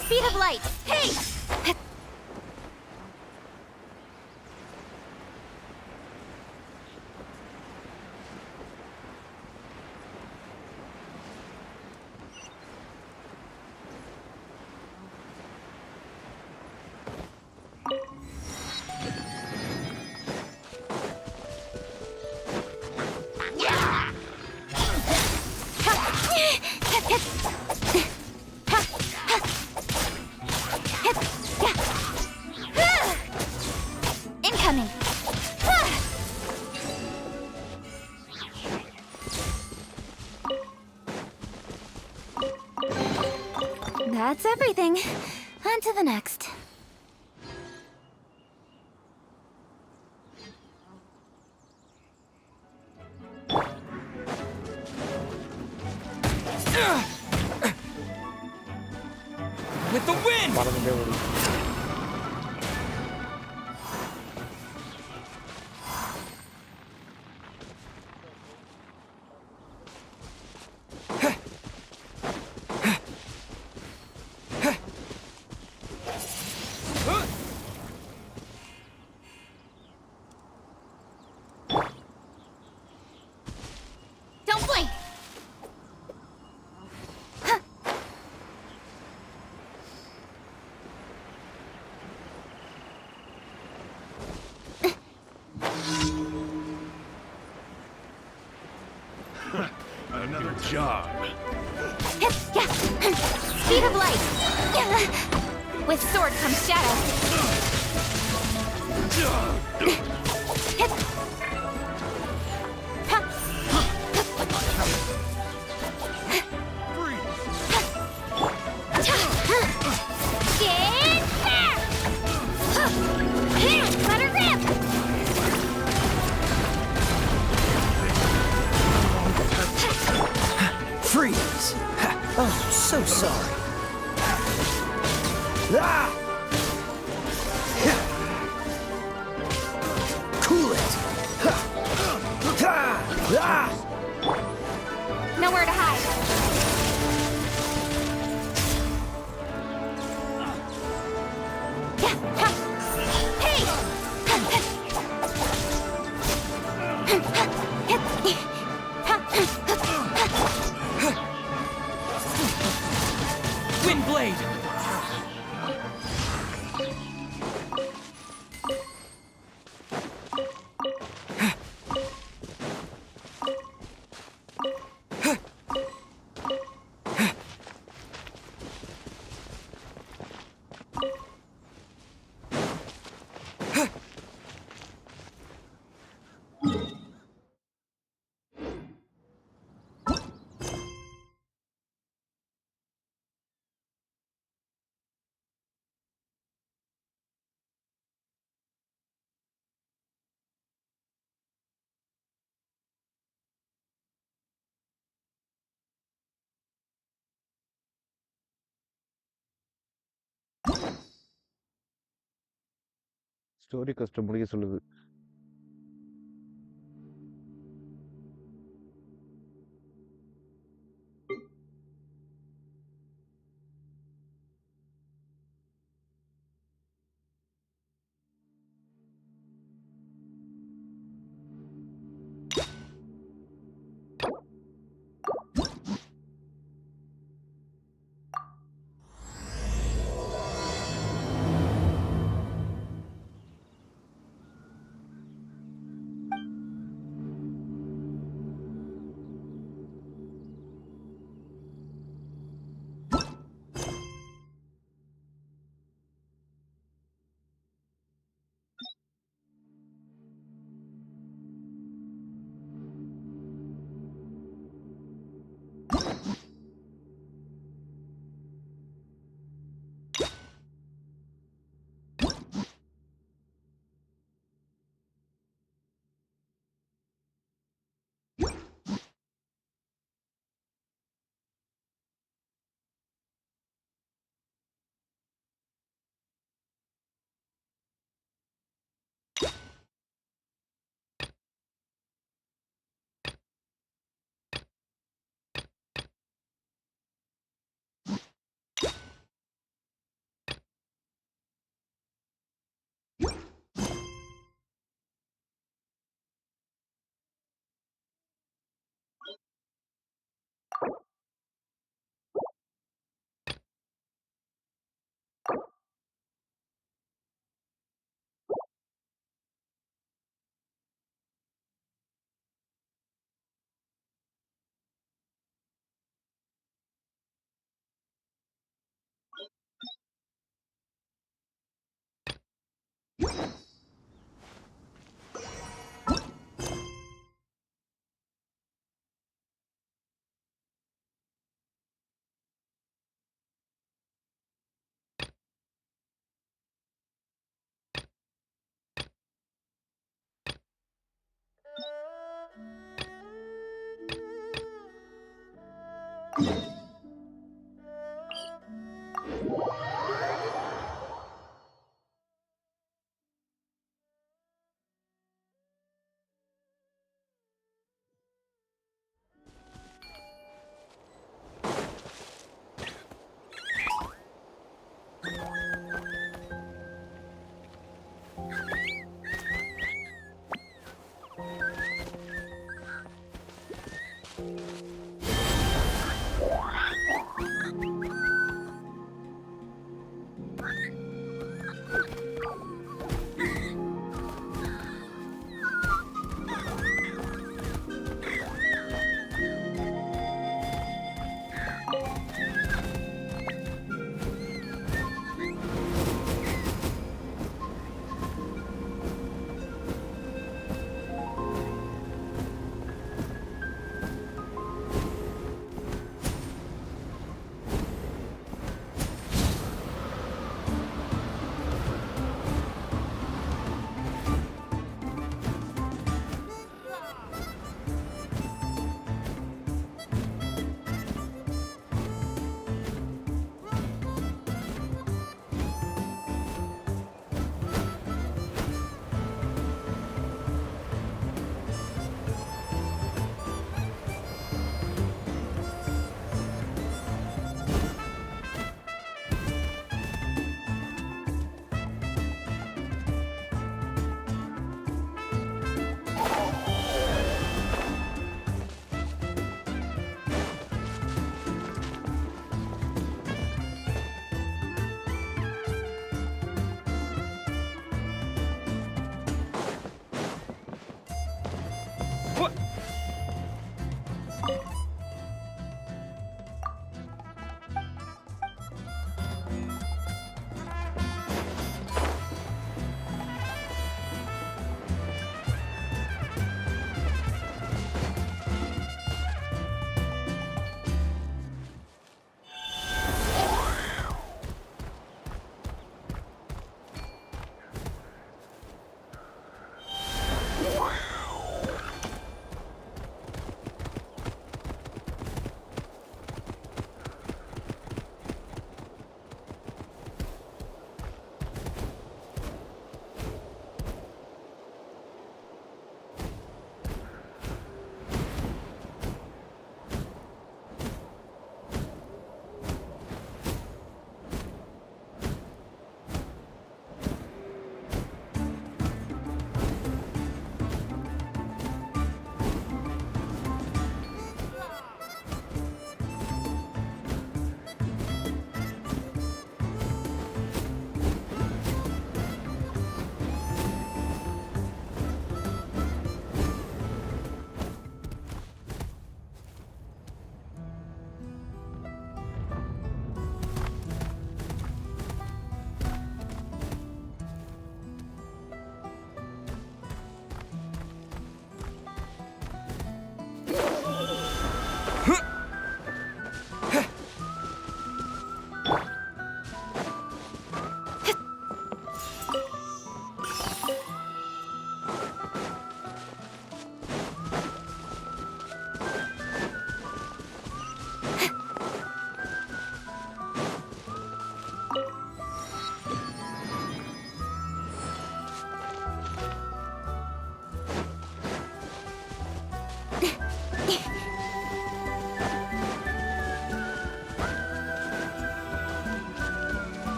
Speed of light! Hey! Incoming! That's everything. On to the next. With the wind! Don't blink! Another job. Speed of light! With sword comes shadow. Get back! Let her rip! Freeze! Oh, so sorry. Ah! Cool it! Nowhere to hide. Hey! Wind Blade! Story கஷ்டம் முடிக்க சொல்லுது.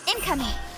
Incoming!